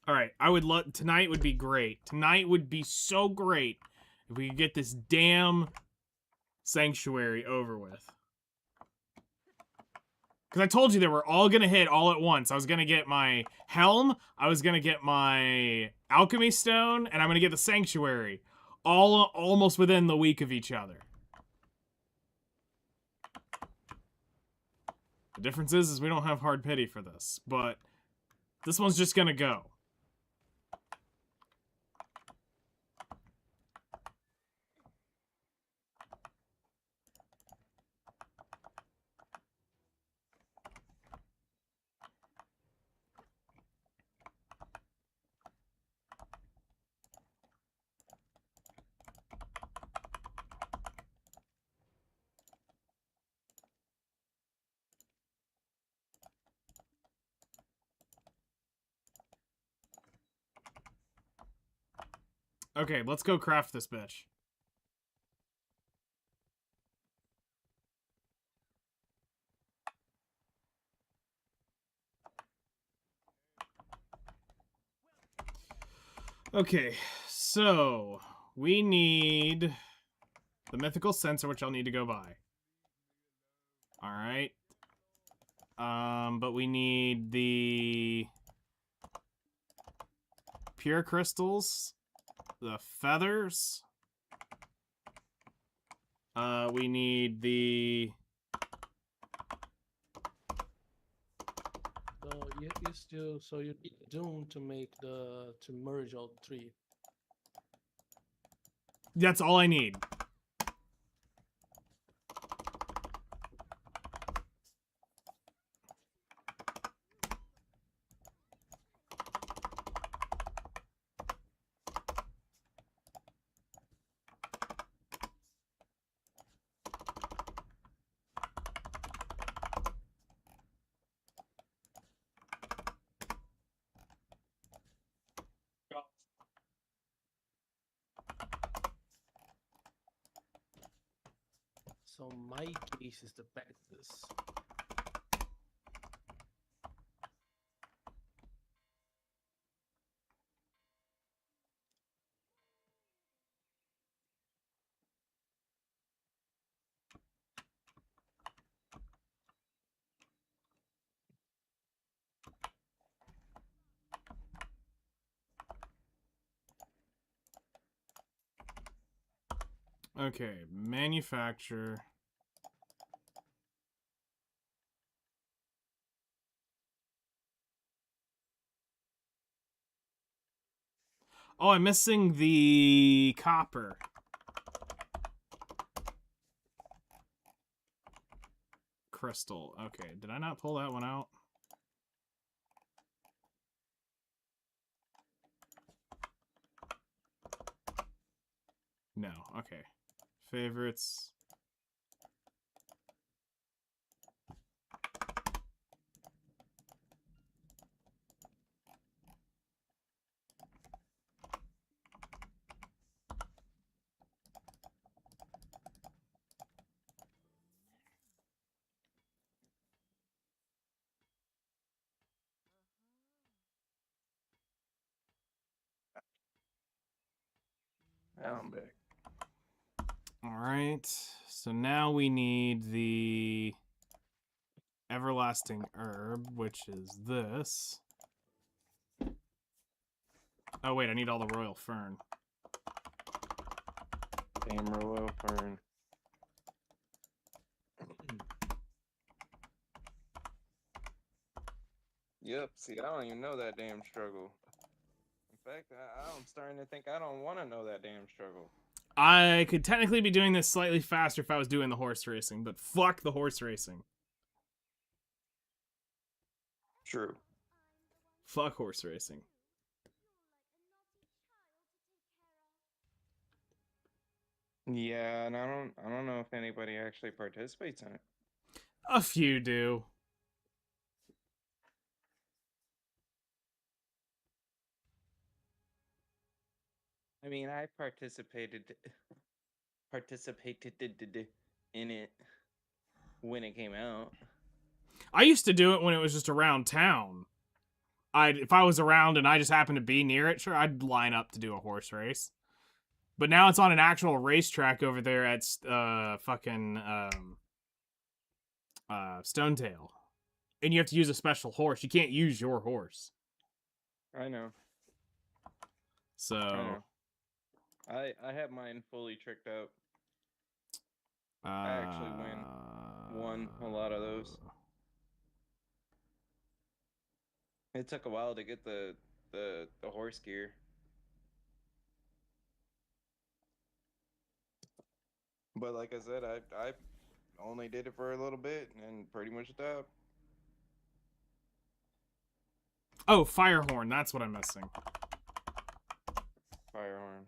All right, I would love tonight would be great. Tonight would be so great if we could get this damn sanctuary over with. Because I told you they were all gonna hit all at once. I was gonna get my helm, I was gonna get my alchemy stone, and I'm gonna get the sanctuary, all almost within the week of each other. The difference is we don't have hard pity for this, but this one's just gonna go. Okay, let's go craft this bitch. Okay, so we need the mythical sensor, which I'll need to go buy. All right. But we need the pure crystals, the feathers. We need the. So you need Doom to make to merge all three. That's all I need. So my case is the Pegasus. Okay, manufacture. Oh, I'm missing the copper. Crystal. Okay, did I not pull that one out? No, okay. Favorites. Now I'm back. All right. So now we need the everlasting herb, which is this. Oh wait, I need all the royal fern. Damn royal fern. Yep. See, I don't even know that damn struggle. In fact, I'm starting to think I don't want to know that damn struggle. I could technically be doing this slightly faster if I was doing the horse racing, but fuck the horse racing. True. Fuck horse racing. Yeah, and I don't know if anybody actually participates in it. A few do. I mean, I participated in it when it came out. I used to do it when it was just around town. If I was around and I just happened to be near it, sure, I'd line up to do a horse race. But now it's on an actual racetrack over there at fucking Stonetail, and you have to use a special horse. You can't use your horse. I know. So I know. I have mine fully tricked out. I actually won a lot of those. It took a while to get the horse gear. But like I said, I only did it for a little bit and pretty much stopped. Oh, Firehorn, that's what I'm missing. Firehorn.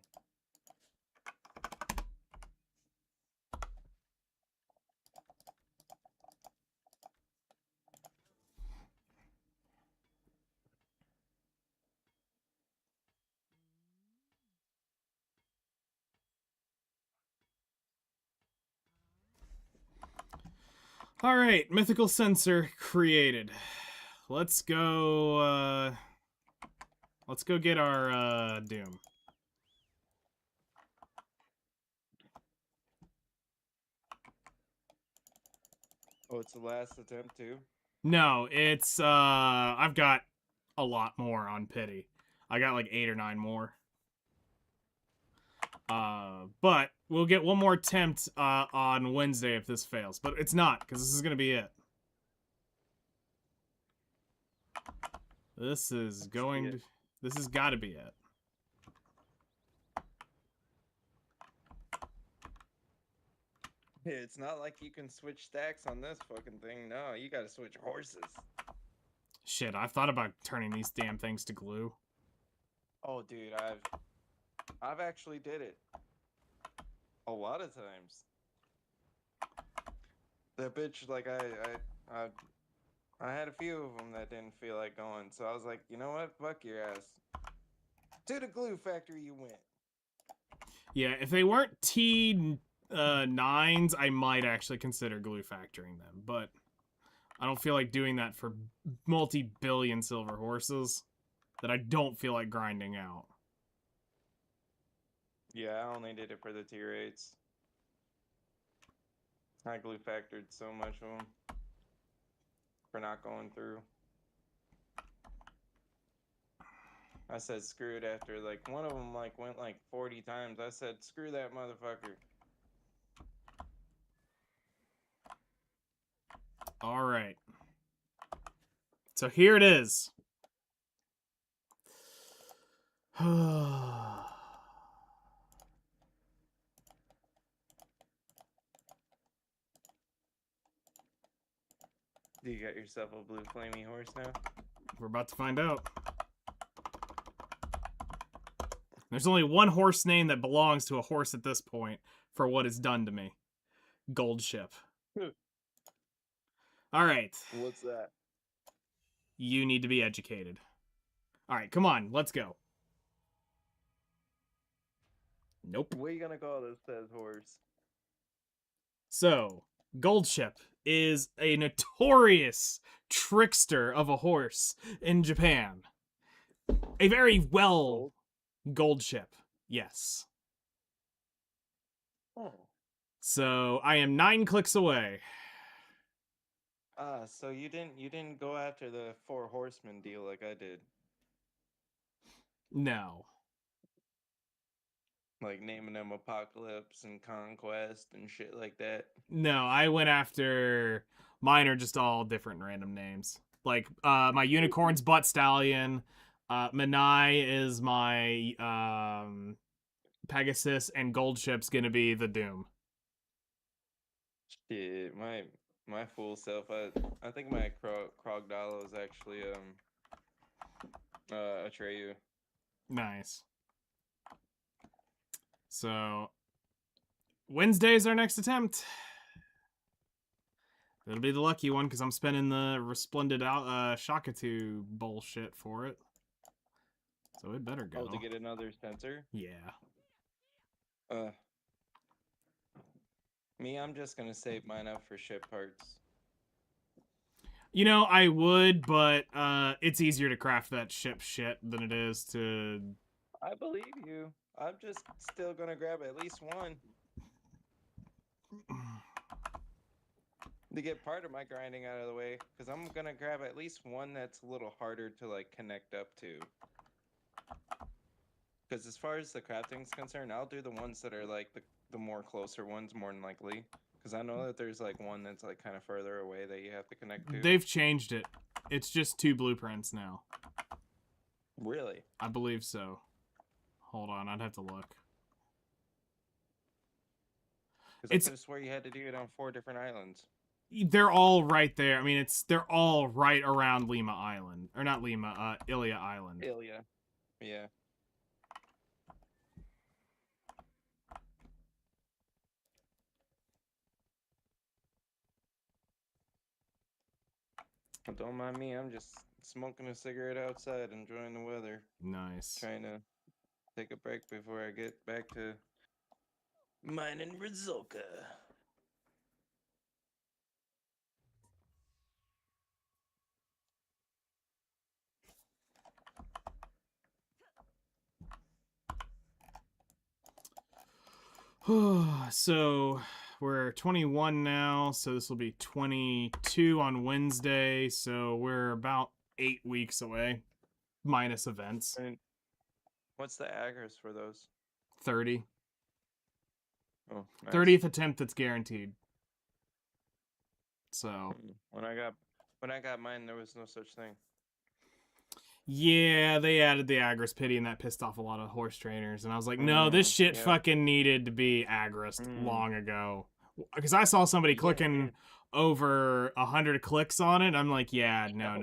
All right, mythical sensor created. Let's go. Let's go get our Doom. Oh, it's the last attempt too. No, it's I've got a lot more on pity. I got like 8 or 9 more. But we'll get one more attempt on Wednesday if this fails. But it's not, because this is gonna be it. This is going to. This has got to be it. It's not like you can switch stacks on this fucking thing. No, you gotta switch horses. Shit, I've thought about turning these damn things to glue. Oh, dude, I've actually did it a lot of times. That bitch, like I had a few of them that didn't feel like going, so I was like, you know what? Fuck your ass. To the glue factory you went. Yeah, if they weren't T9s, I might actually consider glue factoring them, but I don't feel like doing that for multi-billion silver horses that I don't feel like grinding out. Yeah, I only did it for the tier 8s. I glue factored so much of them for not going through. I said screw it after like one of them like went like 40 times. I said screw that motherfucker. All right. So here it is. You got yourself a blue flamey horse now? We're about to find out. There's only one horse name that belongs to a horse at this point for what it's done to me. Gold Ship. All right. What's that? You need to be educated. All right, come on, let's go. Nope. What are you gonna call this says horse? So, Gold Ship is a notorious trickster of a horse in Japan. A very well gold ship, yes. Oh. So I am 9 clicks away. So you didn't go after the 4 horsemen deal like I did. No. Like naming them Apocalypse and Conquest and shit like that. No, I went after... Mine are just all different random names. Like, my unicorn's Butt Stallion. Manai is my Pegasus, and Gold Ship's gonna be the Doom. Shit, my full self. I think my Crocodile is actually Atreyu. Nice. So Wednesday's our next attempt. It'll be the lucky one because I'm spending the Resplendent Shakatu bullshit for it. So it better go. Oh, to get another sensor? Yeah. Me, I'm just gonna save mine up for ship parts. You know, I would, but it's easier to craft that ship shit than it is to... I believe you. I'm just still gonna grab at least one. To get part of my grinding out of the way, because I'm gonna grab at least one that's a little harder to like connect up to. Because as far as the crafting's concerned, I'll do the ones that are like the more closer ones more than likely. Because I know that there's like one that's like kind of further away that you have to connect to. They've changed it. It's just 2 blueprints now. Really? I believe so. Hold on, I'd have to look. Because I could have swore you had to do it on 4 different islands. They're all right there. I mean, they're all right around Lima Island. Or not Lima, Ilia Island. Ilia. Yeah. Don't mind me, I'm just smoking a cigarette outside, enjoying the weather. Nice. Trying to take a break before I get back to mining Rizulka. So we're 21 now, so this will be 22 on Wednesday, so we're about 8 weeks away, minus events. And what's the aggers for those? 30. Oh, nice. 30th attempt that's guaranteed. So when I got mine, there was no such thing. yeah, they added the Agris Pity, and that pissed off a lot of horse trainers. And I was like, no, this shit fucking needed to be Agris long ago. Because I saw somebody clicking over 100 clicks on it. I'm like, yeah, no.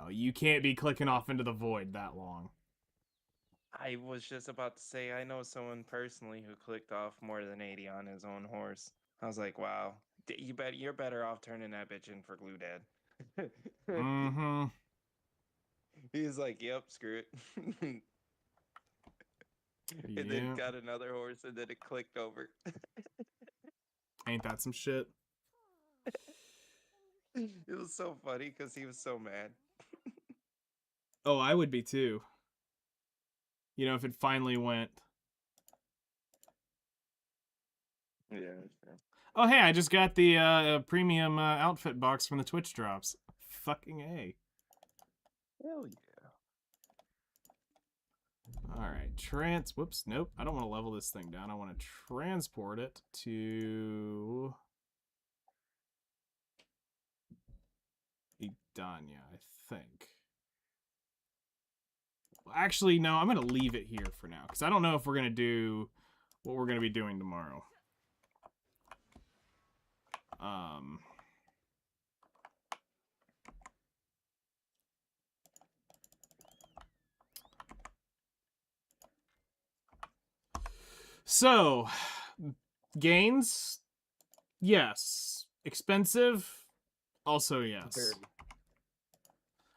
You can't be clicking off into the void that long. I was just about to say, I know someone personally who clicked off more than 80 on his own horse. I was like, wow, you're better off turning that bitch in for Glue Dad. Mm-hmm. He's like, yep, screw it. And then got another horse, and then it clicked over. Ain't that some shit? It was so funny because he was so mad. Oh, I would be too. You know, if it finally went. Yeah, that's true. Oh, hey, I just got the premium outfit box from the Twitch drops. Fucking A. Hell yeah. Alright, whoops, nope. I don't want to level this thing down. I want to transport it to Idanya, I think. Well, actually, no, I'm going to leave it here for now, because I don't know if we're going to do what we're going to be doing tomorrow. So, gains? Yes. Expensive? Also yes.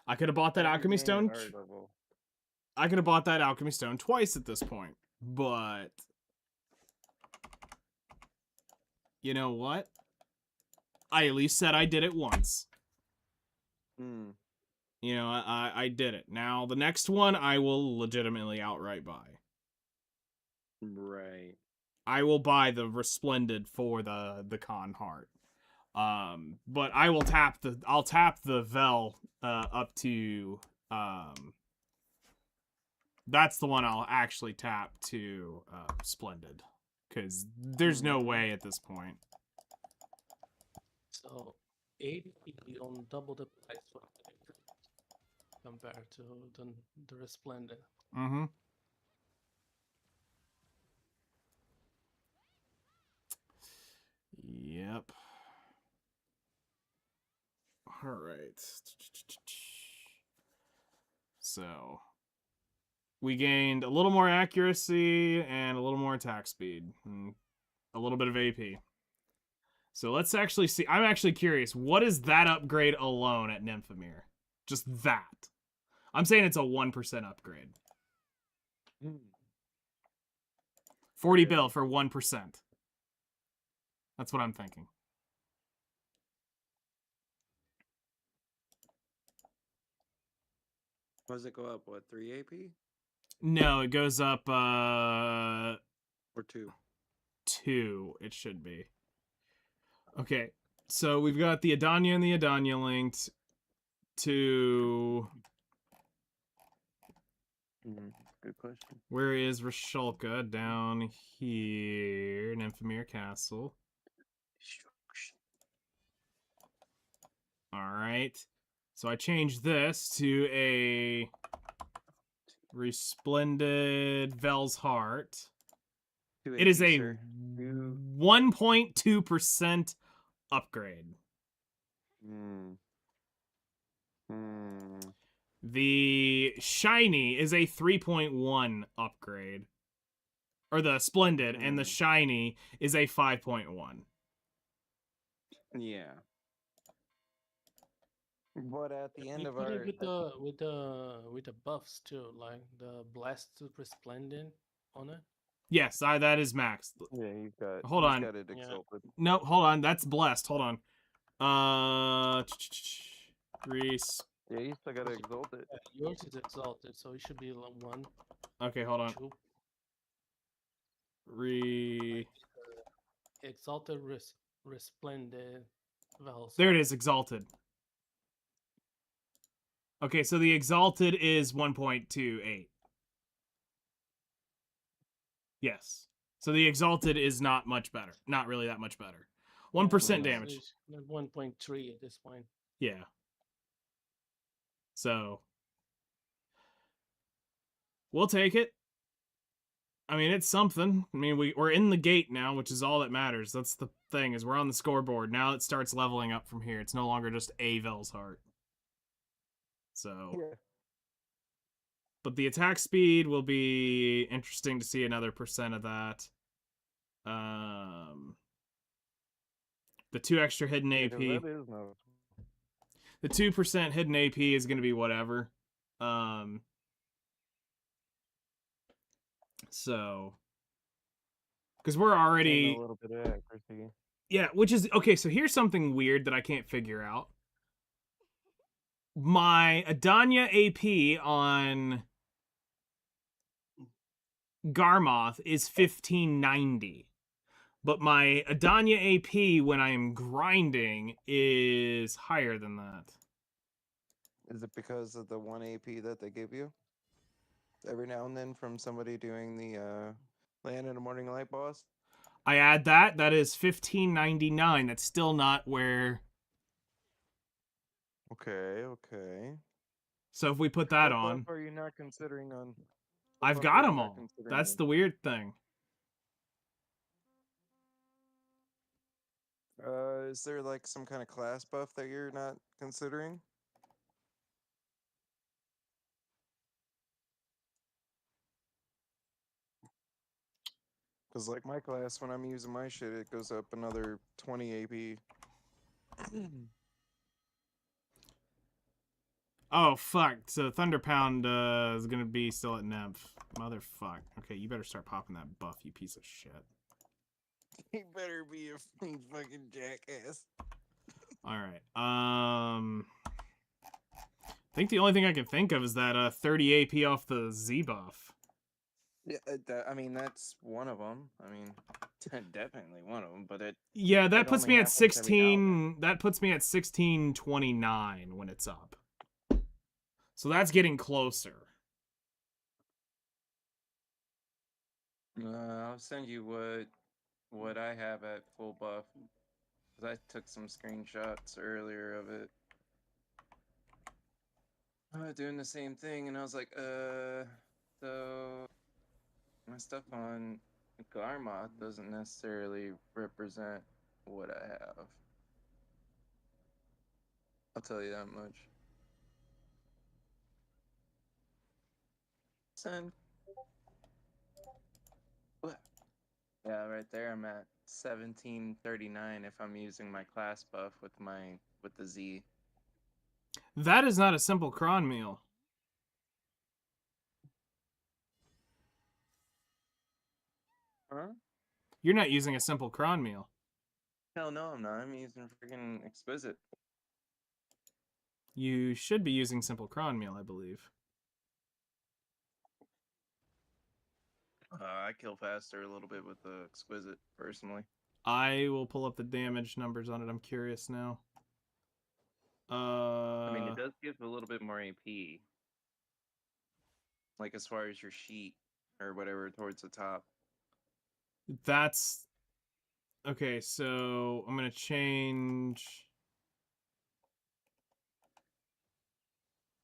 I could have bought that alchemy stone. I could have bought that alchemy stone twice at this point. But you know what? I at least said I did it once. You know, I did it. Now, the next one I will legitimately outright buy. Right. I will buy the Resplendent for the Con Heart. But I will tap the Vell up to that's the one I'll actually tap to Splendid, because there's no way at this point. So 80 on double the price for compared to the Resplendent. Mm-hmm. Yep. All right. So we gained a little more accuracy and a little more attack speed and a little bit of AP. So let's actually see. I'm actually curious. What is that upgrade alone at Nymphomere? Just that. I'm saying it's a 1% upgrade. 40 bill for 1%. That's what I'm thinking. Does it go up? What, 3 AP No, it goes up or 2? 2. It should be. Okay. So we've got the Adanya and the Adanya linked to Good question. where is Rasholka? Down here, Nymphomere Castle. All right. So I changed this to a Resplendent Vell's Heart. It is a 1.2% upgrade. The Shiny is a 3.1 upgrade. Or the Splendid, and the Shiny is a 5.1. Yeah. But at the end You of put our it with the buffs too, like the Blast Resplendent on it. Yes, that is max. yeah, he's got Got it Yeah. exalted. No, hold on. That's blessed. Hold on. Reese. Yeah, he's still got it exalted. Yeah, yours is exalted, so it should be like 1, Okay, hold on. 2. Exalted Resplendent Vels. There it is, exalted. Okay, so the exalted is 1.28. Yes. So the exalted is not much better. Not really that much better. 1% damage. It's 1.3 at this point. Yeah. So we'll take it. I mean, it's something. I mean, we're in the gate now, which is all that matters. That's the thing, is we're on the scoreboard. Now it starts leveling up from here. It's no longer just a Vell's Heart. So Yeah. but the attack speed will be interesting to see another percent of that. The 2 extra hidden AP. That is no. The 2% hidden AP is going to be whatever. So because we're already a little bit of accuracy. Yeah, which is okay. So here's something weird that I can't figure out. My Adanya AP on Garmoth is 1590. But my Adanya AP when I am grinding is higher than that. Is it because of the 1 AP that they give you? Every now and then from somebody doing the Land in the Morning Light boss? I add that. That is 1599. That's still not where. Okay. So if we put that What on, buff are you not considering on? I've got them all. That's the weird thing. Is there like some kind of class buff that you're not considering? Because like my class, when I'm using my shit, it goes up another 20 AP. Oh, fuck. So Thunder Pound is going to be still at Nymph. Motherfuck. Okay, you better start popping that buff, you piece of shit. He better be a fucking jackass. Alright. I think the only thing I can think of is that 30 AP off the Z buff. Yeah, I mean, that's one of them. I mean, definitely one of them, but it... Yeah, that puts me at 16... then. That puts me at 1629 when it's up. So that's getting closer. I'll send you what I have at full buff. 'Cause I took some screenshots earlier of it. Doing the same thing, and I was like, so my stuff on Garmoth doesn't necessarily represent what I have. I'll tell you that much. Send. What? Yeah, right there I'm at 1739 if I'm using my class buff with the Z. That is not a simple cron meal. Huh? You're not using a simple cron meal. Hell no, I'm not. I'm using freaking exquisite. You should be using simple cron meal, I believe. I kill faster a little bit with the exquisite, personally. I will pull up the damage numbers on it. I'm curious now. I mean, it does give a little bit more AP. Like, as far as your sheet or whatever towards the top. That's okay. So I'm gonna change.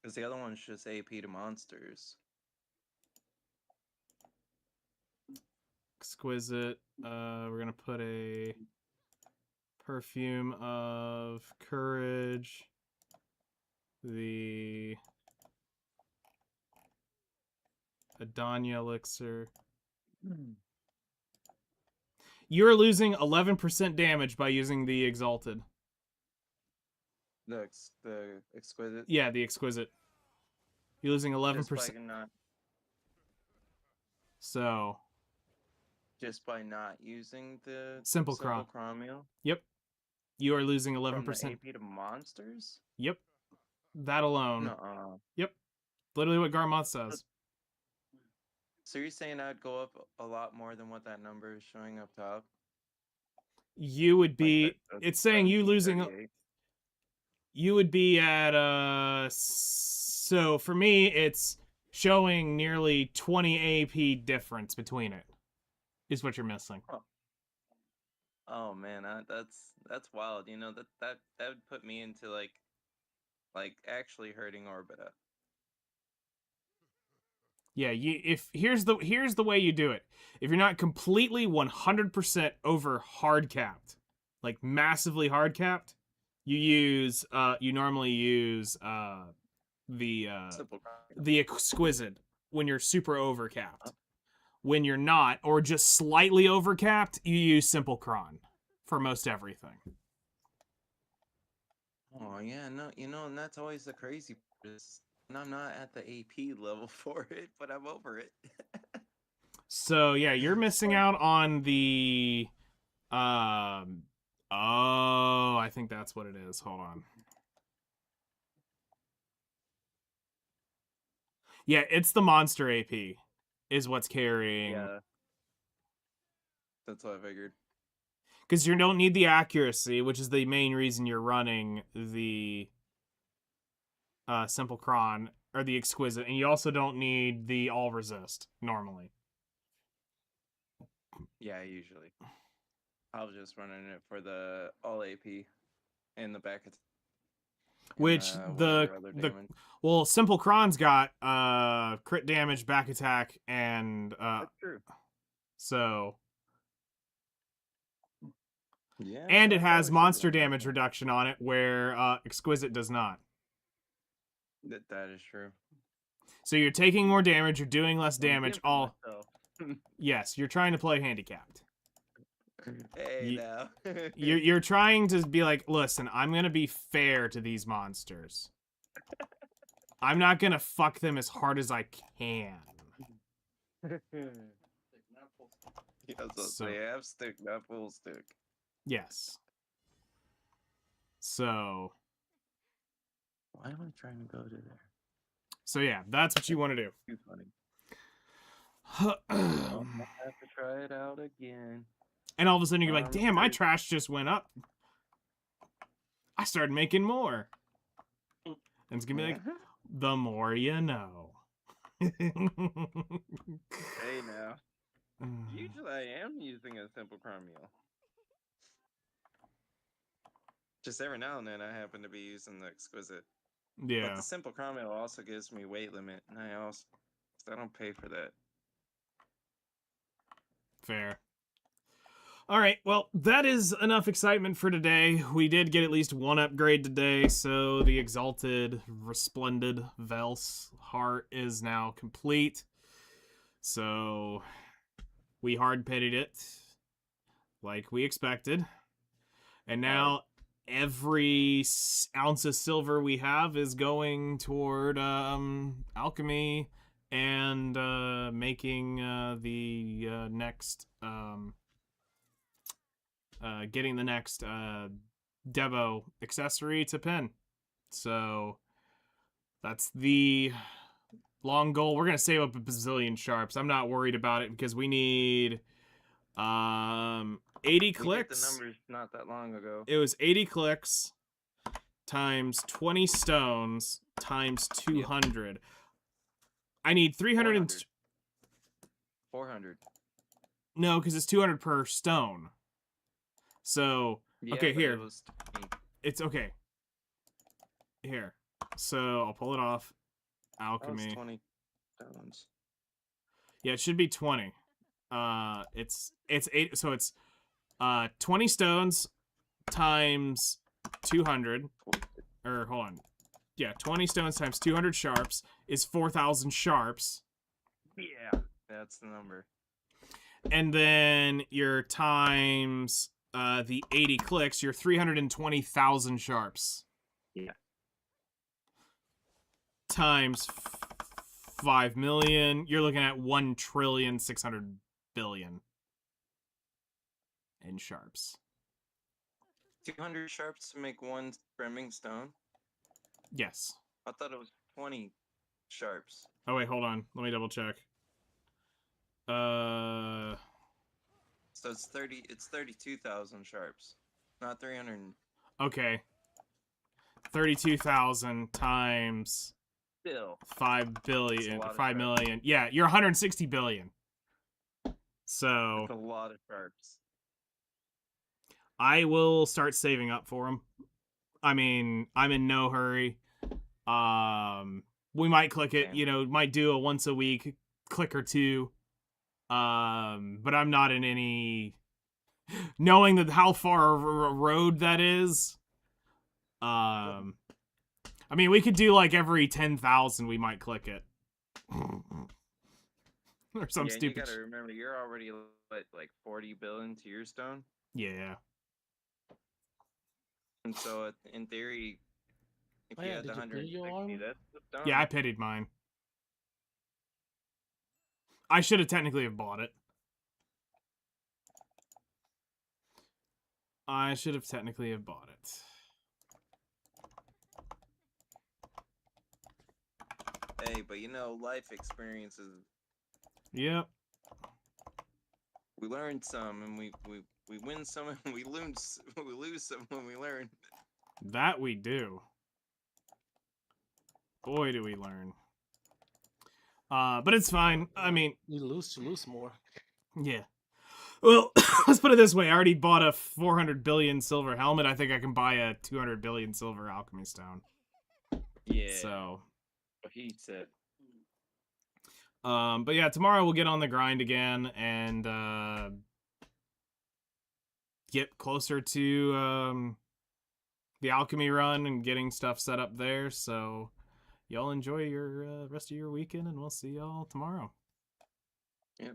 Because the other one's just AP to monsters. Exquisite. We're gonna put a perfume of courage. The Adanya elixir. You're losing 11% damage by using the exalted. The exquisite. Yeah, the exquisite. You're losing 11%. So. Just by not using the Simple cron. cron meal? Yep. You are losing From 11%. the AP to monsters? Yep. That alone. Nuh-uh. Yep. Literally what Garmoth says. So you're saying I'd go up a lot more than what that number is showing up top? You would be. Like it's saying you losing. 1738. You would be at So for me, it's showing nearly 20 AP difference between it. Is what you're missing. Oh man, that's wild. You know that would put me into like actually hurting Orbita. Yeah, here's the way you do it. If you're not completely 100% over hard capped, like massively hard capped, you normally use the exquisite when you're super over capped. When you're not, or just slightly over capped, you use simple cron for most everything. Oh yeah, no, and that's always the crazy part is, and I'm not at the AP level for it, but I'm over it. So yeah, you're missing out on the oh, I think that's what it is. Hold on. Yeah, it's the monster AP is what's carrying. Yeah. That's what I figured. Because you don't need the accuracy, which is the main reason you're running the simple cron or the exquisite, and you also don't need the all resist normally. Yeah, usually. I was just running it for the all AP and the back attack. Which well, simple cron's got crit damage, back attack, and that's true. So yeah, and it has monster damage reduction on it, where exquisite does not. That is true. So you're taking more damage, you're doing less damage. Yes, you're trying to play handicapped. Hey, now. you're trying to be like, listen, I'm gonna be fair to these monsters. I'm not gonna fuck them as hard as I can. So they have stick, not full stick. Yes. So. Why am I trying to go to there? So yeah, that's what you want to do. Too funny. I'll have to try it out again. And all of a sudden you're like, damn, my trash just went up. I started making more. And it's gonna be like, the more you know. Hey now. Usually I am using a simple cron meal. Just every now and then, I happen to be using the exquisite. But Yeah, the simple caramel also gives me weight limit, and I don't pay for that. fair. All right, well, that is enough excitement for today. We did get at least one upgrade today, so the exalted, resplendent Vell's heart is now complete. So we hard pitted it like we expected. And now every ounce of silver we have is going toward alchemy and making the next getting the next Devo accessory to pin. So that's the long goal. We're gonna save up a bazillion sharps. I'm not worried about it because we need 80 We hit the clicks. numbers not that long ago. It was 80 clicks times 20 stones times 200. I need 300 and 400. no, because it's 200 per stone. So Yeah, okay, but here it was 20. it's okay. Here, so I'll pull it off. That was Alchemy. 20 stones. Yeah, it should be 20. It's 8. So it's 20 stones times 200. Or hold on. Yeah, 20 stones times 200 sharps is 4,000 sharps. Yeah, that's the number. And then your times the 80 clicks, you're 320,000 sharps. Yeah. Times 5 million, you're looking at 1,600,000,000,000 in sharps. 200 sharps to make one brimming stone? Yes. I thought it was 20 sharps. Oh wait, hold on. Let me double check. So it's 32,000 sharps. Not 300. Okay. 32,000 times Still. 5 billion, That's a lot of 5 sharps. million. Yeah, you're 160 billion. So That's a lot of sharps. I will start saving up for them. I mean, I'm in no hurry. We might click it, Same. might do a once a week click or two. But I'm not in any knowing that how far a road that is. I mean, we could do like every 10,000 we might click it. Or some stupid. You gotta remember, you're already like 40 billion to your stone. Yeah. And so, in theory, if you had the did you pay your 160, arm? that's the stone. Yeah, I pitied mine. I should have technically have bought it. Hey, but life experiences. Yep. We learn some, and we win some, and we lose some when we learn. That we do. Boy, do we learn. But it's fine. I mean, You lose more. yeah. Well, let's put it this way. I already bought a 400 billion silver helmet. I think I can buy a 200 billion silver alchemy stone. Yeah. So. What he said. But yeah, tomorrow we'll get on the grind again and get closer to the alchemy run and getting stuff set up there. So y'all enjoy your rest of your weekend, and we'll see y'all tomorrow. Yep.